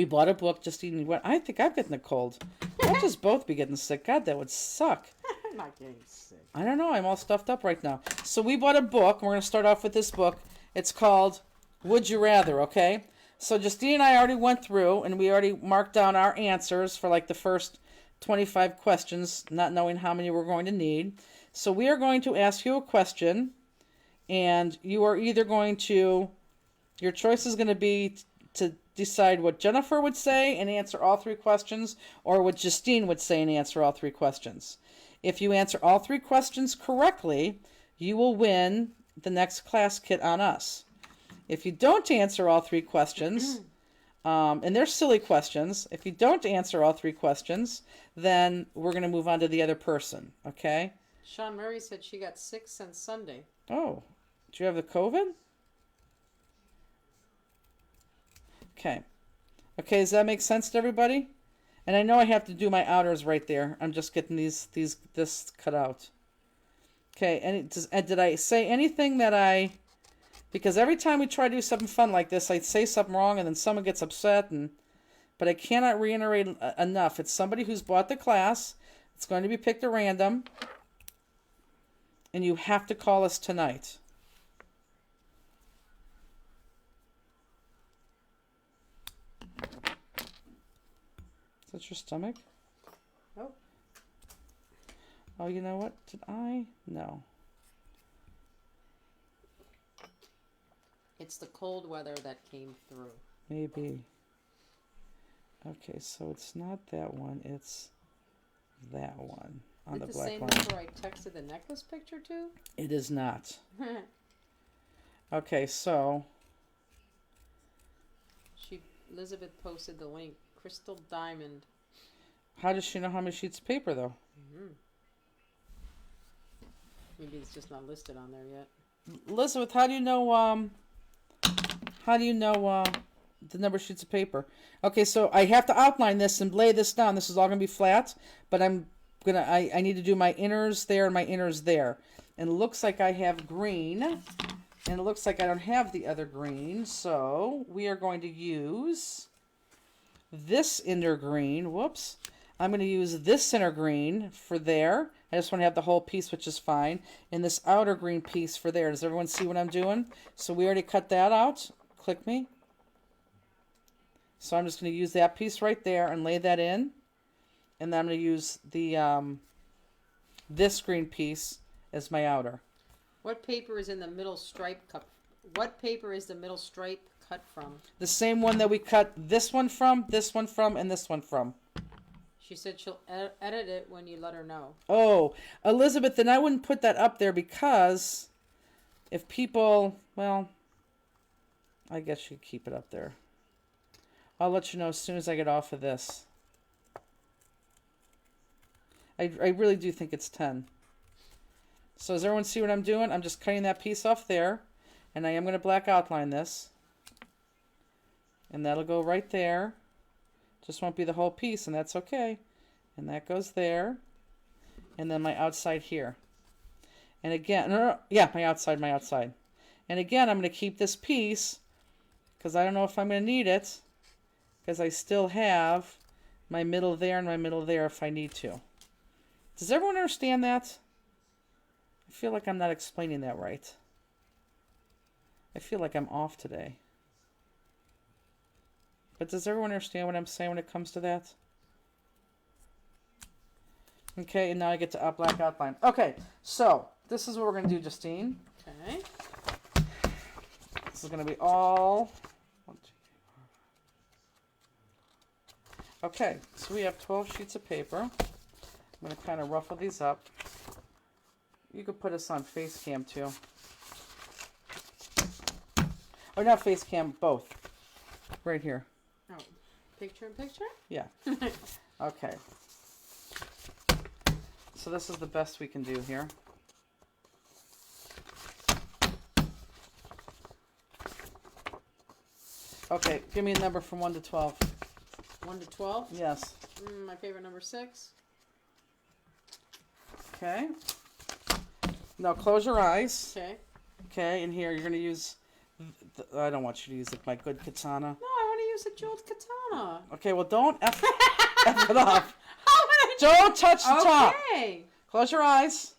bought a book. I think I'm getting a cold. We'll just both be getting sick. God, that would suck. I'm not getting sick. I don't know. I'm all stuffed up right now. So we bought a book. We're going to start off with this book. It's called Would You Rather, okay? So Justine and I already went through, and we already marked down our answers for like the first 25 questions, not knowing how many we're going to need. So we are going to ask you a question, and you are either going to, your choice is going to be to decide what Jennifer would say and answer all 3 questions, or what Justine would say and answer all 3 questions. If you answer all 3 questions correctly, you will win the next class kit on us. If you don't answer all 3 questions, and they're silly questions, if you don't answer all 3 questions, then we're going to move on to the other person, okay? Sean Murray said she got sick since Sunday. Oh, do you have the COVID? Okay. Okay, does that make sense to everybody? And I know I have to do my outers right there. I'm just getting this cut out. Okay, and did I say anything that because every time we try to do something fun like this, I say something wrong and then someone gets upset, and but I cannot reiterate enough. It's somebody who's bought the class. It's going to be picked at random. And you have to call us tonight. Is that your stomach? Oh. Oh, you know what? Did I? No. It's the cold weather that came through. Maybe. Okay, so it's not that one. It's that one on the Is it the black same line. number I texted the necklace picture to? It is not. Okay, so Elizabeth posted the link. Crystal Diamond. how does she know how many sheets of paper though? Maybe it's just not listed on there yet. Elizabeth, how do you know the number of sheets of paper? Okay, so I have to outline this and lay this down. This is all gonna be flat, but I need to do my inners there and my inners there. And it looks like I have green, and it looks like I don't have the other green, so we are going to use this inner green. Whoops. I'm going to use this inner green for there. I just want to have the whole piece, which is fine. And this outer green piece for there. Does everyone see what I'm doing? So we already cut that out. Click me. So I'm just going to use that piece right there and lay that in. And then I'm going to use the this green piece as my outer. What paper is in the middle stripe cut? What paper is the middle stripe cut from? The same one that we cut this one from, and this one from. She said she'll edit it when you let her know. Oh, Elizabeth, then I wouldn't put that up there because if people, well, I guess you keep it up there. I'll let you know as soon as I get off of this. I really do think it's 10. So does everyone see what I'm doing? I'm just cutting that piece off there, and I am going to black outline this. And that'll go right there. Just won't be the whole piece, and that's okay. And that goes there. And then my outside here. And again, yeah, my outside. And again, I'm going to keep this piece because I don't know if I'm going to need it because I still have my middle there and my middle there if I need to. Does everyone understand that? I feel like I'm not explaining that right. I feel like I'm off today. But does everyone understand what I'm saying when it comes to that? Okay, and now I get to black outline. Okay, so this is what we're going to do, Justine. Okay. This is going to be all... 1, 2, 3, 4. Okay, so we have 12 sheets of paper. I'm going to kind of ruffle these up. You could put us on face cam too. Or not face cam, both. Right here. Oh, picture in picture? Yeah. Okay. So this is the best we can do here. Okay, give me a number from 1 to 12. 1 to 12? Yes. My favorite number 6. Okay. Now close your eyes. Okay. Okay, and here you're going to use... I don't want you to use my good katana. No, I want to use a jeweled katana. Okay, well don't F it up. Don't touch the top. Okay. Close your eyes.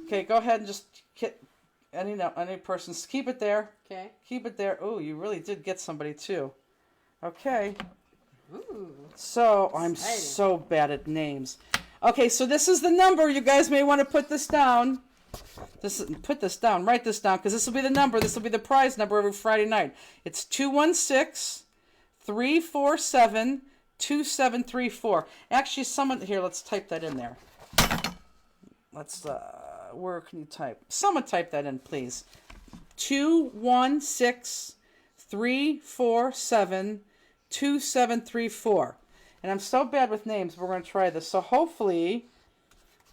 Okay, go ahead and just get any person. Keep it there. Okay. Keep it there. Oh, you really did get somebody too. Okay. Ooh. So I'm Exciting. so bad at names. Okay, so this is the number. You guys may want to put this down. Put this down. Write this down because this will be the number. This will be the prize number every Friday night. It's 216-347-2734. Actually, someone here. Let's type that in there. Let's. Where can you type? Someone type that in, please. 216-347-2734. And I'm so bad with names. We're going to try this. So hopefully,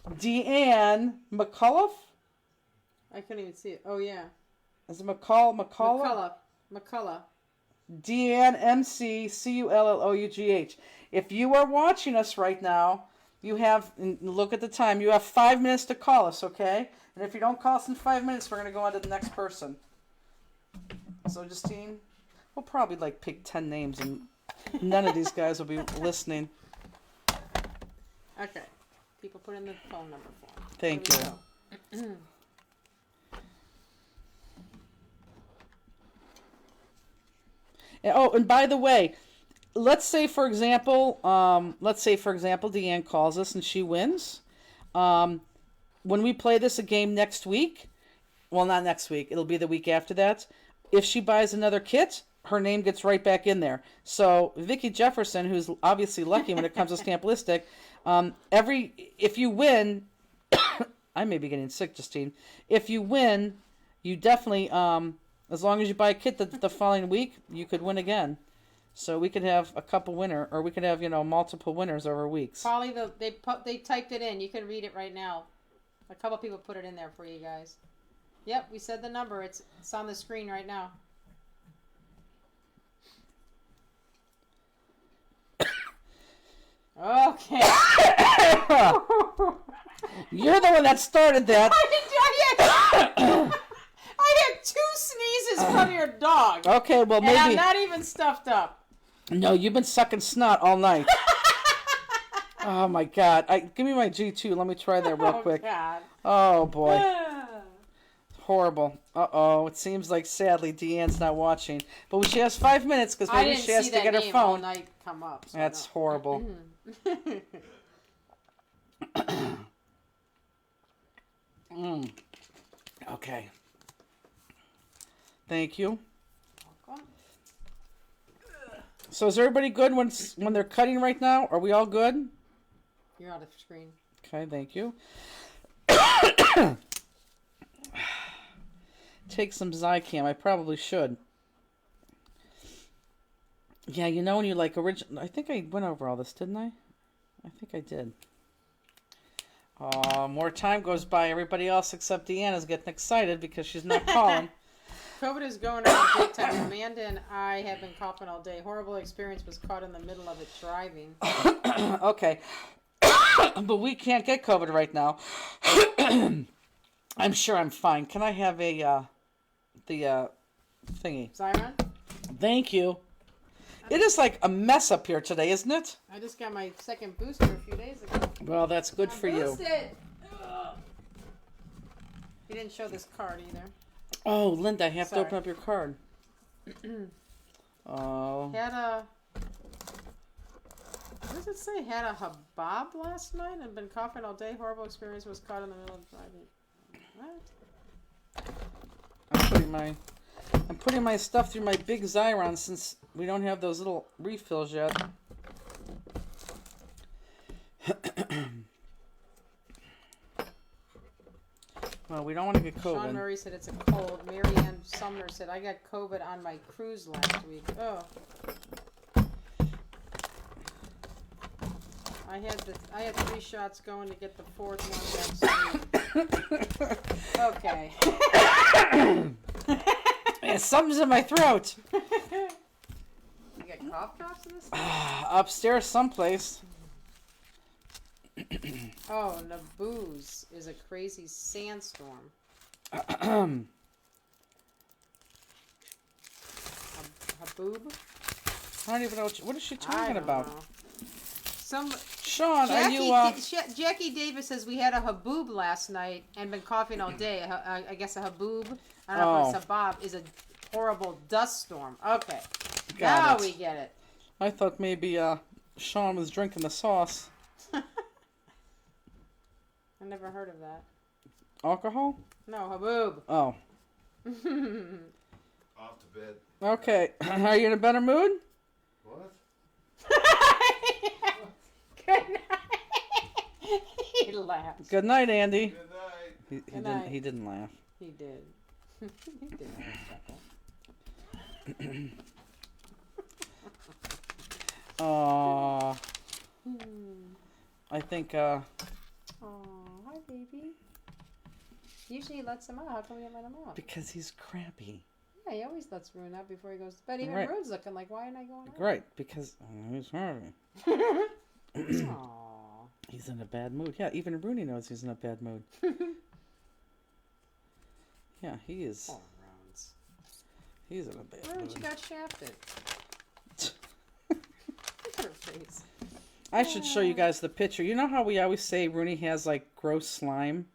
Deanne McCullough. I couldn't even see it. Oh, yeah. Is it McCullough? McCullough. Deanne McCullough. If you are watching us right now, you have, look at the time, you have 5 minutes to call us, okay? And if you don't call us in 5 minutes, we're going to go on to the next person. So, Justine, we'll probably pick 10 names and None of these guys will be listening. Okay. People put in the phone number for him. Thank you. you. Oh, and by the way, let's say for example, Deanne calls us and she wins. When we play this a game next week, well, not next week, it'll be the week after that. If she buys another kit, her name gets right back in there. So Vicky Jefferson, who's obviously lucky when it comes to Stamp-listic, if you win, I may be getting sick, Justine. If you win, you definitely, as long as you buy a kit the following week, you could win again. So we could have a couple winner, or we could have multiple winners over weeks. Polly, they typed it in. You can read it right now. A couple people put it in there for you guys. Yep, we said the number. It's on the screen right now. Okay. You're the one that started that. I had 2 sneezes from your dog. Okay, well maybe. And I'm not even stuffed up. No, you've been sucking snot all night. Oh my God! Give me my G2. Let me try that real quick. God. Oh boy, horrible. It seems like sadly Deanne's not watching, but she has 5 minutes because maybe she has to get her phone. All night come up. So That's horrible. Okay. Thank you. Welcome. So is everybody good when they're cutting right now? Are we all good? You're out of screen. Okay, thank you. Take some Zicam. I probably should. Yeah, when you like I think I went over all this, didn't I? I think I did. More time goes by. Everybody else except Deanne is getting excited because she's not calling. COVID is going on big time. Amanda and I have been coughing all day. Horrible experience, was caught in the middle of it driving. Okay. But we can't get COVID right now. I'm sure I'm fine. Can I have the thingy? Zyron? Thank you. It is like a mess up here today, isn't it? I just got my second booster a few days ago. Well, that's good for you. Boosted. He didn't show this card either. Oh, Linda, I have Sorry. to open up your card. Oh. Had a... What does it say? Had a habab last night and been coughing all day. Horrible experience, was caught in the middle of driving. What? I'm putting my stuff through my big Zyron since we don't have those little refills yet. Well, we don't want to get COVID. Sean Murray said it's a cold. Mary Ann Sumner said, I got COVID on my cruise last week. Oh. I had 3 shots going to get the 4th one next week. Okay. Yeah, something's in my throat. You got cough drops in this thing? Upstairs someplace. Oh, Naboo's is a crazy sandstorm. Haboob? I don't even know what is she talking about. Know. Some Sean, Jackie, are you Jackie Davis says we had a haboob last night and been coughing all day. I guess a haboob, I don't know if it's a bob, is a horrible dust storm. Okay. Now we get it. I thought maybe Sean was drinking the sauce. I never heard of that. Alcohol? No, haboob. Oh. Off to bed. Okay. Are you in a better mood? What? Good night. He laughs. Good night, Andy. Good night. Good night. He didn't laugh. He did. He did have a chuckle. I think Oh, hi, baby. Usually he lets him out. How come we didn't let him out? because he's crappy. Yeah, he always lets Rune out before he goes to bed. Even Right. Rune's looking like, why am I going out? Right, because he's hurting. Aww. He's in a bad mood. Yeah, even Rooney knows he's in a bad mood. Yeah, he is. Oh, Runes. He's in a bad Runes, mood. you got shafted. I should show you guys the picture. You know how we always say Rooney has like gross slime?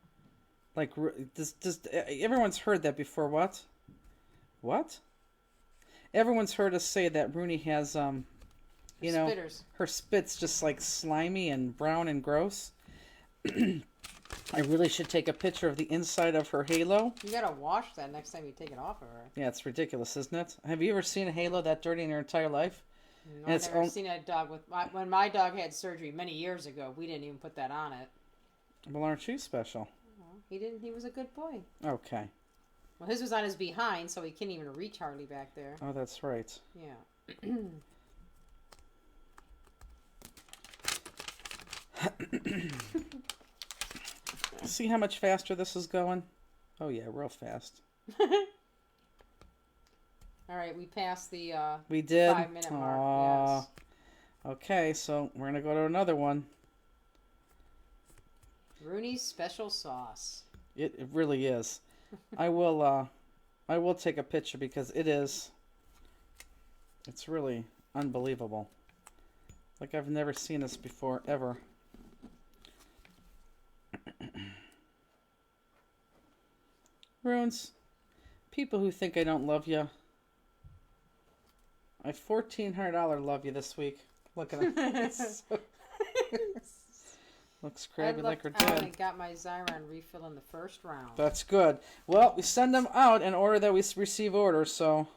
Like everyone's heard that before. What? What? Everyone's heard us say that Rooney has you know, Spitters. her spit's just like slimy and brown and gross. I really should take a picture of the inside of her halo. You gotta wash that next time you take it off of her. Yeah, it's ridiculous, isn't it? Have you ever seen a halo that dirty in your entire life? No, I've never seen a dog with. When my dog had surgery many years ago, we didn't even put that on it. Well, aren't you special? Well, he didn't. He was a good boy. Okay. Well, his was on his behind, so he can't even reach hardly back there. Oh, that's right. Yeah. See how much faster this is going? Oh yeah, real fast. All right, we passed the We did. 5-minute mark. Aw. Yes. Okay, so we're gonna go to another one. Rooney's special sauce. It really is. I will take a picture because it's really unbelievable. Like I've never seen this before ever. Runes, people who think I don't love you. I $1,400 love you this week. Look at it. Looks crabby like her I dad. only got my Zyron refill in the first round. That's good. Well, we send them out in order that we receive orders, so...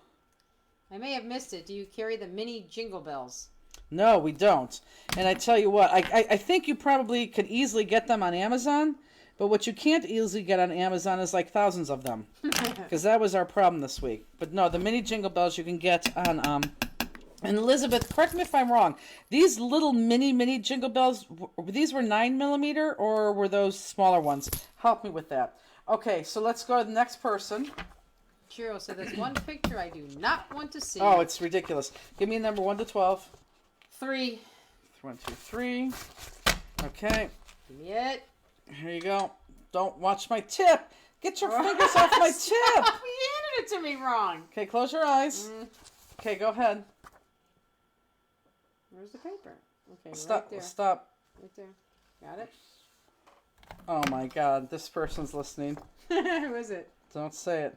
I may have missed it. Do you carry the mini jingle bells? No, we don't. And I tell you what, I think you probably could easily get them on Amazon, but what you can't easily get on Amazon is like thousands of them. Because that was our problem this week. But no, the mini jingle bells you can get on... And Elizabeth, correct me if I'm wrong. These little mini jingle bells, these were 9mm or were those smaller ones? Help me with that. Okay, so let's go to the next person. Chiro said, "There's one picture I do not want to see." Oh, it's ridiculous. Give me a number 1 to 12. 3. 1, 2, 3. Okay, Give me it. here you go. Don't watch my tip. Get your fingers off my tip. You handed it to me wrong. Okay, close your eyes. Okay, go ahead. Where's the paper? Okay, Stop. right there. Stop. Right there. Got it? Oh my God, this person's listening. Who is it? Don't say it.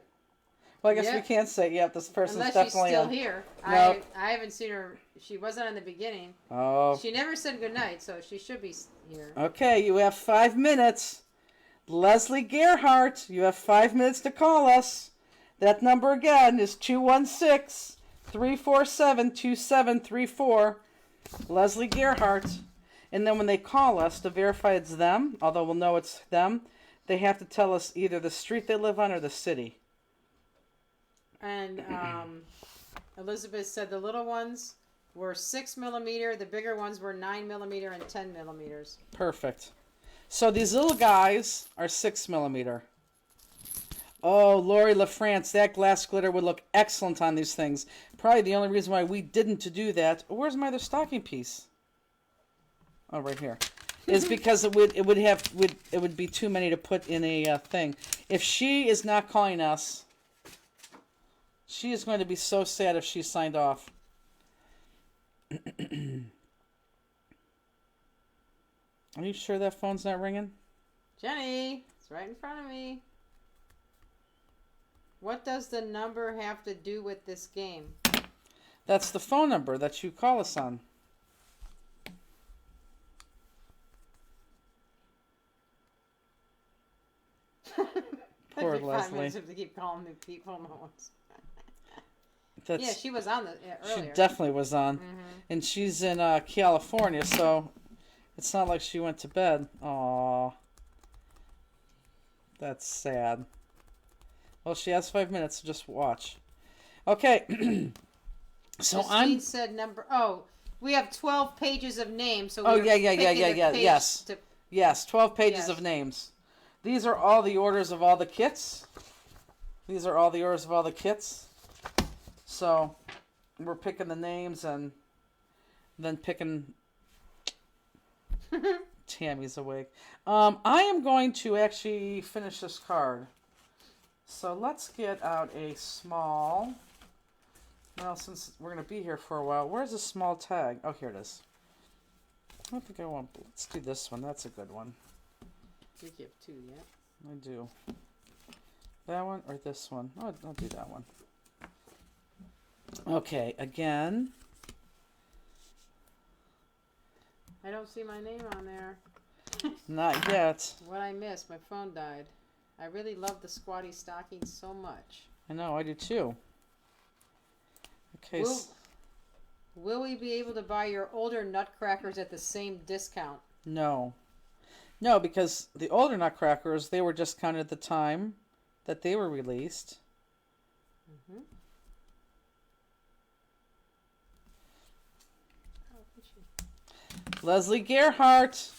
Well, I guess Yeah. we can't say it yet. This person's Unless definitely she's still on. here. Nope. I haven't seen her. She wasn't in the beginning. Oh. She never said goodnight, so she should be here. Okay, you have 5 minutes. Leslie Gerhardt, you have 5 minutes to call us. That number again is 216-347-2734. Leslie Gerhardt. And then when they call us to verify it's them, although we'll know it's them, they have to tell us either the street they live on or the city. And Elizabeth said the little ones were 6mm, the bigger ones were 9mm and 10mm. Perfect. So these little guys are 6mm. Oh, Lori LaFrance, that glass glitter would look excellent on these things. Probably the only reason why we didn't do that. Where's my other stocking piece? Oh, right here. Is because it would be too many to put in a thing. If she is not calling us, she is going to be so sad if she signed off. Are you sure that phone's not ringing? Jenny, it's right in front of me. What does the number have to do with this game? That's the phone number that you call us on. Poor Leslie. Have to keep calling new people phones. That's, Yeah, she was on the earlier. She definitely was on. And she's in California, so it's not like she went to bed. Aww. That's sad. Well, she has 5 minutes, so just watch. Okay. So Christine said number. Oh, we have 12 pages of names. So Oh, we're yeah. picking a page Yes. to- Yes, 12 pages Yes. of names. These are all the orders of all the kits. These are all the orders of all the kits. So we're picking the names and then picking... Tammy's awake. I am going to actually finish this card. So let's get out a small... Well, since we're going to be here for a while, where's the small tag? Oh, here it is. don't think I want. Let's do this one. That's a good one. You give 2, yeah? I do. That one or this one? Oh, I'll do that one. Okay, again. I don't see my name on there. Not yet. What I missed? My phone died. I really love the squatty stockings so much. I know, I do too. Okay. Will we be able to buy your older nutcrackers at the same discount? No. No, because the older Nutcrackers, they were discounted at the time that they were released. Mm-hmm. Leslie Gerhardt,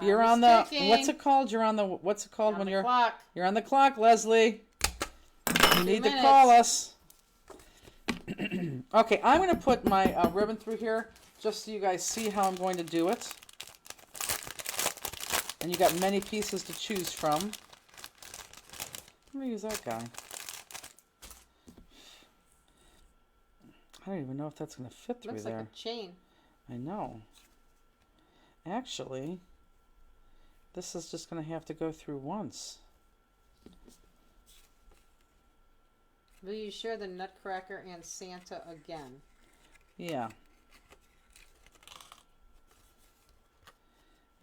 you're on the ticking. what's it called? You're on the what's it called On when the you're clock. you're on the clock, Leslie. You need to minutes. call us. Okay, I'm going to put my ribbon through here just so you guys see how I'm going to do it. And you got many pieces to choose from. I'm going to use that guy. I don't even know if that's going to fit through Looks there. like a chain. I know. Actually, this is just going to have to go through once. Will you share the Nutcracker and Santa again? Yeah.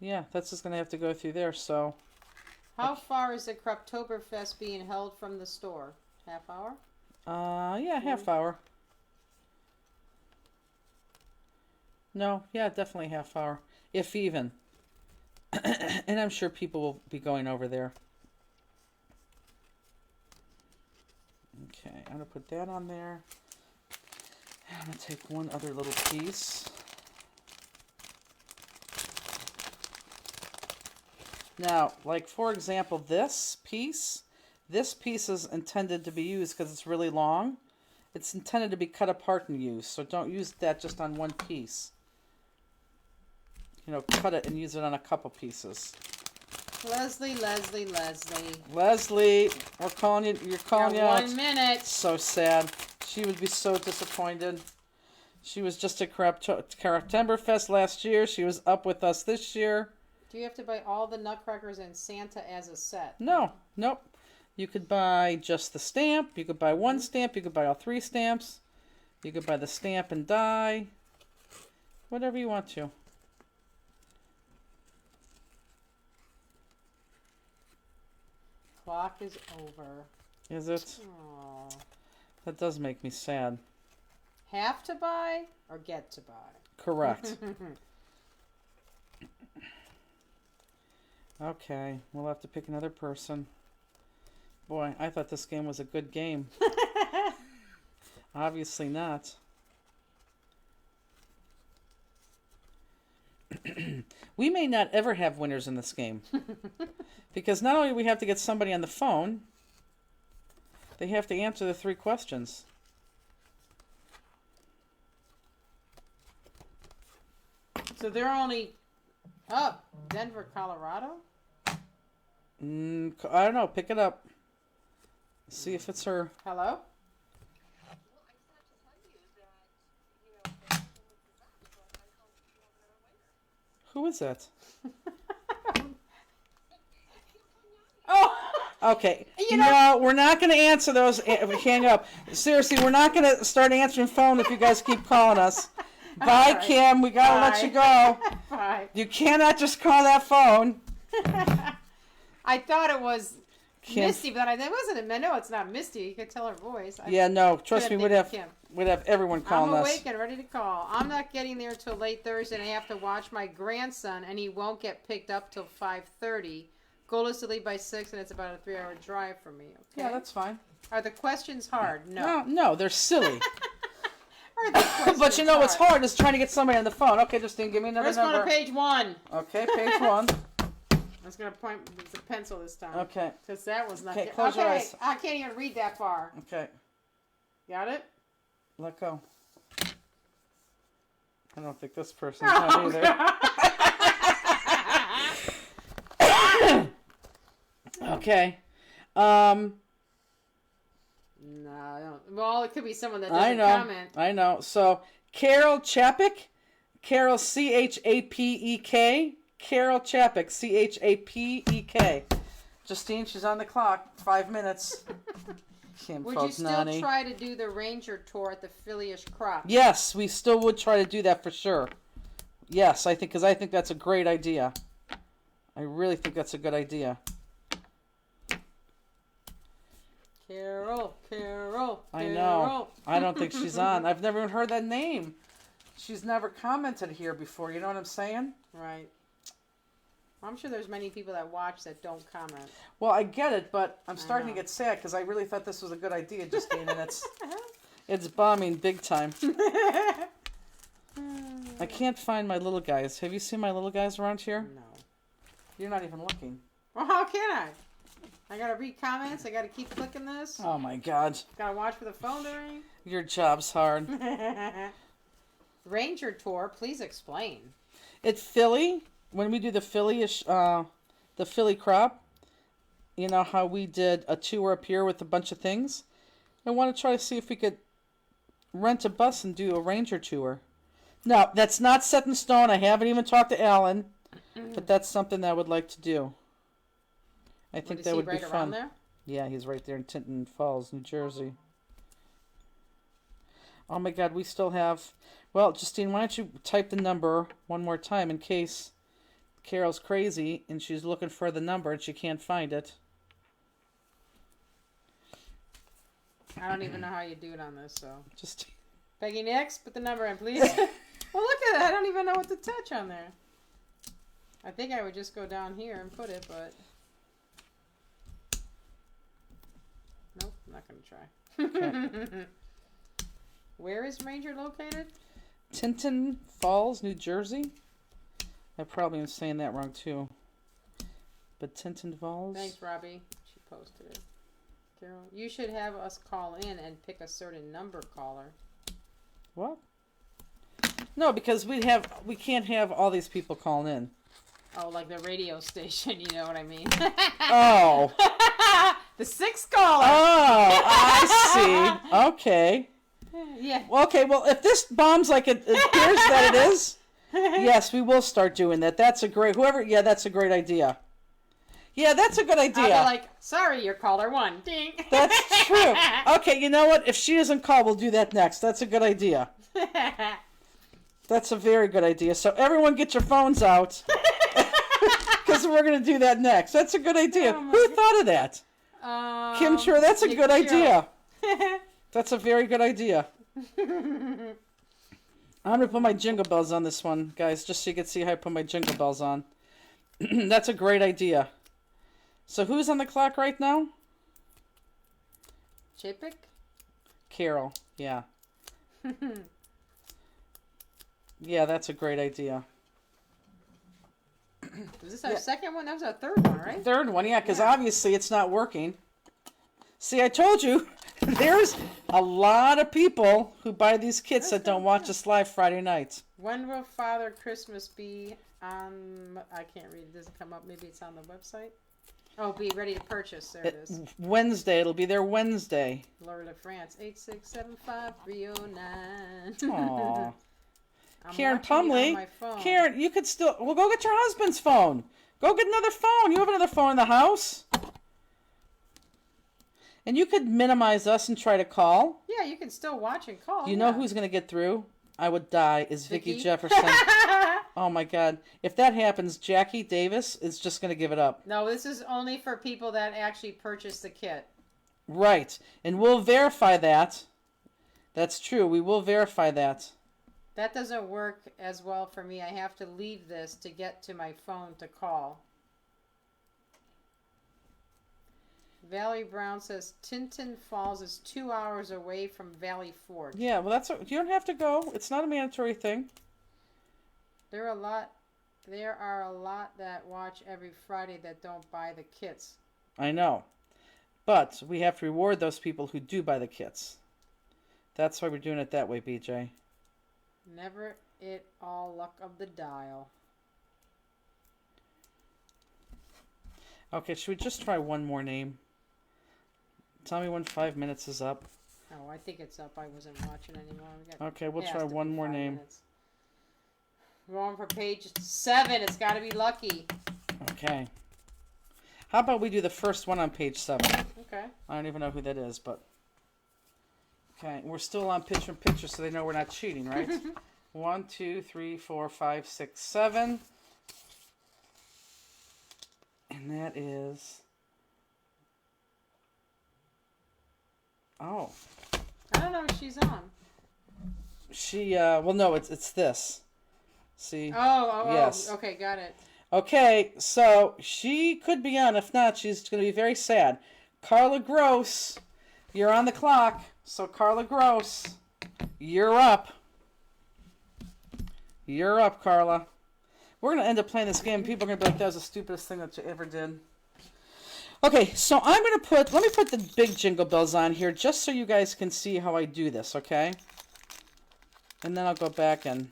Yeah, that's just going to have to go through there, so... How far is the Craptoberfest being held from the store? Half hour? Yeah, half hour. No, yeah, definitely half hour, if even. And I'm sure people will be going over there. Okay, I'm going to put that on there. I'm going to take one other little piece. Now, like for example, this piece is intended to be used because it's really long. It's intended to be cut apart and used, so don't use that just on one piece. You know, cut it and use it on a couple pieces. Leslie, we're calling you. You're calling you out. 1 minute. So sad. She would be so disappointed. She was just at Craptoberfest last year. She was up with us this year. Do you have to buy all the Nutcrackers and Santa as a set? No, nope. You could buy just the stamp. You could buy one stamp. You could buy all 3 stamps. You could buy the stamp and die. Whatever you want to. Clock is over. Is it? Aww. That does make me sad. Have to buy or get to buy? Correct. Okay, we'll have to pick another person. Boy, I thought this game was a good game. Obviously not. We may not ever have winners in this game. Because not only do we have to get somebody on the phone, they have to answer the 3 questions. So they're only up Denver, Colorado? I don't know. Pick it up. See if it's her. Hello? Who is that? Oh! Okay. You know- No, we're not going to answer those. Hang up. Seriously, we're not going to start answering phone if you guys keep calling us. Bye, right. Kim. We got to let you go. Bye. You cannot just call that phone. I thought it was Kim. Misty, but it wasn't. No, it's not Misty. You could tell her voice. Yeah, no. Trust me, couldn't we'd think of have Kim. everyone calling I'm us. awake and ready to call. I'm not getting there till late Thursday, and I have to watch my grandson, and he won't get picked up till 5:30. Goal is to leave by 6, and it's about a 3-hour drive for me. Okay. Yeah, that's fine. Are the questions hard? No. No, they're silly. Are the questions But you know what's hard is trying to get somebody on the phone. Okay, Justine, give me another First one number. on page 1. Okay, page 1. I was going to point with the pencil this time. Okay. Because that was not Okay, good. close your eyes. I can't even read that far. Okay, Got it? let go. I don't think this person's not Oh, either. God. Okay. No, I don't. Well, it could be someone that I doesn't know. comment. I know. So, Carol Chapik, Carol, Chapek. Carol Chapek, Chapek. Justine, she's on the clock. 5 minutes. Kim Would you still Fognani. try to do the Ranger tour at the Philly-ish crop? Yes, we still would try to do that for sure. Yes, I think that's a great idea. I really think that's a good idea. Carol. I know. I don't think she's on. I've never even heard that name. She's never commented here before. You know what I'm saying? Right. I'm sure there's many people that watch that don't comment. Well, I get it, but I'm starting to know. get sad because I really thought this was a good idea, Justine, and it's bombing big time. I can't find my little guys. Have you seen my little guys around here? No. You're not even looking. Well, how can I? I gotta read comments. I gotta keep clicking this. Oh my God. Gotta watch for the phone to ring. Your job's hard. Ranger tour, please explain. At Philly, when we do the Philly-ish, the Philly crop, you know how we did a tour up here with a bunch of things? I want to try to see if we could rent a bus and do a Ranger tour. No, that's not set in stone. I haven't even talked to Alan, but that's something that I would like to do. I think that would be right fun. around there? Yeah, he's right there in Tinton Falls, New Jersey. Oh my God, we still have... Well, Justine, why don't you type the number one more time in case Carol's crazy and she's looking for the number and she can't find it. I don't even know how you do it on this, so. Just... Peggy Nix, put the number in, please. Well, look at that. I don't even know what to touch on there. I think I would just go down here and put it, but... Nope, I'm not going to try. Where is Ranger located? Tinton Falls, New Jersey. I probably am saying that wrong too. But Tinton Falls. Thanks, Robbie. She posted it. Carol, you should have us call in and pick a certain number, caller. What? No, because we can't have all these people calling in. Oh, like the radio station, you know what I mean? Oh. The sixth caller. Oh, I see. Okay. Yeah. Okay, well, if this bombs like it appears that it is, yes, we will start doing that. That's a great, that's a great idea. Yeah, that's a good I'll be idea. like, sorry, your caller won. Ding. That's true. Okay, you know what? If she doesn't call, we'll do that next. That's a good idea. That's a very good idea. So everyone get your phones out. Because we're going to do that next. That's a good idea. Oh, Who thought of that? Kim Chur, that's a good idea. That's a very good idea. I'm going to put my jingle bells on this one, guys, just so you can see how I put my jingle bells on. That's a great idea. So who's on the clock right now? Chapek? Carol, yeah. Yeah, that's a great idea. Was this our second one? That was our third one, right? Third one, yeah, because obviously it's not working. See, I told you, there's a lot of people who buy these kits that don't watch us live Friday nights. When will Father Christmas be on... I can't read. It doesn't come up. Maybe it's on the website. Oh, be ready to purchase. There it is. Wednesday. It'll be there Wednesday. Florida, France. 8675309. Aww. I'm Karen watching it on Plumley. my phone. Karen, you could still... Well, go get your husband's phone. Go get another phone. You have another phone in the house. And you could minimize us and try to call. Yeah, you can still watch and call. You know who's going to get through? I would die. Is Vicky Jefferson. Oh, my God. If that happens, Jackie Davis is just going to give it up. No, this is only for people that actually purchase the kit. Right. And we'll verify that. That's true. We will verify that. That doesn't work as well for me. I have to leave this to get to my phone to call. Valley Brown says Tinton Falls is 2 hours away from Valley Forge. Yeah, well, you don't have to go. It's not a mandatory thing. There are a lot that watch every Friday that don't buy the kits. I know. But we have to reward those people who do buy the kits. That's why we're doing it that way, BJ. Never it all luck of the dial. Okay, should we just try one more name? Tell me when 5 minutes is up. Oh, I think it's up. I wasn't watching anymore. Okay, we'll try one more name. Minutes. We're on for page 7. It's got to be lucky. Okay. How about we do the first one on page 7? Okay. I don't even know who that is, but... Okay, we're still on picture in picture, so they know we're not cheating, right? 1, 2, 3, 4, 5, 6, 7. And that is... Oh. I don't know what she's on. She, well, no, it's this. See? Oh, Yes. okay, got it. Okay, so she could be on. If not, she's going to be very sad. Carla Gross, you're on the clock. So, Carla Gross, you're up. You're up, Carla. We're going to end up playing this game. People are going to be like, that was the stupidest thing that you ever did. Okay, so I'm going to let me put the big jingle bells on here just so you guys can see how I do this, okay? And then I'll go back and...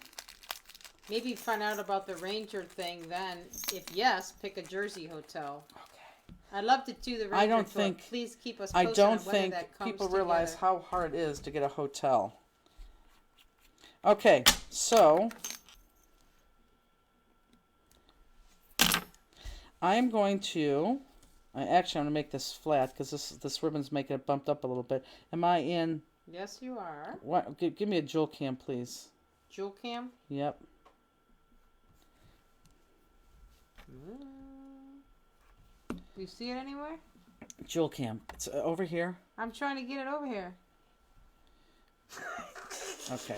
Maybe find out about the Ranger thing then. If yes, pick a Jersey hotel. Okay. I'd love to do the Ranger I don't tour. think... Please keep us I posted don't on whether think that comes people together. realize how hard it is to get a hotel. Okay, so... I'm going to... Actually, I'm going to make this flat because this ribbon's making it bumped up a little bit. Am I in... Yes, you are. What? Give me a jewel cam, please. Jewel cam? Yep. You see it anywhere? Jewel cam. It's over here. I'm trying to get it over here. Okay.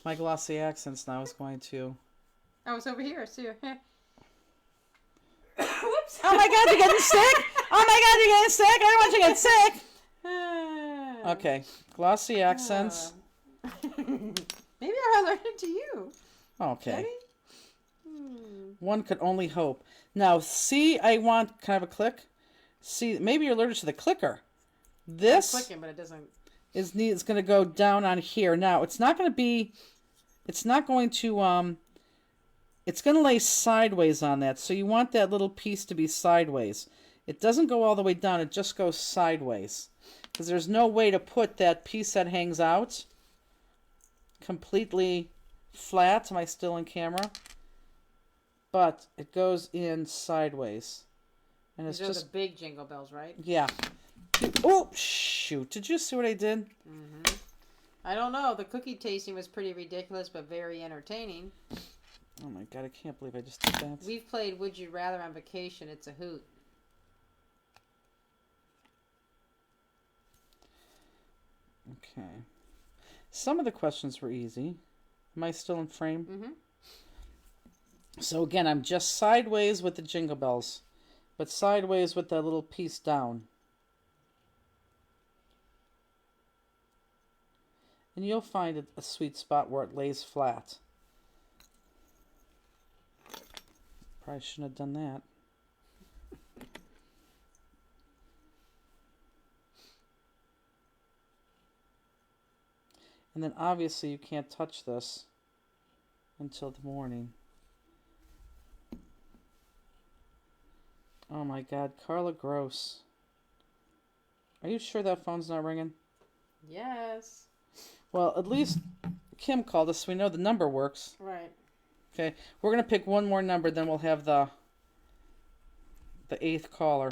My glossy accents now is going to... Oh, it's over here, too. Whoops! Oh my God, you're getting sick! Oh my God, you're getting sick! I don't want you to get sick! Okay. Glossy accents. Maybe I'll learn it to you. Okay. Ready? One could only hope. Now, see, I want kind of a click. See, maybe you're allergic to the clicker. This I'm clicking, but it doesn't. It's going to go down on here. Now, it's not going to be, it's not going to, it's going to lay sideways on that. So you want that little piece to be sideways. It doesn't go all the way down. It just goes sideways. Because there's no way to put that piece that hangs out completely flat. Am I still in camera? But it goes in sideways. And it's These are just... the big jingle bells, right? Yeah. Oh, shoot. Did you see what I did? Mm-hmm. I don't know. The cookie tasting was pretty ridiculous, but very entertaining. Oh my God, I can't believe I just did that. We've played Would You Rather on vacation. It's a hoot. Okay. Some of the questions were easy. Am I still in frame? Mm-hmm. So again, I'm just sideways with the jingle bells, but sideways with that little piece down. And you'll find a sweet spot where it lays flat. Probably shouldn't have done that. And then obviously you can't touch this until the morning. Oh my God, Carla Gross. Are you sure that phone's not ringing? Yes. Well, at least Kim called us, so we know the number works. Right. Okay, we're going to pick one more number, then we'll have the 8th caller.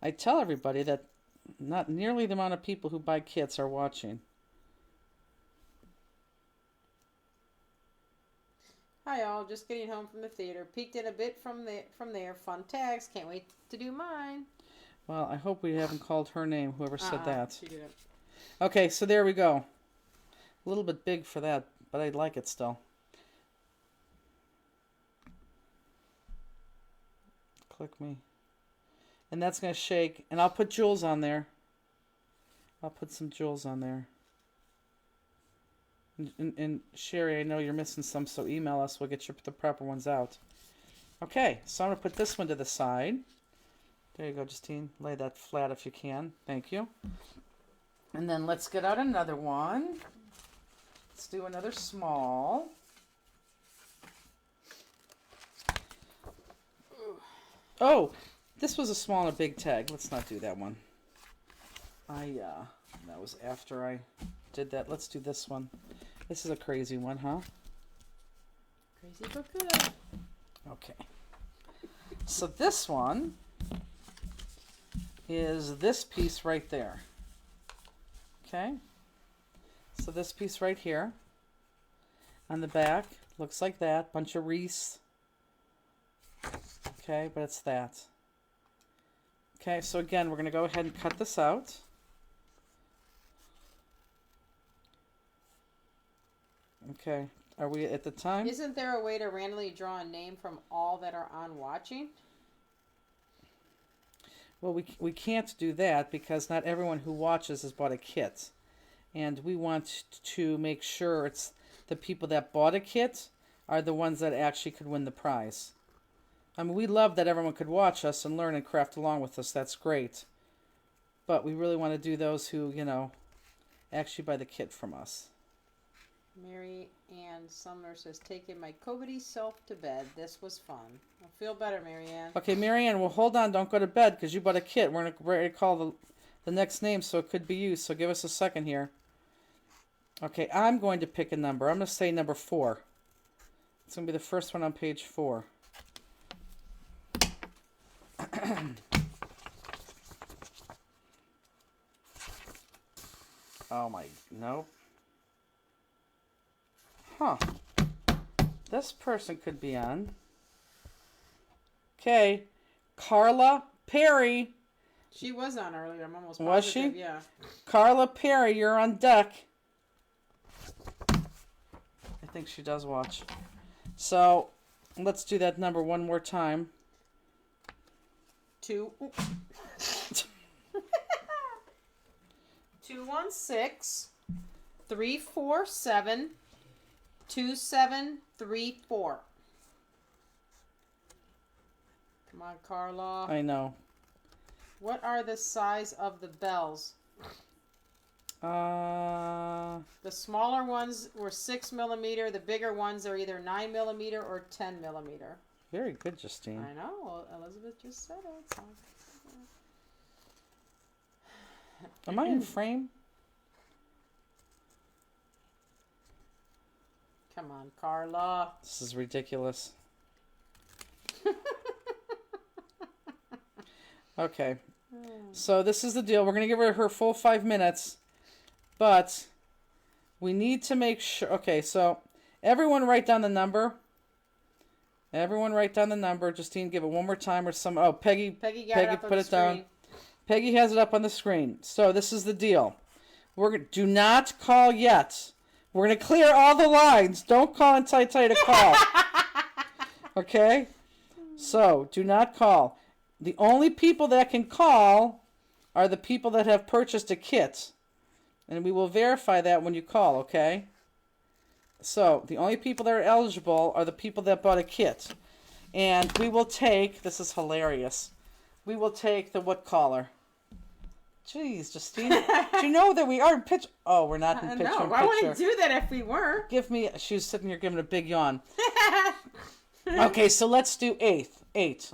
I tell everybody that not nearly the amount of people who buy kits are watching. Hi all, just getting home from the theater. Peeked in a bit from there. Fun tags. Can't wait to do mine. Well, I hope we haven't called her name, whoever said that. She didn't. Okay, so there we go. A little bit big for that, but I'd like it still. Click me. And that's going to shake. And I'll put jewels on there. I'll put some jewels on there. And Sherry, I know you're missing some, so email us. We'll get you the proper ones out. Okay, so I'm going to put this one to the side. There you go, Justine. Lay that flat if you can. Thank you. And then let's get out another one. Let's do another small. Oh, this was a small and a big tag. Let's not do that one. That was after I did that. Let's do this one. This is a crazy one, huh? Crazy but good. Okay. So this one is this piece right there. Okay. So this piece right here on the back looks like that. Bunch of wreaths. Okay, but it's that. Okay, so again, we're going to go ahead and cut this out. Okay, are we at the time? Isn't there a way to randomly draw a name from all that are on watching? Well, we can't do that because not everyone who watches has bought a kit. And we want to make sure it's the people that bought a kit are the ones that actually could win the prize. I mean, we love that everyone could watch us and learn and craft along with us. That's great. But we really want to do those who, you know, actually buy the kit from us. Mary Ann Sumner says, taking my COVID self to bed. This was fun. I feel better, Mary Ann. Okay, Marianne, well, hold on. Don't go to bed because you bought a kit. We're ready to call the next name, so it could be you. So give us a second here. Okay, I'm going to pick a number. I'm going to say number 4. It's going to be the first one on page 4. Oh my, no. Huh. This person could be on. Okay. Carla Perry. She was on earlier. I'm almost positive. Was she? Yeah. Carla Perry, you're on deck. I think she does watch. So, let's do that number one more time. 216 347 2734. Come on, Carla. I know. What are the size of the bells? The smaller ones were 6 millimeter. The bigger ones are either 9 millimeter or 10 millimeter. Very good, Justine. I know. Well, Elizabeth just said it. So. Am I in frame? Come on, Carla. This is ridiculous. Okay. So this is the deal. We're going to give her full 5 minutes. But we need to make sure. Okay, so everyone write down the number. Everyone write down the number. Justine, give it one more time or some. Oh, Peggy got it up on put the it down. screen. Peggy has it up on the screen. So this is the deal. Do not call yet. We're going to clear all the lines. Don't call and tell you to call. Okay? So, do not call. The only people that can call are the people that have purchased a kit. And we will verify that when you call, okay? So, the only people that are eligible are the people that bought a kit. And we will take, this is hilarious, we will take the what caller? Jeez, Justine, do you know that we are in pitch? Oh, we're not in picture in No, picture. why would you do that if we were? Give me, she was sitting here giving a big yawn. Okay, so let's do 8,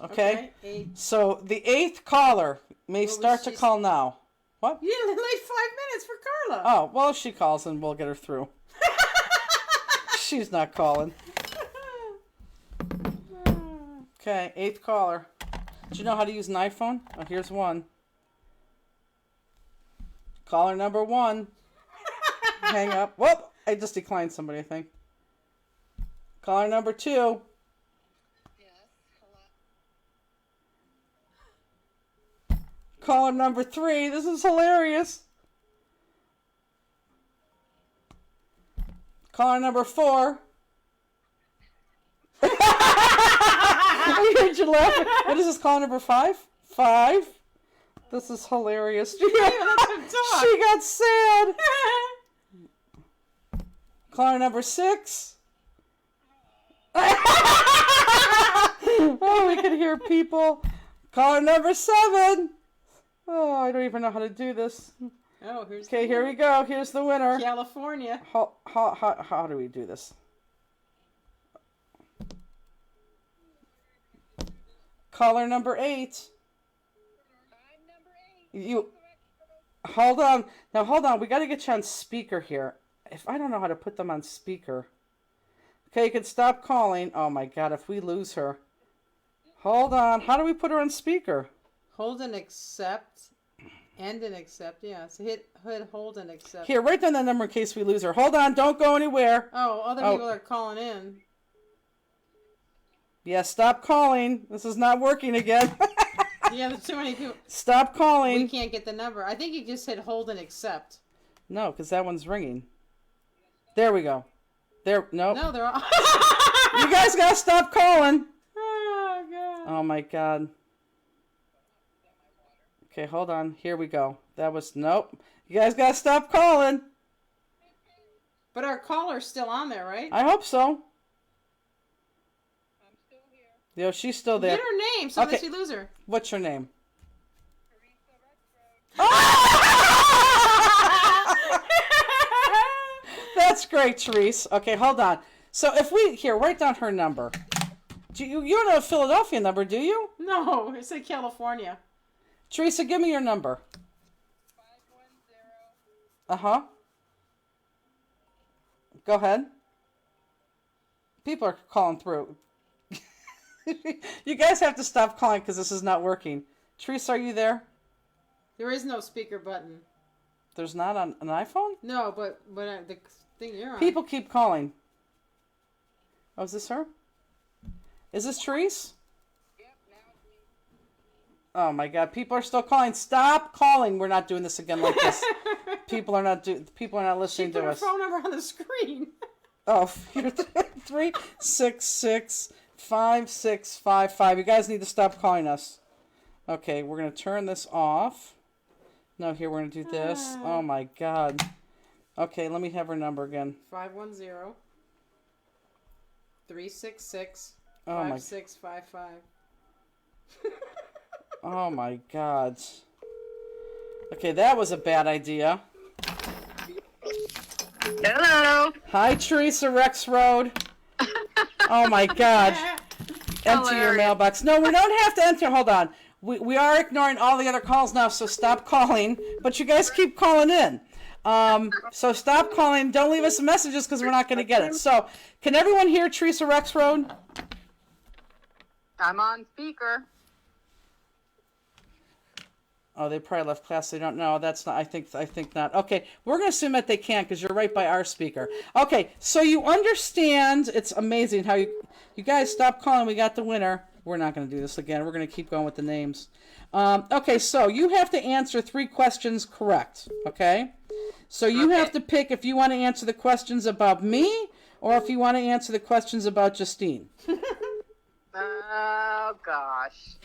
okay? 8. So the 8th caller may start to call now. What? You didn't wait 5 minutes for Carla. Oh, well, if she calls, then we'll get her through. She's not calling. Okay, 8th caller. Do you know how to use an iPhone? Oh, here's one. Caller number 1. Hang up. Whoop! I just declined somebody, I think. Caller number 2. Yes, hello. Caller number 3. This is hilarious. Caller number 4. I heard you laughing. What is this? Caller number 5? 5. This is hilarious. She got sad. Caller number 6. Oh, we can hear people. Caller number 7. Oh, I don't even know how to do this. Oh, here's Okay, here we go. Here's the winner. California. How do we do this? Caller number 8. I'm number 8. You hold on. Now hold on. We got to get you on speaker here. if I don't know how to put them on speaker. Okay, you can stop calling. Oh my God, if we lose her. Hold on. How do we put her on speaker? Hold and accept. End and accept. Yeah. So hit hold and accept. Here, write down that number in case we lose her. Hold on. Don't go anywhere. Oh, other Oh. people are calling in. Yeah, stop calling. This is not working again. Yeah, there's too many people. Stop We calling. can't get the number. I think you just hit hold and accept. No, because that one's ringing. There we go. There. Nope. No, they're all. You guys gotta stop calling. Oh, God. Oh my God. Okay, hold on. Here we go. That was nope. You guys gotta stop calling. But our caller's still on there, right? I hope so. I'm still here. Yo, she's still there. Get her name so Okay. that we lose her. What's your name? Teresa Rexroad. That's great, Therese. Okay, hold on. So if we here, write down her number. You don't know a Philadelphia number, do you? No, it said California. Teresa, give me your number. 510. Go ahead. People are calling through. You guys have to stop calling because this is not working. Teresa, are you there? There is no speaker button. There's not on an iPhone? No, but the thing you're on. People keep calling. Oh, is this her? Is this Therese? Yep, now it's me. Oh my God! People are still calling. Stop calling. We're not doing this again like this. People are not She listening put to her us. phone number on the screen. Oh, 366-5655. You guys need to stop calling us. Okay, we're gonna turn this off. No, here we're gonna do this. Oh my God. Okay, let me have her number again. 510 366 Oh my. 5655. Oh my God. Okay, that was a bad idea. Hello. Hi, Teresa Rexroad. Oh my God. Enter your Hilarious. mailbox. No, we don't have to enter. Hold on. We are ignoring all the other calls now, so stop calling. But you guys keep calling in. So stop calling. Don't leave us messages because we're not going to get it. So can everyone hear Teresa Rexroad? I'm on speaker. Oh, they probably left class. They don't know. That's not. I think not. Okay, we're gonna assume that they can't because you're right by our speaker. Okay, so you understand. It's amazing how you guys stop calling. We got the winner. We're not gonna do this again. We're gonna keep going with the names. Okay, so you have to answer 3 questions correct. Okay, so you have to pick if you want to answer the questions about me or if you want to answer the questions about Justine. Oh gosh.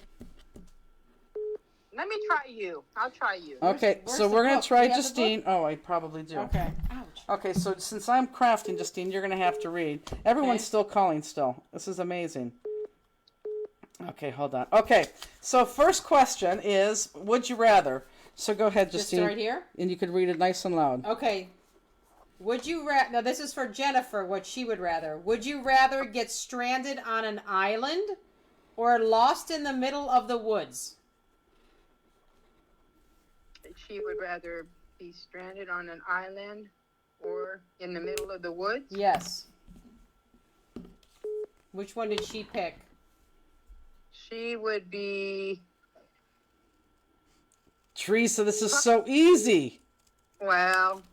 Let me try you. I'll try you. Okay, where's so the we're gonna book? try Do you have the Justine. Oh, I probably do. Okay. Ouch. Okay, so since I'm crafting, Justine, you're going to have to read. Everyone's Okay. still calling still. This is amazing. Okay, hold on. Okay, so first question is, would you rather? So go ahead, Just Justine. right here? And you could read it nice and loud. Okay. Would you rather... Now, this is for Jennifer, what she would rather. Would you rather get stranded on an island or lost in the middle of the woods? She would rather be stranded on an island or in the middle of the woods. Yes. Which one did she pick? She would be, Teresa, this is so easy. well,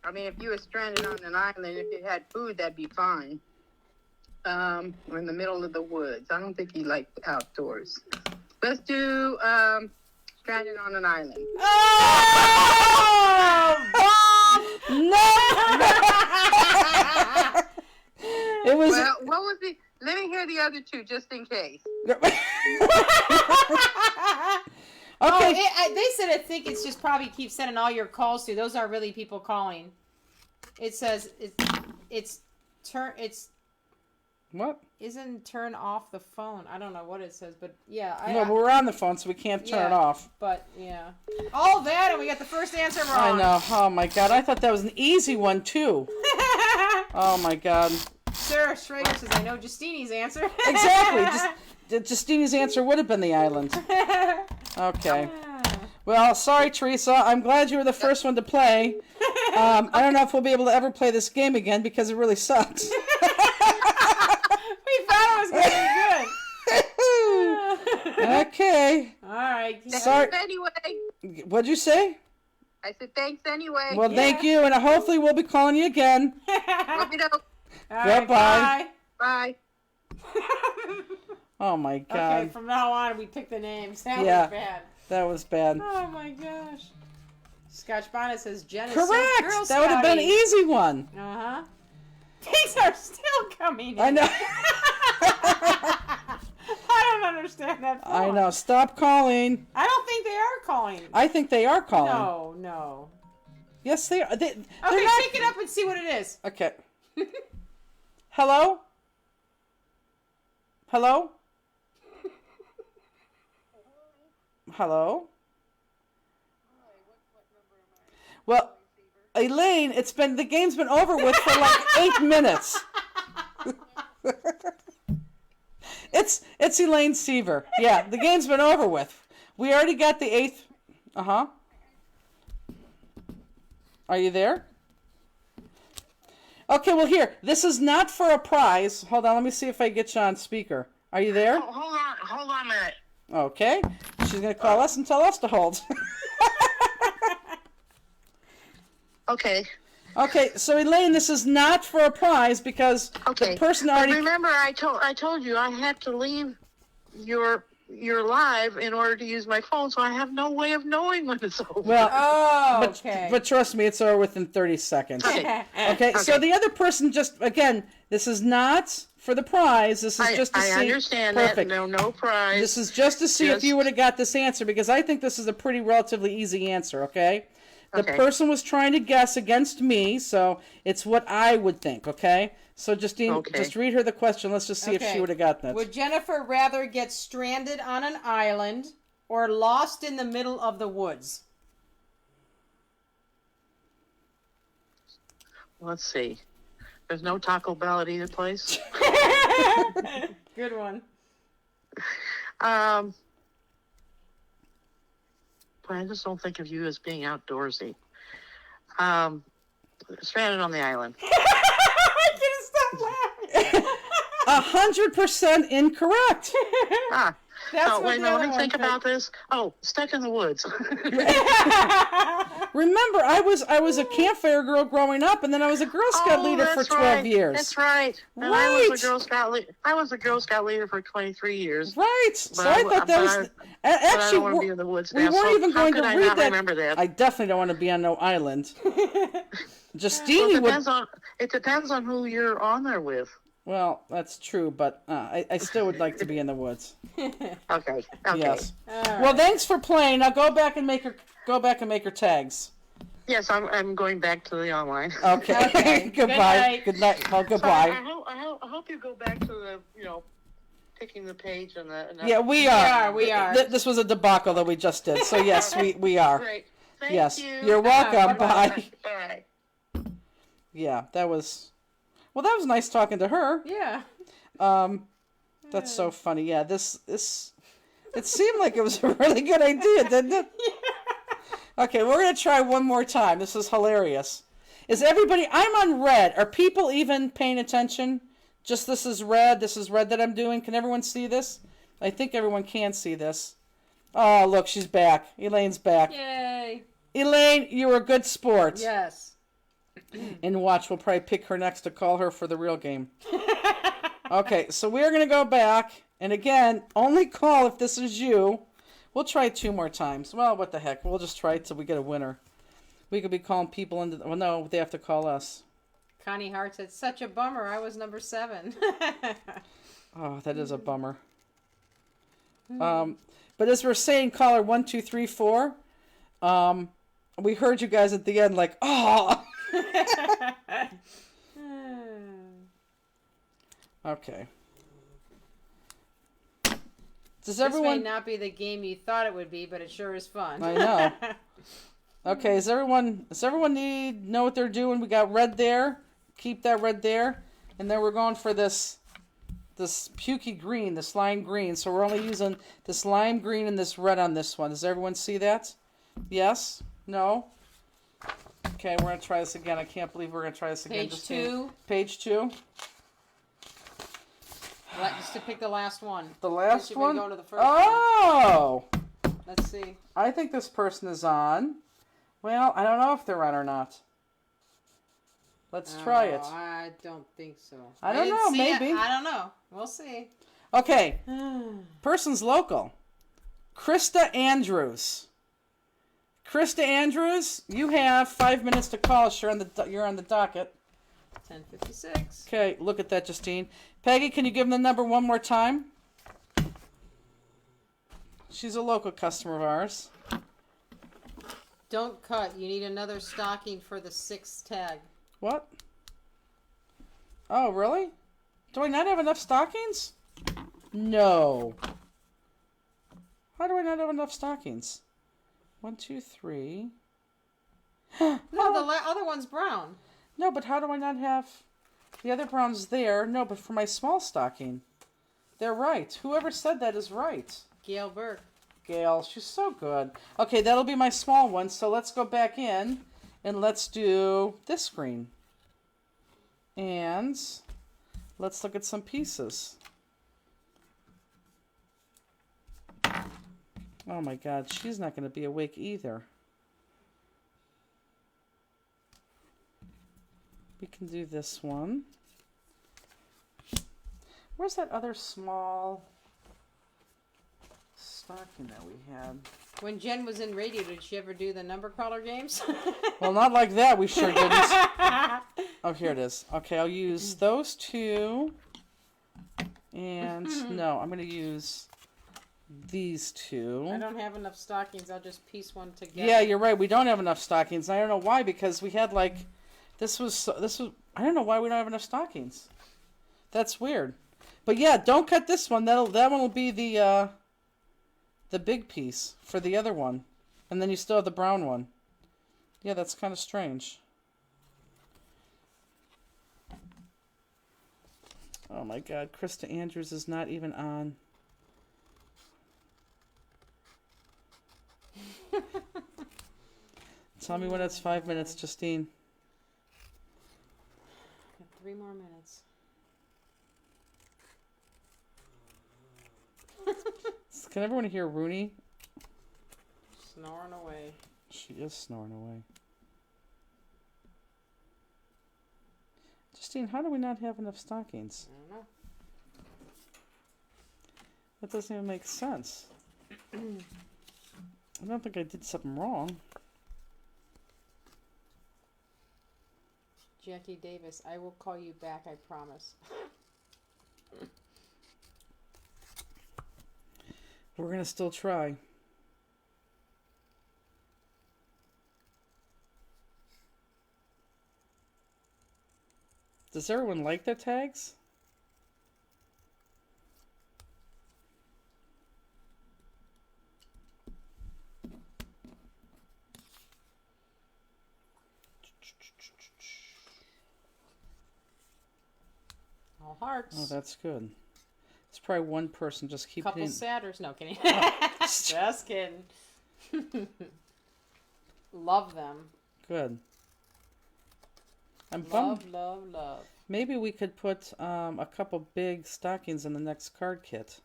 I mean, if you were stranded on an island, if you had food, that'd be fine. Or in the middle of the woods. I don't think you like outdoors. Let's do stranded on an island. Oh! No! It was... Well, what was the? Let me hear the other 2 just in case. Okay. Oh, they said I think it's just probably keep sending all your calls to. Those are really people calling. It says it's What? isn't turn off the phone. I don't know what it says, but yeah. No, but we're on the phone, so we can't turn it off. But yeah, all that, and we got the first answer I wrong. know. Oh my God! I thought that was an easy one too. Oh my God! Sarah Schrader says, "I know Justine's answer." Exactly. Justine's answer would have been the island. Okay. Well, sorry, Teresa. I'm glad you were the first one to play. I don't know if we'll be able to ever play this game again because it really sucks. We thought it was going to be good. Okay. All right. Sorry. Thanks anyway. What'd you say? I said thanks anyway. Well, thank you, and hopefully we'll be calling you again. Let me know. All right, Bye-bye. Bye. Oh my God. Okay, from now on we pick the names. That Yeah. was bad. That was bad. Oh my gosh. Scotch Bonnet says Jen is Correct. Girl That would have been an Scouting. easy one. Uh-huh. These are still coming in. I know. I don't understand that I phone. know. Stop calling. I don't think they are calling. I think they are calling. No. Yes, they are. They're Okay, not. pick it up and see what it is. Okay. Hello? Hello? Hello? Well, Elaine, the game's been over with for like 8 minutes. It's Elaine Seaver. Yeah, the game's been over with. We already got the 8th. Uh-huh. Are you there? Okay, well here, this is not for a prize. Hold on, let me see if I get you on speaker. Are you there? Hold on a minute. Okay. She's going to call us and tell us to hold. Okay. Okay, so Elaine, this is not for a prize because Okay. the person But already... remember, I told you I had to leave your live in order to use my phone, so I have no way of knowing when it's over. Well, Oh, but, okay. but trust me, it's over within 30 seconds. Okay. Okay, so the other person just, again, this is not for the prize. This is just to I see... understand Perfect. that. No prize. This is just to see if Just- you would have got this answer, because I think this is a pretty relatively easy answer, okay? The Okay. person was trying to guess against me, so it's what I would think, okay? So Justine, Okay. just read her the question. Let's just see if she would have gotten it. Would Jennifer rather get stranded on an island or lost in the middle of the woods? Let's see. There's no Taco Bell at either place. Good one. But I just don't think of you as being outdoorsy. Stranded on the island. I can't stop laughing. 100% incorrect. Ah. That's Oh, what wait, the no, other let me one think picked. about this. Oh, stuck in the woods. Remember, I was a campfire girl growing up, and then I was a Girl Scout leader for that's 12 right. years. That's right. And I Right. was a Girl Scout. I was a Girl Scout leader for 23 years. Right. So But I thought that was... but I Actually, don't want to be in the woods we now. weren't so even how going to could I read not that. remember that? I definitely don't want to be on no island. Justine Well, would... it depends on who you're on there with. Well, that's true, but I still would like to be in the woods. Okay. Yes. All right. Well, thanks for playing. Now go back and make her tags. Yes, I'm going back to the online. Okay. Okay. Goodbye. Good night. Good night. Oh, So goodbye. I hope you go back to the picking the page and the. Yeah, we are. We are. This was a debacle that we just did. So yes, we are. Great. Thank Yes. you. You're welcome. Bye-bye. Bye. Bye. Yeah, that was nice talking to her. Yeah. That's so funny. Yeah, this it seemed like it was a really good idea, didn't it? Okay, we're gonna try one more time. This is hilarious. Is everybody? I'm on red. Are people even paying attention? Just this is red. This is red that I'm doing. Can everyone see this? I think everyone can see this. Oh, look, she's back. Elaine's back. Yay. Elaine, you were a good sport. Yes. And watch, we'll probably pick her next to call her for the real game. Okay, so we're going to go back. And again, only call if this is you. We'll try 2 more times. Well, what the heck. We'll just try it till we get a winner. We could be calling people into... Well, no, they have to call us. Connie Hart said, such a bummer. I was number 7. Oh, that is a bummer. But as we're saying, caller 1, 2, 3, 4. We heard you guys at the end like, oh... Okay. Does This everyone... may not be the game you thought it would be, but it sure is fun. I know. Okay, does everyone know what they're doing? We got red there. Keep that red there. And then we're going for this pukey green, this lime green. So we're only using this lime green and this red on this one. Does everyone see that? Yes? No? Okay, we're gonna try this again. I can't believe we're gonna try this again. Page 2. Page 2. Just to pick the last one. The last You've been one. going to the first one. Oh, Let's see. I think this person is on. Well, I don't know if they're on or not. Let's try it. I don't think so. I don't didn't know, see it. maybe. I don't know. We'll see. Okay, person's local. Krista Andrews. Krista Andrews, you have 5 minutes to call us. You're on the docket. 10:56. Okay, look at that, Justine. Peggy, can you give them the number one more time? She's a local customer of ours. Don't cut. You need another stocking for the 6th tag. What? Oh, really? Do I not have enough stockings? No. How do I not have enough stockings? 1, 2, 3. No, the other one's brown. No, but how do I not have... The other brown's there. No, but for my small stocking. They're right. Whoever said that is right. Gail Burke. Gail, she's so good. Okay, that'll be my small one. So let's go back in and let's do this screen. And let's look at some pieces. Oh my God, she's not going to be awake either. We can do this one. Where's that other small stocking that we had? When Jen was in radio, did she ever do the number caller games? Well, not like that. We sure didn't. Oh, here it is. Okay, I'll use those two. And no, I'm going to use these two. I don't have enough stockings. I'll just piece one together. Yeah, you're right. We don't have enough stockings. I don't know why, because we had like this was I don't know why we don't have enough stockings. That's weird. But yeah, don't cut this one. That one will be the big piece for the other one. And then you still have the brown one. Yeah, that's kind of strange. Oh my God, Krista Andrews is not even on. Tell me when it's 5 minutes, Justine. Got 3 more minutes. Can everyone hear Rooney? Snoring away. She is snoring away. Justine, how do we not have enough stockings? I don't know. That doesn't even make sense. I don't think I did something wrong. Jackie Davis, I will call you back, I promise. We're going to still try. Does everyone like their tags? All hearts. Oh, that's good. It's probably one person just keep Couple hitting. Satyrs. No, kidding. Just kidding. Love them. Good. I'm bummed. Love. Maybe we could put a couple big stockings in the next card kit.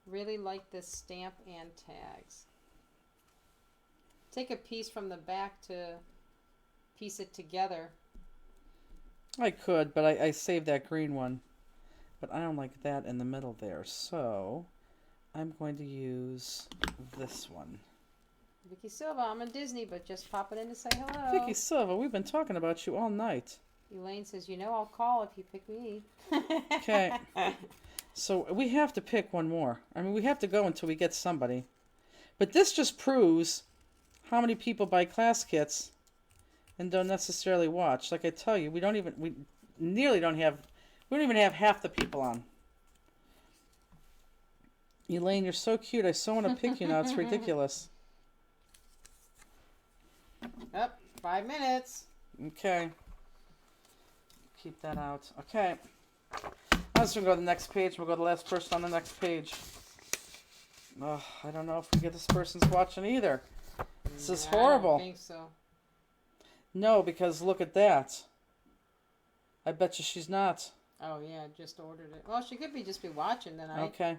Really like this stamp and tags. Take a piece from the back to piece it together. I could, but I saved that green one. But I don't like that in the middle there, so I'm going to use this one. Vicky Silva, I'm in Disney, but just popping in to say hello. Vicky Silva, we've been talking about you all night. Elaine says, you know I'll call if you pick me. Okay. So we have to pick one more. I mean, we have to go until we get somebody. But this just proves how many people buy class kits and don't necessarily watch. Like I tell you, we don't even have half the people on. Elaine, you're so cute. I so want to pick you now. It's ridiculous. Up, 5 minutes. Okay. Keep that out. Okay. I'm just going to go to the next page. We'll go to the last person on the next page. Oh, I don't know if we get this person's watching either. This is I horrible. don't think so. No, because look at that. I bet you she's not. Oh yeah, just ordered it. Well, she could just be watching tonight. Okay.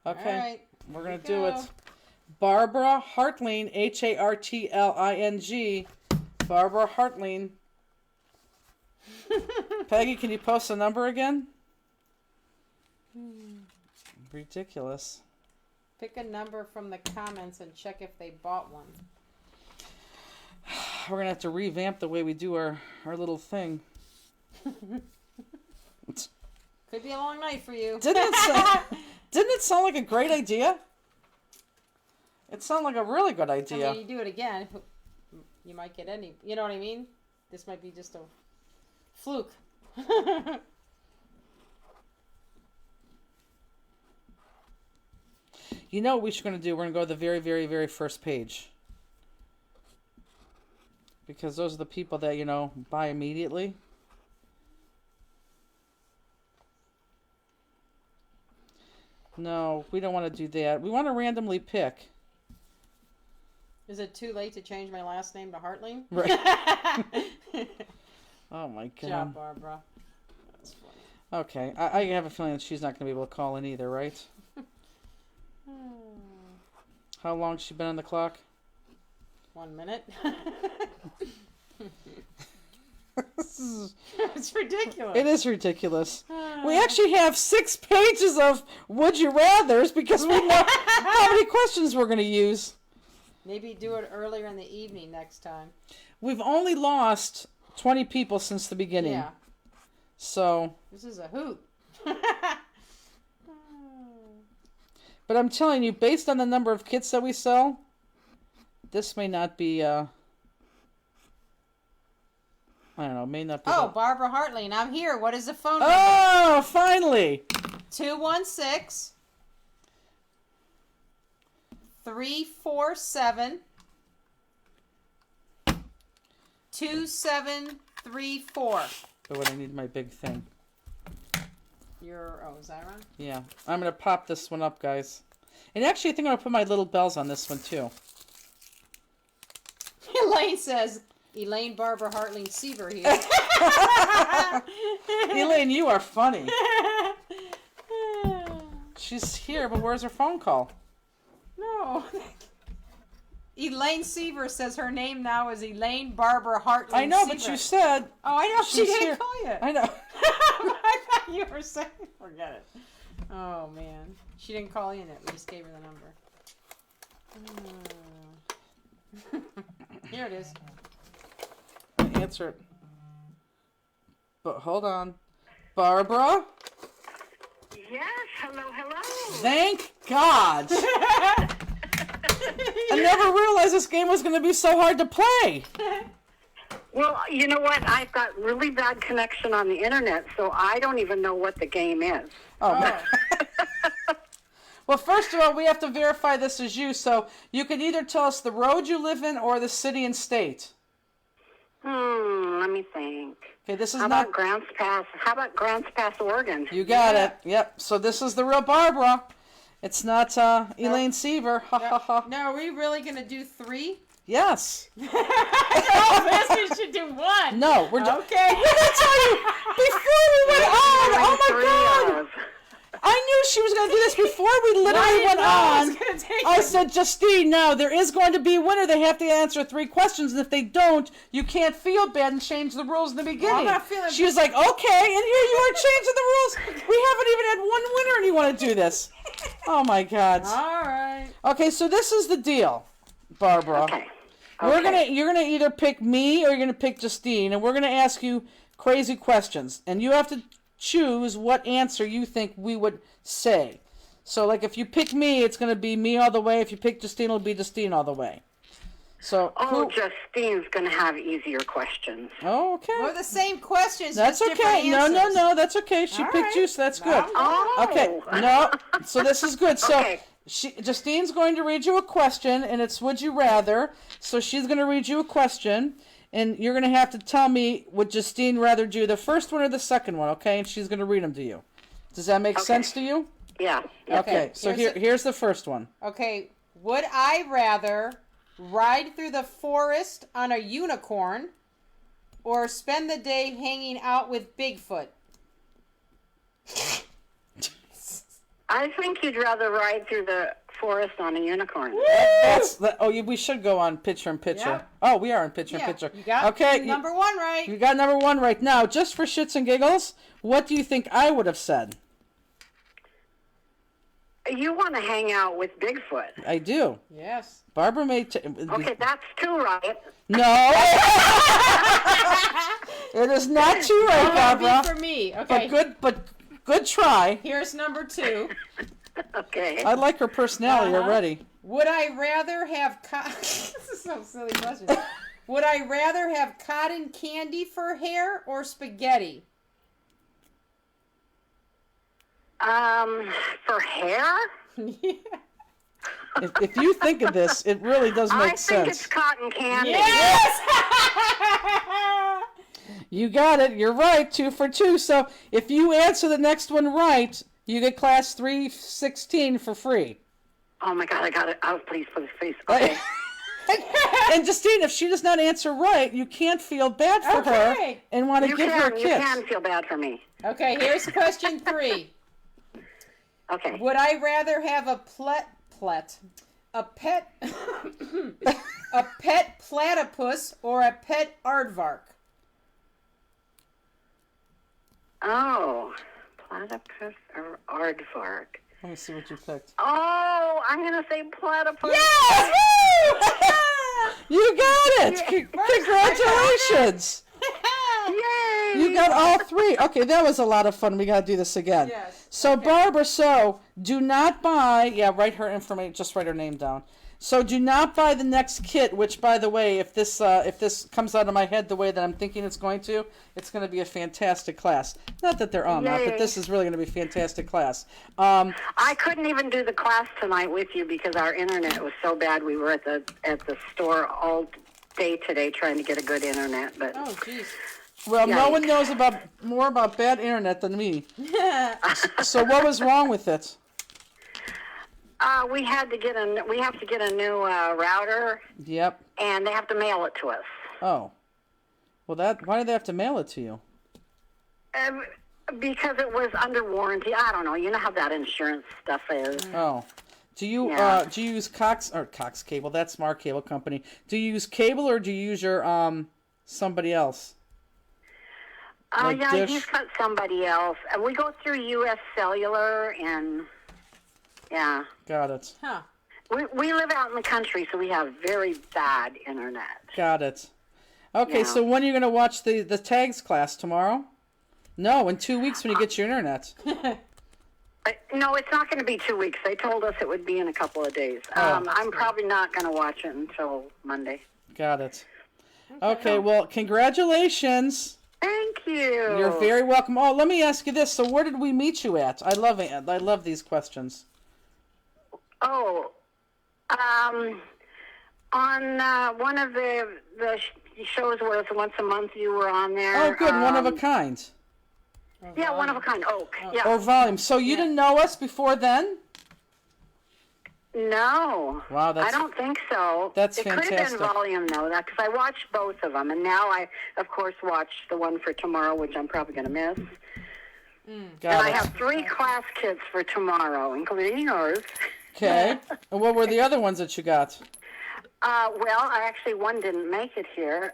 All Okay. right. We're going Here to do we it. go. Barbara Hartling, Hartling. Barbara Hartling. Peggy, can you post the number again? Ridiculous. Pick a number from the comments and check if they bought one. We're going to have to revamp the way we do our little thing. Could be a long night for you. Didn't it sound like a great idea? It sounded like a really good I idea. mean, you do it again, you might get any. You know what I mean? This might be just a fluke. You know what we're going to do? We're going to go to the very, very, very first page. Because those are the people that, buy immediately. No, we don't want to do that. We want to randomly pick. Is it too late to change my last name to Hartling? Right. Oh my Good God. job, Barbara. That's funny. Okay, I have a feeling that she's not going to be able to call in either, right? How long's she been on the clock? 1 minute. It's ridiculous. It is ridiculous. We actually have 6 pages of Would You Rathers because we know how many questions we're going to use. Maybe do it earlier in the evening next time. We've only lost 20 people since the beginning. Yeah. So, This is a hoot. but I'm telling you, based on the number of kits that we sell, this may not be, I don't know, may not be. Oh, Barbara Hartling, I'm here. What is the phone number? Oh, finally! 216 347 2734. But when I need my big thing. Oh, is that right? Yeah. I'm going to pop this one up, guys. And actually, I think I'm going to put my little bells on this one, too. Elaine says, Elaine Barbara Hartling Seaver here. Elaine, you are funny. She's here, but where's her phone call? No. Elaine Seaver says her name now is Elaine Barbara Hartling I know, Seaver. but you said... Oh, I know. She she's didn't here. call you. I know. I thought you were saying, forget it. Oh, man. She didn't call you in it. We just gave her the number. Here it is. Answer it. But hold on. Barbara? Yes, hello. Thank God. I never realized this game was going to be so hard to play. Well, you know what? I've got really bad connection on the internet, so I don't even know what the game is. Oh. Well, first of all, we have to verify this is you, so you can either tell us the road you live in or the city and state. Let me think. Okay, this is How not... about Grants Pass? How about Grants Pass, Oregon? You got it. Yep. So this is the real Barbara. It's not Elaine Seaver. Ha ha ha. No, are we really going to do 3? Yes. I guess we should do 1. No, we're just... Okay. We're going to tell you before we went on. Oh my God. I knew she was going to do this before we literally went on. I said, Justine, now there is going to be a winner. They have to answer 3 questions, and if they don't, you can't feel bad and change the rules in the beginning. I'm not feeling She was like, okay, and here you are changing the rules. We haven't even had 1 winner, and you want to do this. Oh my God. All right. Okay, so this is the deal, Barbara. Okay. You're gonna either pick me or you're gonna pick Justine, and we're gonna ask you crazy questions, and you have to choose what answer you think we would say. So, like, if you pick me, it's gonna be me all the way. If you pick Justine, it'll be Justine all the way. So, Oh, Justine's going to have easier questions. Oh, okay. We're the same questions. That's just different okay. No, answers. that's okay. She All picked right. you, so that's good. Oh. Okay. No. So this is good. So Okay. Justine's going to read you a question, and it's Would You Rather. So she's going to read you a question, and you're going to have to tell me would Justine rather do the first one or the second one, okay? And she's going to read them to you. Does that make sense to you? Yeah. Okay. So Here's here's the first one. Okay. Would I rather Ride through the forest on a unicorn, or spend the day hanging out with Bigfoot? I think you'd rather ride through the forest on a unicorn. We should go on picture in picture. Yep. Oh, we are on picture in Yeah, picture. you got okay. number one right. You got number one right now. Just for shits and giggles, what do you think I would have said? You want to hang out with Bigfoot. I do. Yes. Barbara may. Okay, that's two right. No. It is not too right, Barbara. For me. Okay. But good try. Here's number two. Okay. I like her personality already. Would I rather have this is so silly question. Would I rather have cotton candy for hair or spaghetti? For hair? Yeah. If you think of this, it really does make I sense. think it's cotton candy. Yes! You got it. You're right. 2 for 2. So if you answer the next one right, you get class 316 for free. Oh my God, I got it. Oh, please, please. Okay. And Justine, if she does not answer right, you can't feel bad for her Okay. and want to You give her a can, you kiss. can feel bad for me. Okay, here's question 3. Okay. Would I rather have a pet a pet platypus or a pet aardvark? Oh, platypus or aardvark? Let me see what you picked. Oh, I'm going to say platypus. Yes! You got it! Congratulations! Yay! You got all 3. Okay, that was a lot of fun. We got to do this again. Yes. So, Barbara, do not buy, write her information, just write her name down. So do not buy the next kit, which, by the way, if this comes out of my head the way that I'm thinking it's going to be a fantastic class. Not that they're all not, but Yay. this is really going to be a fantastic class. I couldn't even do the class tonight with you because our internet was so bad. We were at the store all day today trying to get a good internet. But Oh, jeez. Well, no Yikes. one knows more about bad internet than me. So what was wrong with it? we have to get a new router, Yep. and they have to mail it to us. Oh. Well, why do they have to mail it to you? Because it was under warranty. I don't know. You know how that insurance stuff is. Oh. Do you Yeah. do you use Cox Cable? That's Smart Cable Company. Do you use cable or do you use your somebody else? Like Yeah, Dish? he's got somebody else. We go through U.S. Cellular, and yeah. Got it. Huh. We live out in the country, so we have very bad internet. Got it. Okay, Yeah. so when are you going to watch the tags class tomorrow? No, in 2 weeks when you get your internet. No, it's not going to be 2 weeks. They told us it would be in a couple of days. Oh. I'm probably not going to watch it until Monday. Got it. Okay, well, congratulations. Thank you. You're very welcome. Oh, let me ask you this. So where did we meet you at? I love these questions. Oh, on one of the shows where it's once a month you were on there. Oh, good. One of a kind. Yeah, one of a kind. Oak. Yeah. Or volume. So you didn't know us before then? No. Wow, that's- I don't think so. that's it could have fantastic. been volume though, because I watched both of them, and now I, of course, watch the one for tomorrow, which I'm probably going to miss. Got And I it. have 3 class kits for tomorrow, including yours. Okay. And what were the other ones that you got? One didn't make it here.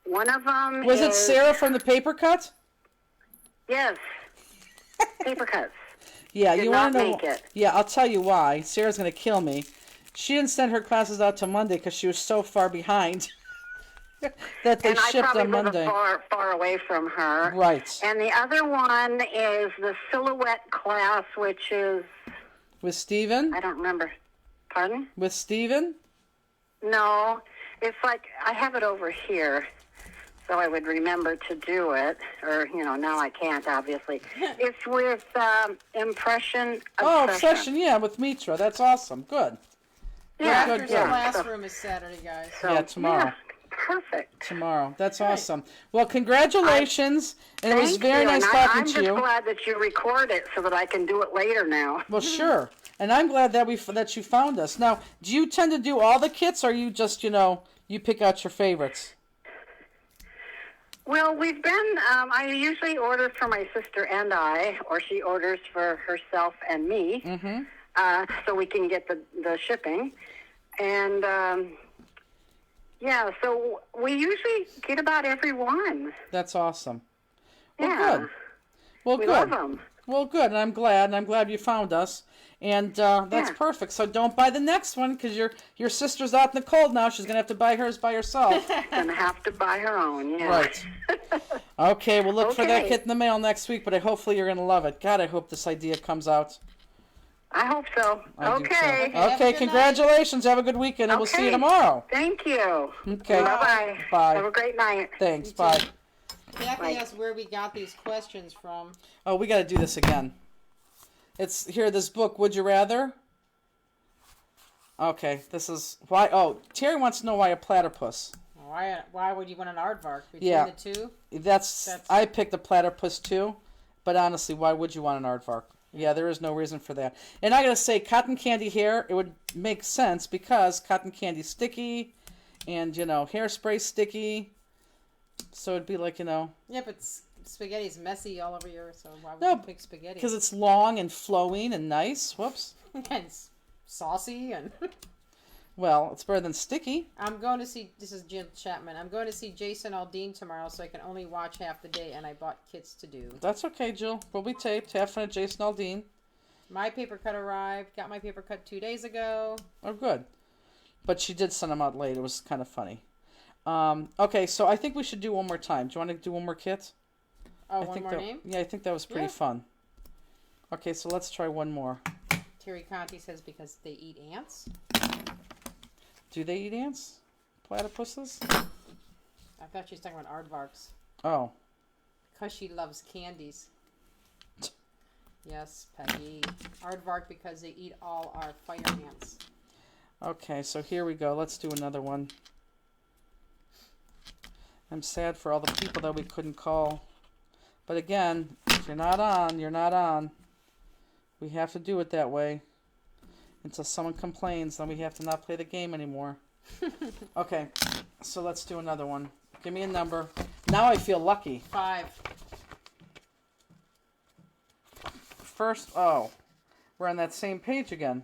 One of them Was is... it Sarah from the paper cut? Yes. Paper cuts. Yeah, Did you not want to know? make it. Yeah, I'll tell you why. Sarah's gonna kill me. She didn't send her classes out to Monday because she was so far behind that they And I shipped probably on live Monday. far away from her. Right. And the other one is the silhouette class, which is, With Steven? I don't remember. Pardon? With Steven? No. It's like, I have it over here, so I would remember to do it. Or, now I can't, obviously. It's with Impression Oh, Obsession. Obsession, yeah, with Mitra. That's awesome. Good. Yeah, good, After good. classroom is Saturday, guys. So, Yeah, tomorrow. yeah, perfect. Tomorrow. That's awesome. Well, congratulations. And it was Thank very you. nice And talking I'm to just you. glad that you record it so that I can do it later now. Well, sure. And I'm glad that that you found us. Now, do you tend to do all the kits, or you just, you pick out your favorites? Well, we've been, I usually order for my sister and I, or she orders for herself and me, so we can get the shipping. And, yeah, so we usually get about every one. That's awesome. Well, Yeah. good. Well, We good. love them. Well, good, and I'm glad you found us, and that's Yeah. perfect. So don't buy the next one, because your sister's out in the cold now. She's gonna have to buy hers by herself. Gonna have to buy her own, yeah. Right. Okay, we'll look for that Okay. kit in the mail next week, but hopefully you're gonna love it. God, I hope this idea comes out. I hope so. I do too. Okay. Have a Okay, good congratulations. Have a good weekend, and we'll see you Okay. tomorrow. Thank you. Okay. Bye-bye. Bye. Have a great night. Thanks. You too. Bye. Jackie Right. asked where we got these questions from. Oh, we got to do this again. It's here, this book, Would You Rather? Okay, this is why. Oh, Terry wants to know why a platypus. Why would you want an aardvark between Yeah. the two? That's I picked a platypus too, but honestly, why would you want an aardvark? Yeah, there is no reason for that. And I gotta say, cotton candy hair, it would make sense because cotton candy's sticky, and hairspray sticky, so it'd be like Yeah, but spaghetti's messy all over your. So why would No, you pick spaghetti? because it's long and flowing and nice. Whoops. And it's saucy and. Well, it's better than sticky. I'm going to see. This is Jim Chapman. I'm going to see Jason Aldean tomorrow, so I can only watch half the day, and I bought kits to do. That's okay, Jill. We'll be taped. Have fun at Jason Aldean. My paper cut arrived. Got my paper cut 2 days ago. Oh, good. But she did send them out late. It was kind of funny. Okay, so I think we should do one more time. Do you want to do one more kit? Oh, I one think more that, name? Yeah, I think that was pretty Yeah. fun. Okay, so let's try one more. Terry Conti says because they eat ants. Do they eat ants? Platypuses? I thought she was talking about aardvarks. Oh. Because she loves candies. Yes, Peggy. Aardvark because they eat all our fire ants. Okay, so here we go. Let's do another one. I'm sad for all the people that we couldn't call. But again, if you're not on, you're not on. We have to do it that way. Until someone complains, then we have to not play the game anymore. Okay, so let's do another one. Give me a number. Now I feel lucky. 5. First, oh, we're on that same page again.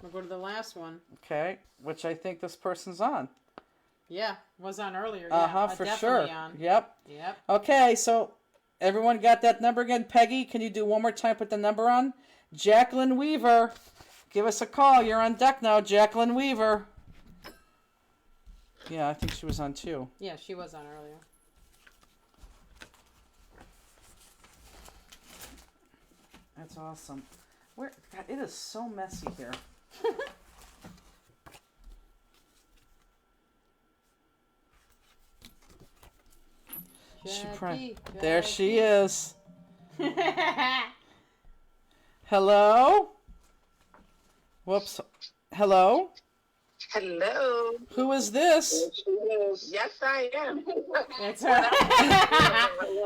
We'll go to the last one. Okay, which I think this person's on. Yeah, was on earlier. Uh-huh, Yeah, for definitely sure. On. Yep. Yep. Okay, so everyone got that number again? Peggy, can you do one more time, put the number on? Jacqueline Weaver. Give us a call. You're on deck now, Jacqueline Weaver. Yeah, I think she was on too. Yeah, she was on earlier. That's awesome. Where? God, it is so messy here. Jackie, There she Jackie. is. Hello? Whoops. Hello? Hello. Who is this? Yes, I am. It's her.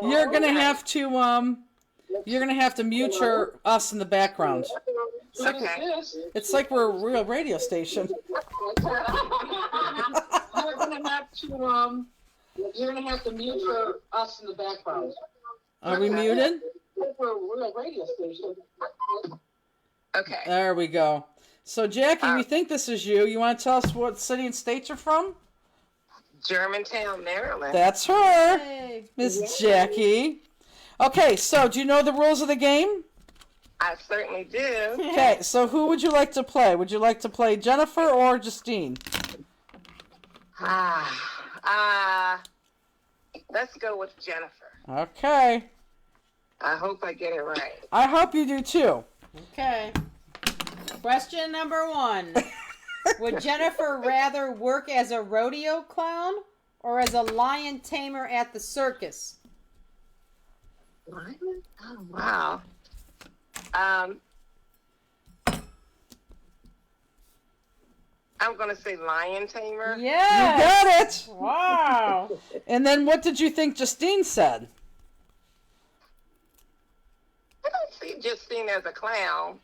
You're gonna have to mute us in the background. Okay. It's like we're a real radio station. You're gonna have to mute us in the background. Are we muted? We're a real radio station. Okay. There we go. So Jackie, we think this is you. You want to tell us what city and state you're from? Germantown, Maryland. That's her, Hey. Miss Jackie. Okay, so do you know the rules of the game? I certainly do. Okay, so who would you like to play? Would you like to play Jennifer or Justine? Let's go with Jennifer. Okay. I hope I get it right. I hope you do too. Okay. Question number 1. Would Jennifer rather work as a rodeo clown or as a lion tamer at the circus? Lion? Oh, wow. I'm going to say lion tamer. You Yes. got it. Wow. And then what did you think Justine said? I don't see Justine as a clown.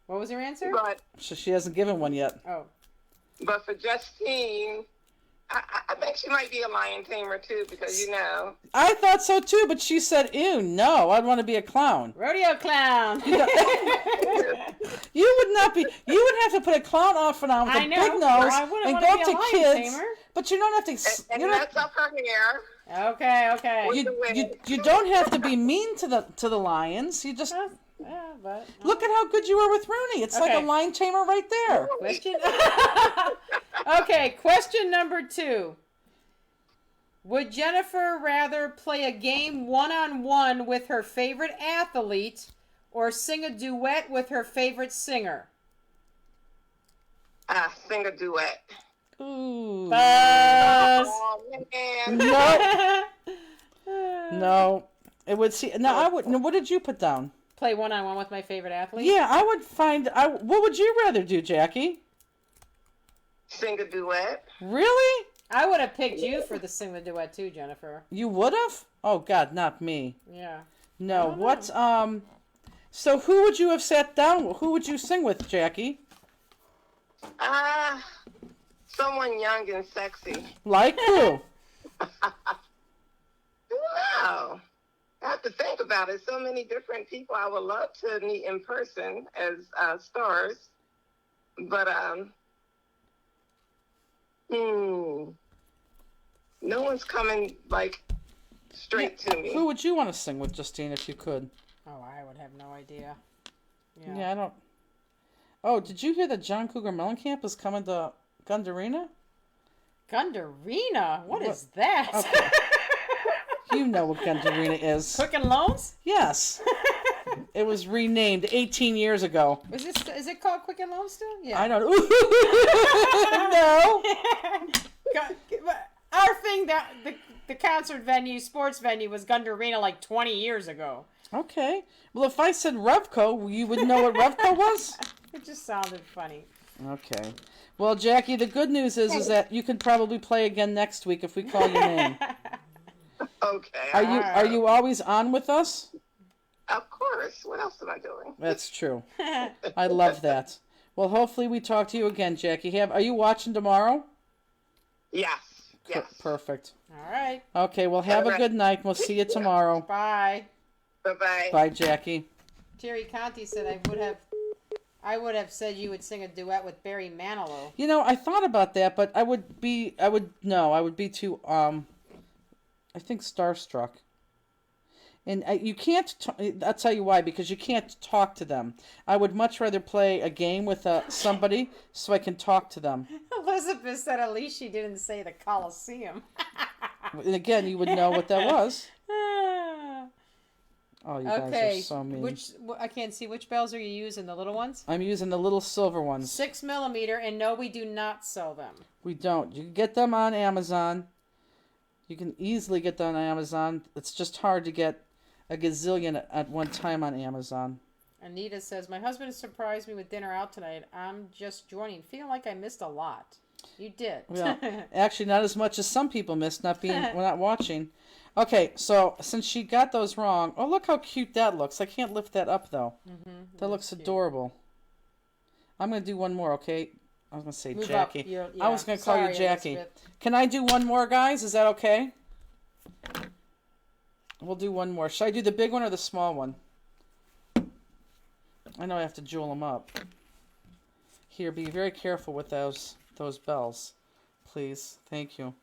What was your answer? But So she hasn't given one yet. Oh. but for Justine, I think she might be a lion tamer too, because I thought so too, but she said, ew, no, I'd want to be a clown. Rodeo clown. You would not be, you would have to put a clown outfit on with I a know. big nose I wouldn't and wanna go be up a to lion kids. tamer. But you don't have to, and you don't, mess up her hair. Okay. you don't have to be mean to the lions. You just, Yeah, but look at how good you are with Rooney. It's like Okay. a lion tamer right there. question. Okay, question number 2. Would Jennifer rather play a game one-on-one with her favorite athlete or sing a duet with her favorite singer? Sing a duet. Ooh. Buzz. Oh man. No. It would see. Now I would. Now, what did you put down? Play one-on-one with my favorite athlete? Yeah, I would find. What would you rather do, Jackie? Sing a duet. Really? I would have picked you for the sing the duet too, Jennifer. You would have? Oh God, not me. Yeah. No. What? So who would you have sat down with? Who would you sing with, Jackie? Someone young and sexy. Like who? Wow. I have to think about it. So many different people I would love to meet in person as stars. But, no one's coming, like, straight to me. Who would you want to sing with, Justine, if you could? Oh, I would have no idea. Yeah, I don't. Oh, did you hear that John Cougar Mellencamp is coming to Gundarina? Gundarina? What is that? Okay. You know what Gundarina is. Quicken Loans? Yes. It was renamed 18 years ago. Is it called Quicken Loans still? Yeah. I don't know. No. Our thing, the concert venue, sports venue was Gundarina like 20 years ago. Okay. Well, if I said Revco, you would know what Revco was? It just sounded funny. Okay. Well, Jackie, the good news is that you could probably play again next week if we call your name. Okay. Are you always on with us? Of course. What else am I doing? That's true. I love that. Well, hopefully we talk to you again, Jackie. Are you watching tomorrow? Yes. Yes. Perfect. All right. Okay, well, have a good night. We'll see you tomorrow. Bye. Bye-bye. Bye, Jackie. Terry Conti said I would have said you would sing a duet with Barry Manilow. You know, I thought about that, but I would be too, I think starstruck. And you can't, I'll tell you why, because you can't talk to them. I would much rather play a game with somebody so I can talk to them. Elizabeth said at least she didn't say the Coliseum. And again, you would know what that was. Oh, you guys are so mean. I can't see. Which bells are you using? The little ones? I'm using the little silver ones. 6 millimeter, and no, we do not sell them. We don't. You can get them on Amazon. You can easily get them on Amazon. It's just hard to get a gazillion at one time on Amazon. Anita says, my husband surprised me with dinner out tonight. I'm just joining. Feeling like I missed a lot. You did. Well, actually, not as much as some people missed not watching. Okay, so since she got those wrong, oh, look how cute that looks. I can't lift that up, though. Mm-hmm, that looks adorable. I'm going to do one more, okay? I was going to say Move Jackie. up. I was going to call you Jackie. Elizabeth. Can I do one more, guys? Is that okay? We'll do one more. Should I do the big one or the small one? I know I have to jewel them up. Here, be very careful with those bells. Please. Thank you.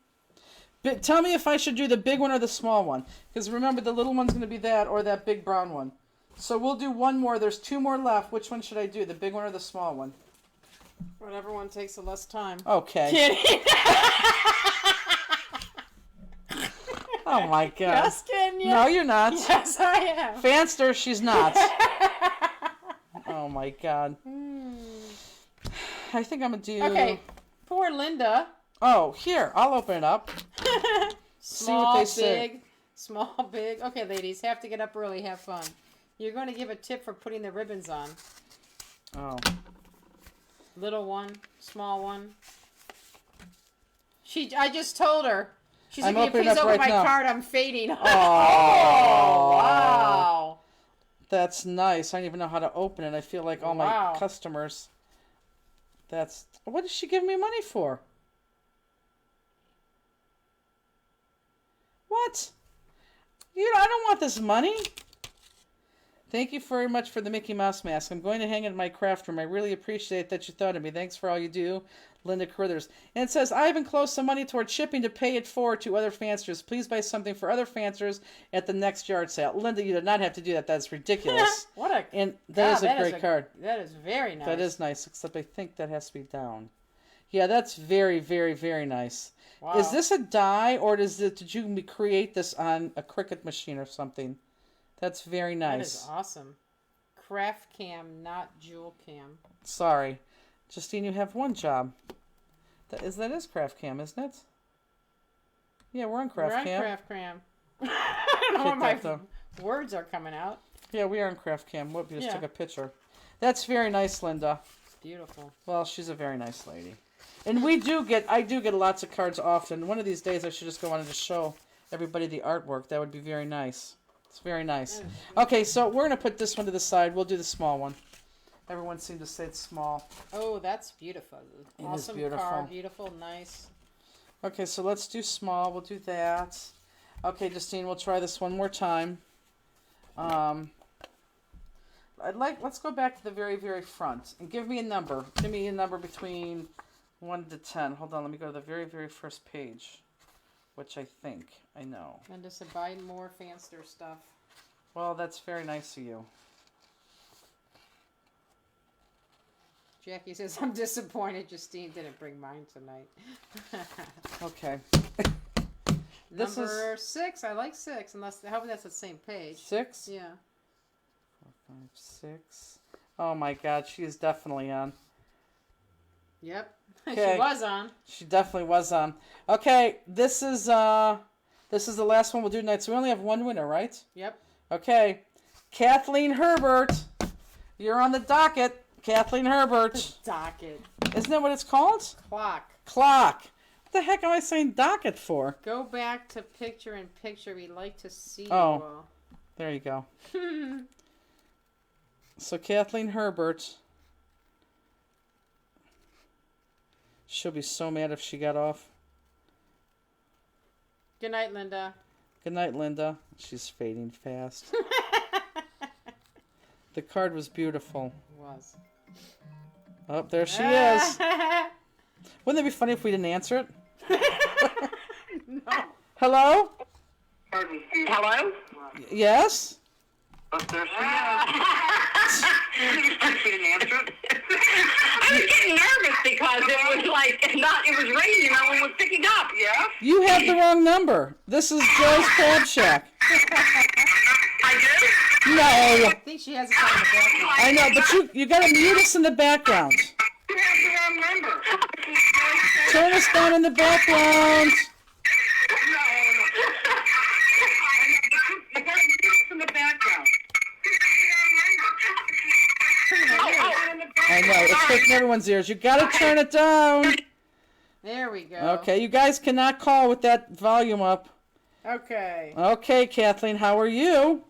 Tell me if I should do the big one or the small one. Because remember, the little one's going to be that or that big brown one. So we'll do one more. There's 2 more left. Which one should I do? The big one or the small one? Whatever one takes the less time. Okay. Kidding. Oh my God. Just kidding you. No, you're not. Yes, I am. Fanster, she's not. Oh my God. I think I'm going to do... Okay. Poor Linda. Oh, here. I'll open it up. See what they say. Big. Small, big. Okay, ladies. Have to get up early. Have fun. You're going to give a tip for putting the ribbons on. Oh. Little one. Small one. I just told her. She's like, I'm "Can you opening please up open right my now." card? I'm fading. Oh, wow. That's nice. I don't even know how to open it. I feel like all Wow. my customers. What did she give me money for? What? I don't want this money. Thank you very much for the Mickey Mouse mask. I'm going to hang it in my craft room. I really appreciate that you thought of me. Thanks for all you do, Linda Carruthers. And it says, I have enclosed some money toward shipping to pay it forward to other fancers. Please buy something for other fancers at the next yard sale. Linda, you did not have to do that. That's ridiculous. What a And that is a that great card. That is very nice. That is nice, except I think that has to be down. Yeah, that's very, very, very nice. Wow. Is this a die, or did you create this on a Cricut machine or something? That's very That nice. is awesome. Craft cam, not jewel cam. Sorry. Justine, you have one job. That is Craft Cam, isn't it? Yeah, we're on Craft We're on Cam. craft cam. I don't know where my that, though. words are coming out. Yeah, we are on Craft Cam. Whoop, you just Yeah. took a picture. That's very nice, Linda. Beautiful. Well, she's a very nice lady. And I do get lots of cards often. One of these days I should just go on and just show everybody the artwork. That would be very nice. It's very nice. Okay, so we're going to put this one to the side. We'll do the small one. Everyone seemed to say it's small. Oh, that's beautiful. It is Awesome beautiful. card. Beautiful, nice. Okay, so let's do small. We'll do that. Okay, Justine, we'll try this one more time. Let's go back to the very, very front and give me a number. Give me a number between 1 to 10. Hold on, let me go to the very, very first page, which I think I know. And just to buy more Fanster stuff. Well, that's very nice of you. Jackie says, I'm disappointed Justine didn't bring mine tonight. Okay. This Number 6. I like 6. Unless, I hope that's the same page. 6? Yeah. 4, 5, 6. Oh my God, she is definitely on. Yep. Okay. She was on. She definitely was on. Okay, this is the last one we'll do tonight. So we only have one winner, right? Yep. Okay, Kathleen Herbert, you're on the docket. Kathleen Herbert, Docket. isn't that what it's called? Clock. Clock. What the heck am I saying docket for? Go back to picture in picture. We'd like to see Oh. you all. There you go. So Kathleen Herbert. She'll be so mad if she got off. Good night, Linda. Good night, Linda. She's fading fast. The card was beautiful. It was. Oh, there she is. Wouldn't it be funny if we didn't answer it? No. Hello? Hello? Yes? I was getting nervous because it was like it was raining. No one was picking up. Yeah. You have the wrong number. This is Joe's Crab Shack. I did. No. I think she has it on the background. I know, but you gotta mute us in the background. You have the wrong number. Turn us down in the background. You got music in the background. I know, it's taking everyone's ears. You gotta turn it down. There we go. Okay, you guys cannot call with that volume up. Okay. Okay, Kathleen, how are you?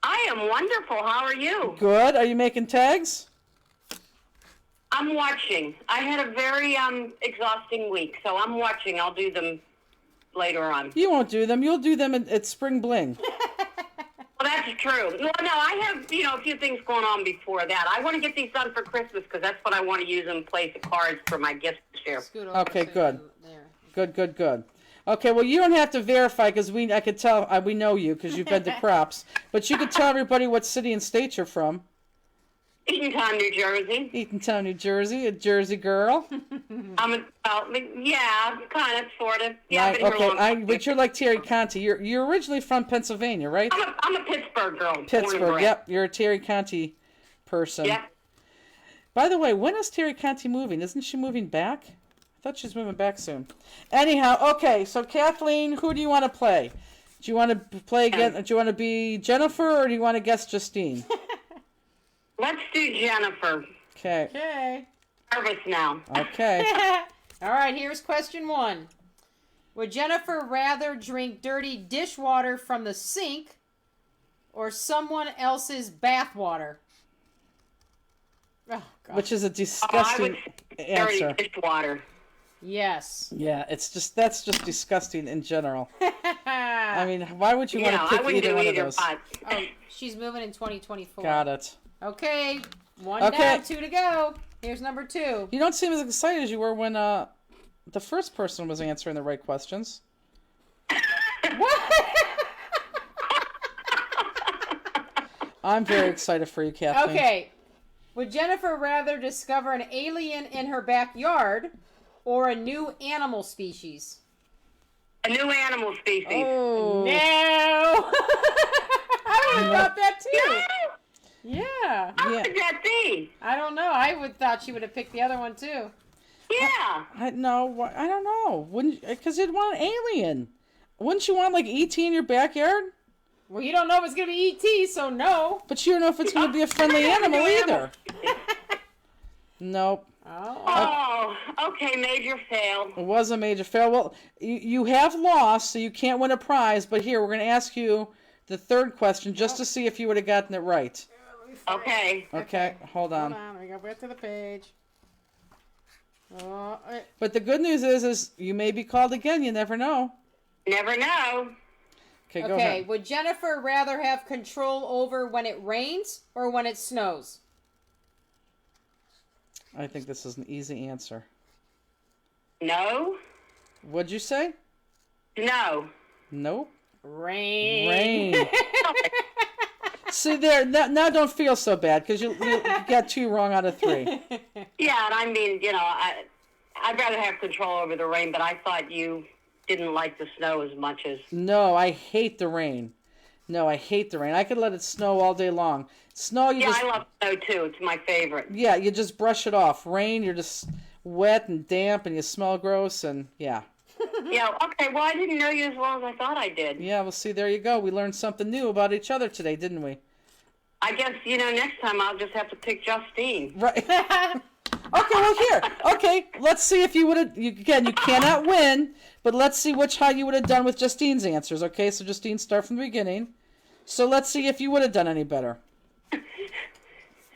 I am wonderful. How are you? Good. Are you making tags? I'm watching. I had a very exhausting week, so I'm watching. I'll do them later on. You won't do them. You'll do them at Spring Bling. Well, that's true. No, I have, a few things going on before that. I want to get these done for Christmas because that's what I want to use in place of cards for my gift share. Scoot over Okay, to good. There. Good. Okay, well, you don't have to verify because I could tell, we know you because you've been to Crops. But you could tell everybody what city and state you're from. Eatontown, New Jersey. Eatontown, New Jersey, a Jersey girl. Yeah, kind of, sort of. Yeah, I've been here a long time. But you're like Terry Conti. You're originally from Pennsylvania, right? I'm a Pittsburgh girl. born and Pittsburgh, bred. yep. You're a Terry Conti person. Yep. By the way, when is Terry Conti moving? Isn't she moving back? I thought she's moving back soon. Anyhow, okay, so Kathleen, who do you want to play? Do you want to play again? Do you want to be Jennifer or do you want to guess Justine? Let's do Jennifer. Okay. Okay. Nervous now. Okay. All right, here's question 1. Would Jennifer rather drink dirty dishwater from the sink or someone else's bathwater? Oh, God. Which is a disgusting answer. Dishwater. Yes. Yeah, that's just disgusting in general. I mean, why would you want to pick either one of those? Oh, she's moving in 2024. Got it. Okay. One Okay. down, 2 to go. Here's number 2. You don't seem as excited as you were when the first person was answering the right questions. What? I'm very excited for you, Kathleen. Okay. Would Jennifer rather discover an alien in her backyard or a new animal species? A new animal species. Oh. No. I would have thought that too. Yeah. How Yeah. could that be? I don't know. I would thought she would have picked the other one too. Yeah. I don't know. Wouldn't, because you'd want an alien. Wouldn't you want like E.T. in your backyard? Well, you don't know if it's going to be E.T., so no. But you don't know if it's going to be a friendly animal either. Nope. Oh. Oh, okay, major fail. It was a major fail. Well, you have lost, so you can't win a prize. But here, we're going to ask you the third question just to see if you would have gotten it right. Okay. Okay, hold on. Hold on. We got to go back to the page. Oh, But the good news is you may be called again. You never know. Never know. Okay, go okay. ahead. Would Jennifer rather have control over when it rains or when it snows? I think this is an easy answer. No. What'd you say? No. Nope. Rain. Rain. See there, now don't feel so bad because you got 2 wrong out of 3. Yeah, and I mean, I'd rather have control over the rain, but I thought you didn't like the snow as much as... No, I hate the rain. No, I hate the rain. I could let it snow all day long. Snow, I love snow too. It's my favorite. Yeah, you just brush it off. Rain, you're just wet and damp and you smell gross and yeah. Yeah, okay, well, I didn't know you as well as I thought I did. Yeah, well, see, there you go. We learned something new about each other today, didn't we? I guess, next time I'll just have to pick Justine. Right. Okay, well, here. Okay, let's see if you would have... Again, you cannot win, but let's see how you would have done with Justine's answers, okay? So, Justine, start from the beginning. So, let's see if you would have done any better.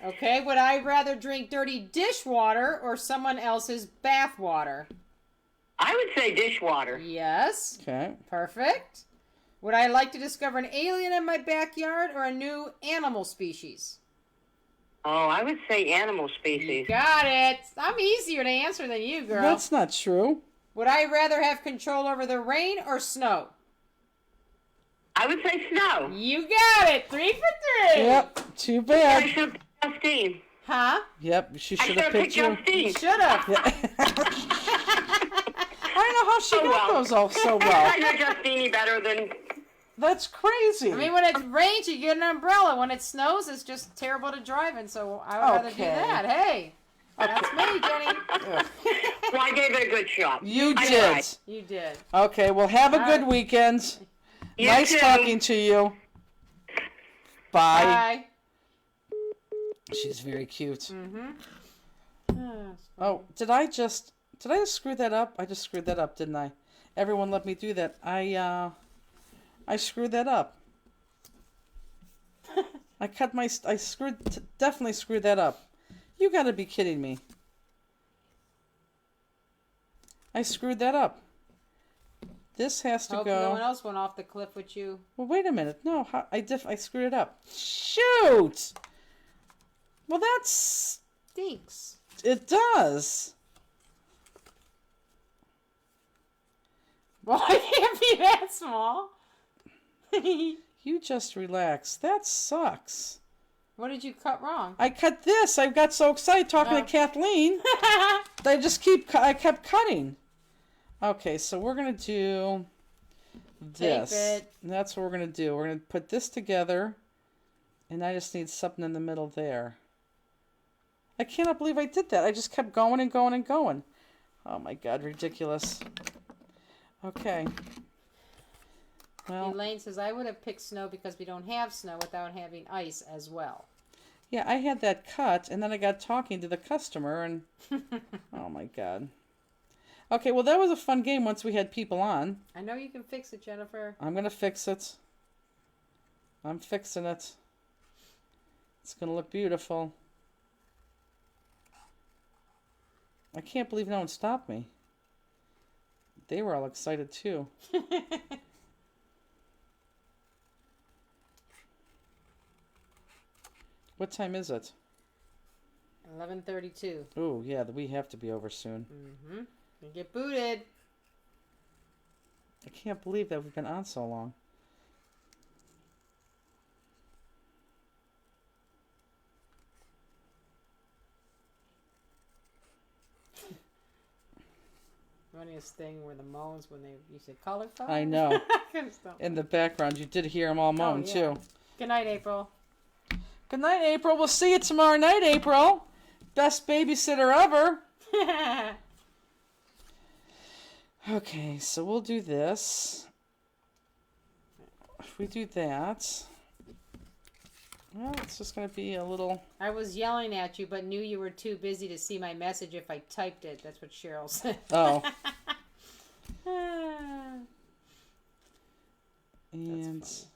Okay, would I rather drink dirty dishwater or someone else's bathwater? I would say dishwater. Yes. Okay. Perfect. Would I like to discover an alien in my backyard or a new animal species? Oh, I would say animal You species. got it. I'm easier to answer than you, girl. That's not true. Would I rather have control over the rain or snow? I would say snow. You got it. 3 for 3. Yep, too I bad. should have picked Justine. Huh? Yep, she I should should have have picked picked you. Justine. Should have. I don't know how she Oh, got well. those all so I well. know Justine better than... That's crazy. I mean, when it rains, you get an umbrella. When it snows, it's just terrible to drive in. So I would rather do Okay. that. Hey, that's me, Jenny. Well, I gave it a good shot. You I did. tried. You did. Okay, well, have a good weekend. You Nice too. talking to you. Bye. Bye. She's very cute. Mm-hmm. Oh, did I just screw that up? I just screwed that up, didn't I? Everyone let me do that. I screwed that up. Definitely screwed that up. You gotta be kidding me. I screwed that up. This has to Hope go. no one else went off the cliff with you. Well, wait a minute. No, I screwed it up. Shoot! Well, that's... Stinks. It does. Well, it can't be that small. You just relax. That sucks. What did you cut wrong? I cut this. I got so excited talking to Kathleen. I kept cutting. Okay, so we're going to do this. Tape it. That's what we're going to do. We're going to put this together. And I just need something in the middle there. I cannot believe I did that. I just kept going and going and going. Oh my God, ridiculous. Okay. Well, Elaine says, I would have picked snow because we don't have snow without having ice as well. yeah, I had that cut, and then I got talking to the customer, and... oh my God. Okay, well, that was a fun game once we had people on. I know you can fix it, Jennifer. I'm going to fix it. I'm fixing it. It's going to look beautiful. I can't believe no one stopped me. They were all excited too. What time is it? 11:32. Oh, yeah, we have to be over soon. Mm-hmm. You get booted. I can't believe that we've been on so long. Funniest thing were the moans when they used to color phone. I know. Couldn't stop. In the background, you did hear them all moan, yeah. too. Good night, April. Good night, April. We'll see you tomorrow night, April. Best babysitter ever. Okay, so we'll do this. If we do that, well, it's just going to be a little... I was yelling at you, but knew you were too busy to see my message if I typed it. That's what Cheryl said. Oh. That's And funny.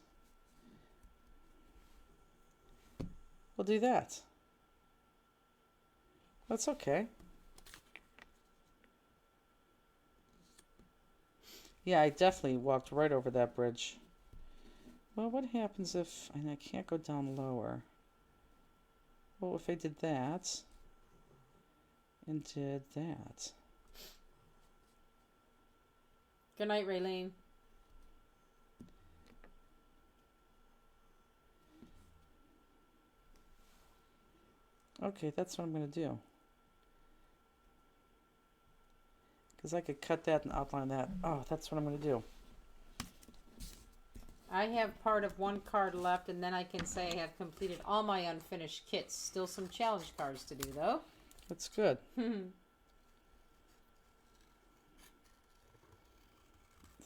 we'll do that. That's okay. Yeah, I definitely walked right over that bridge. Well, what happens if... And I can't go down lower. Well, if I did that... And did that... Good night, Raylene. Okay, that's what I'm going to do. Because I could cut that and outline that. Oh, that's what I'm going to do. I have part of one card left, and then I can say I have completed all my unfinished kits. Still some challenge cards to do, though. That's good.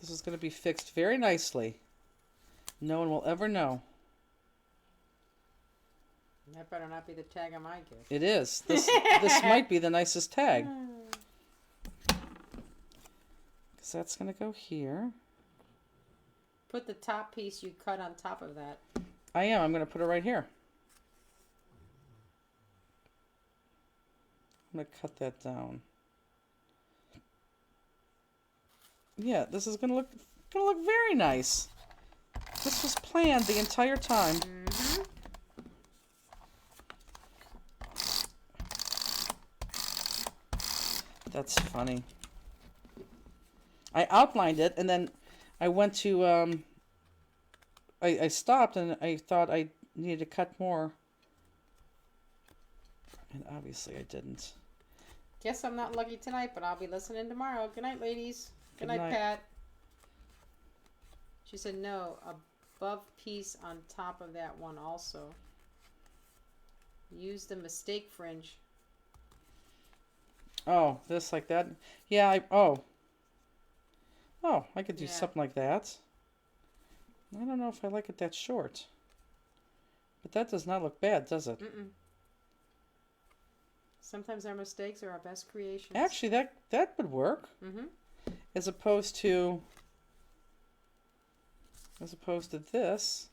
This is going to be fixed very nicely. No one will ever know. That better not be the tag on my gift. It is. This might be the nicest tag. Because that's going to go here. Put the top piece you cut on top of that. I am. I'm going to put it right here. I'm going to cut that down. Yeah, this is going to look very nice. This was planned the entire time. Mm-hmm. That's funny. I outlined it, and then I went to, I stopped, and I thought I needed to cut more. And obviously I didn't. Guess I'm not lucky tonight, but I'll be listening tomorrow. Good night, ladies. Good Good night, night. Pat. She said no, above piece on top of that one also. Use the mistake fringe. Oh, this like that? Yeah, oh, I could do Yeah. something like that. I don't know if I like it that short. But that does not look bad, does it? Mm-mm. Sometimes our mistakes are our best creations. Actually, that would work. Mm-hmm. As opposed to this.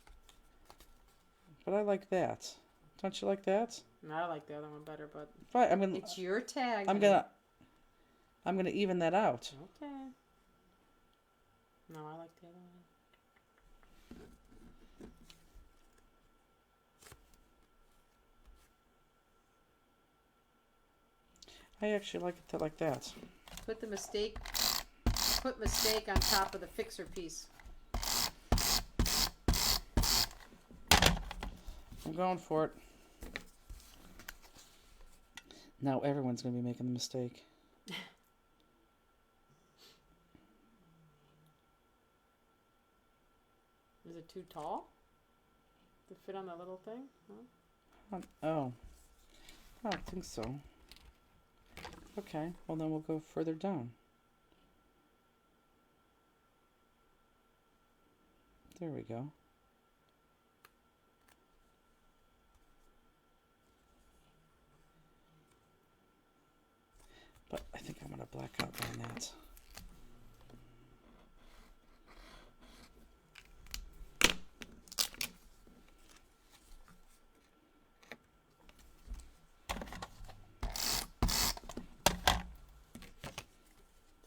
But I like that. Don't you like that? I like the other one better, but Right, I mean, it's your tag. I'm gonna even that out. Okay. No, I like the other one. I actually like it like that. Put mistake on top of the fixer piece. I'm going for it. Now everyone's going to be making the mistake. Is it too tall to fit on the little thing? Huh? Oh. I don't think so. Okay, well then we'll go further down. There we go. But I think I'm going to black outline that.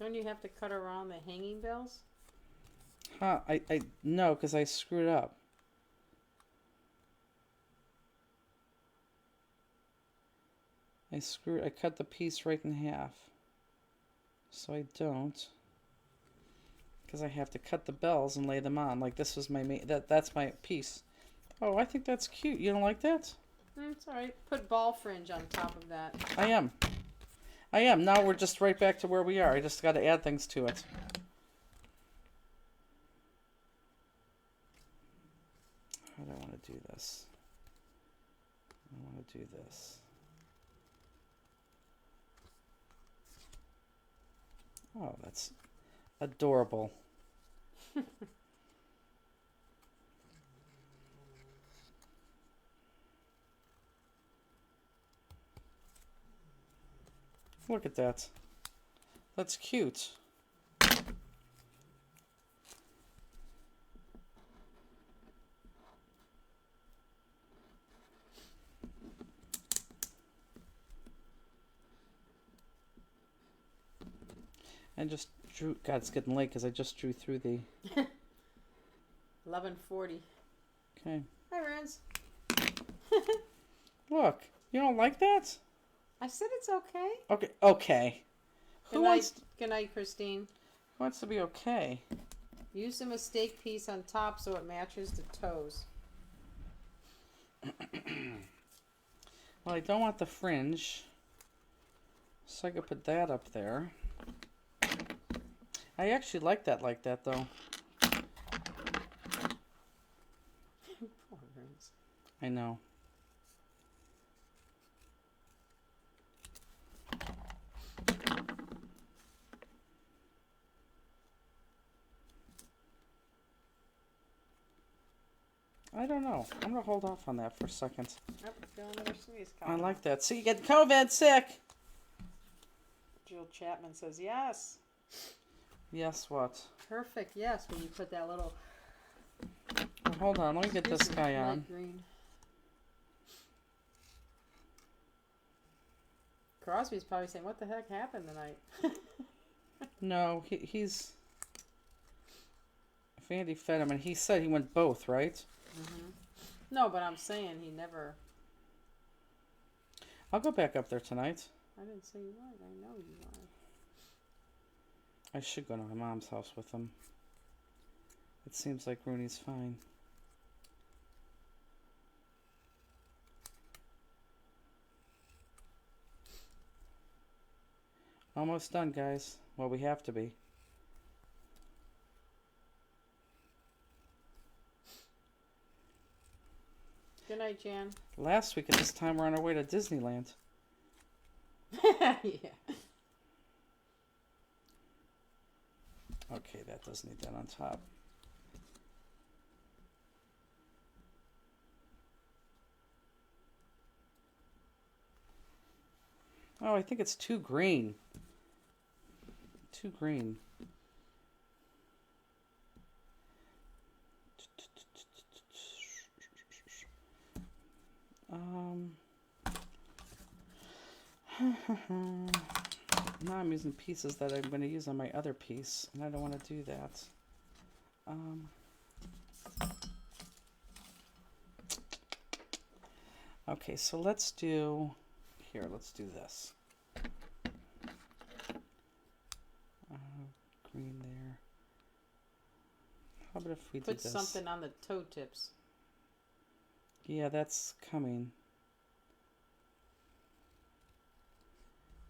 Don't you have to cut around the hanging bells? Huh? I no, because I screwed up. I cut the piece right in half. So I don't. Because I have to cut the bells and lay them on. Like this was my that's my piece. Oh, I think that's cute. You don't like that? It's alright. Put ball fringe on top of that. I am. Now we're just right back to where we are. I just got to add things to it. How do I want to do this? I want to do this. Oh, that's adorable. Look at that. That's cute. I just drew. God, it's getting late because I just drew through the. 11:40. Okay. Hi, Rance. Look, you don't like that? I said it's okay. Okay. Okay. Good night. Good night, Christine. Who wants to be okay? Use the mistake piece on top so it matches the toes. Well, I don't want the fringe, so I could put that up there. I actually like that though. Poor Rance. I know. I don't know. I'm gonna hold off on that for a second. Oh, feel another sneeze I coming. like that. See, you get COVID sick. Jill Chapman says yes. Yes, what? Perfect. Yes, when you put that little. Well, hold on. Let me get this guy on. Light green. Crosby's probably saying, "What the heck happened tonight?" No, he's. If Andy fed him, and he said he went both, right? Mm-hmm. No, but I'm saying he never. I'll go back up there tonight. I didn't say you would. I know you are. I should go to my mom's house with him. It seems like Rooney's fine. Almost done, guys. Well, we have to be. Good night, Jan. Last week at this time, we're on our way to Disneyland. Yeah. Okay, that does need that on top. Oh, I think it's too green. Too green. Now I'm using pieces that I'm going to use on my other piece, and I don't want to do that. Okay, so let's do, let's do this. Green there. How about if we Put did this? something on the toe tips. Yeah, that's coming.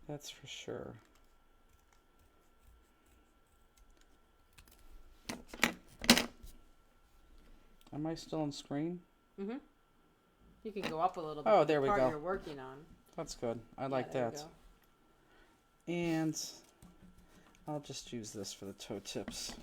That's for sure. Am I still on screen? Mm-hmm. You can go up a little bit. Oh, there we part go. You're working on. That's good. I Yeah, like there you that. go. And I'll just use this for the toe tips.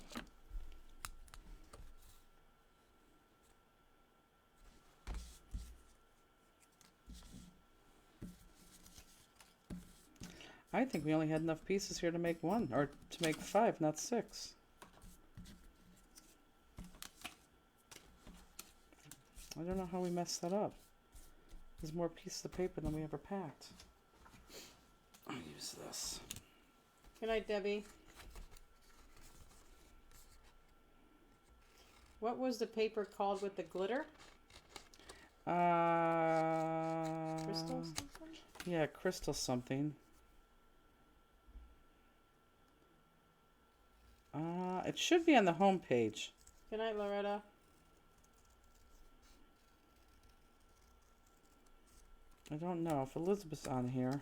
I think we only had enough pieces here to make one, or to make 5, not 6. I don't know how we messed that up. There's more pieces of paper than we ever packed. I'll use this. Good night, Debbie. What was the paper called with the glitter? Crystal something? Yeah, crystal something. It should be on the home page. Good night, Loretta. I don't know if Elizabeth's on here.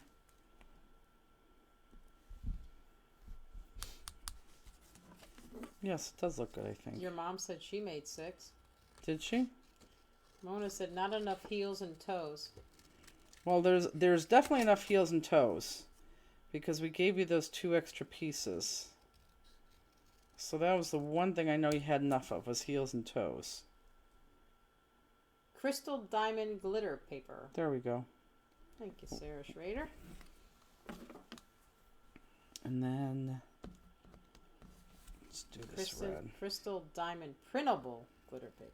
Yes, it does look good, I think. Your mom said she made 6. Did she? Mona said not enough heels and toes. Well, there's definitely enough heels and toes because we gave you those 2 extra pieces. So that was the one thing I know you had enough of, was heels and toes. Crystal diamond glitter paper. There we go. Thank you, Sarah Schrader. And then let's do this red. Crystal diamond printable glitter paper.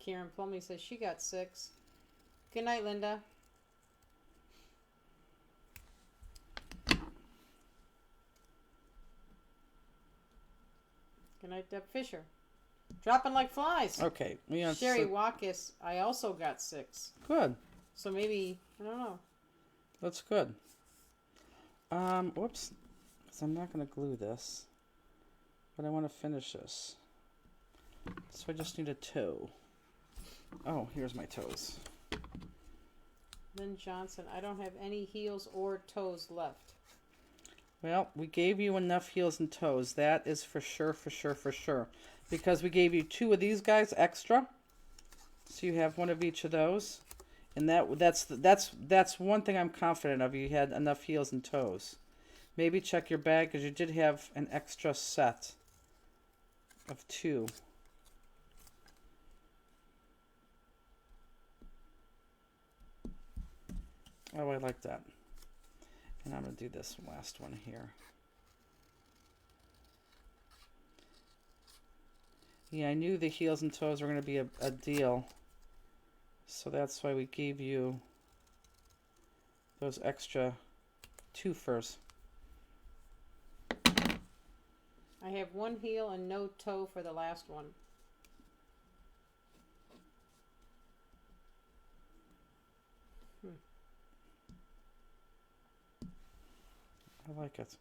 Karen Plumley says she got 6. Good night, Linda. Good night, Deb Fisher. Dropping like flies. Okay, we on Sherry Watkis, I also got 6. Good. So maybe, I don't know. That's good. Whoops. Because I'm not going to glue this. But I want to finish this. So I just need a toe. Oh, here's my toes. Lynn Johnson, I don't have any heels or toes left. Well, we gave you enough heels and toes. That is for sure, for sure, for sure. Because we gave you 2 of these guys extra. So you have 1 of each of those. And that's one thing I'm confident of. You had enough heels and toes. Maybe check your bag because you did have an extra set of 2. Oh, I like that. And I'm going to do this last one here. Yeah, I knew the heels and toes were going to be a deal. So that's why we gave you those extra 2 first. I have 1 heel and no toe for the last one. I like it.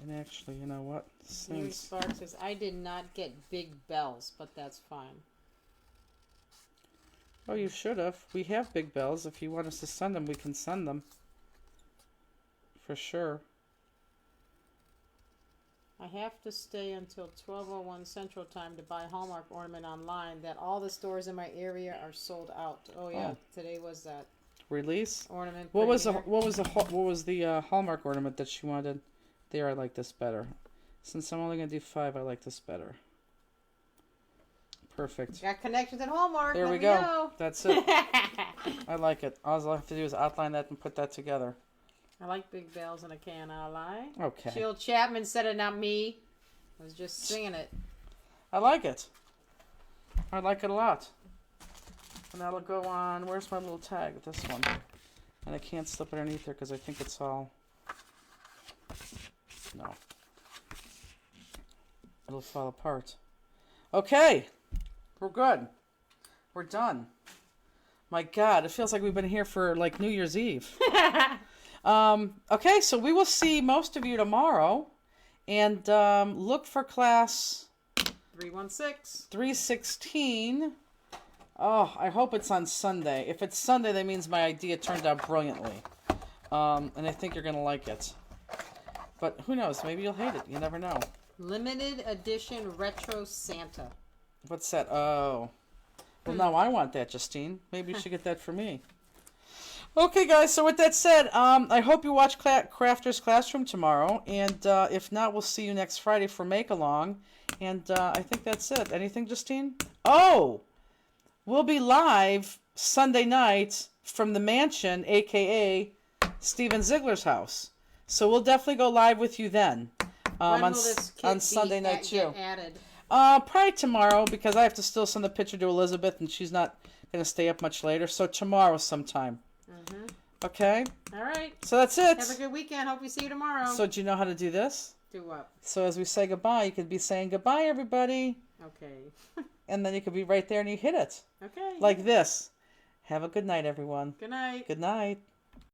And actually, you know what? Mary Sparks says, I did not get big bells, but that's fine. Oh, you should have. We have big bells. If you want us to send them, we can send them. For sure. I have to stay until 12:01 Central Time to buy Hallmark ornament online. That all the stores in my area are sold out. Oh yeah, Today was that Release. ornament. What was premiere. the Hallmark ornament that she wanted? There, I like this better. Since I'm only gonna do 5, I like this better. Perfect. Got connections at Hallmark. There Let we me go. know. That's it. I like it. All I have to do is outline that and put that together. I like big bells and I cannot lie. Okay. Jill Chapman said it, not me. I was just singing it. I like it. I like it a lot. And that'll go on. Where's my little tag? This one. And I can't slip it underneath there because I think it's all. No. It'll fall apart. Okay. We're good. We're done. My God, it feels like we've been here for like New Year's Eve. Okay, so we will see most of you tomorrow. And look for class 316. Oh, I hope it's on Sunday. If it's Sunday, that means my idea turned out brilliantly. And I think you're going to like it. But who knows? Maybe you'll hate it. You never know. Limited edition retro Santa. What's that? Oh. Well, now I want that, Justine. Maybe you should get that for me. Okay, guys. So with that said, I hope you watch Crafters Classroom tomorrow. And if not, we'll see you next Friday for Make Along. And I think that's it. Anything, Justine? Oh! We'll be live Sunday night from the mansion, a.k.a. Steven Ziegler's house. So we'll definitely go live with you then. When will this kit on Sunday night too. Get added? Probably tomorrow because I have to still send the picture to Elizabeth and she's not going to stay up much later. So tomorrow sometime. Mm-hmm. Okay? All right. So that's it. Have a good weekend. Hope we see you tomorrow. So do you know how to do this? Do what? So as we say goodbye, you could be saying goodbye, everybody. Okay. And then you could be right there and you hit it. Okay. Like this. Have a good night, everyone. Good night. Good night.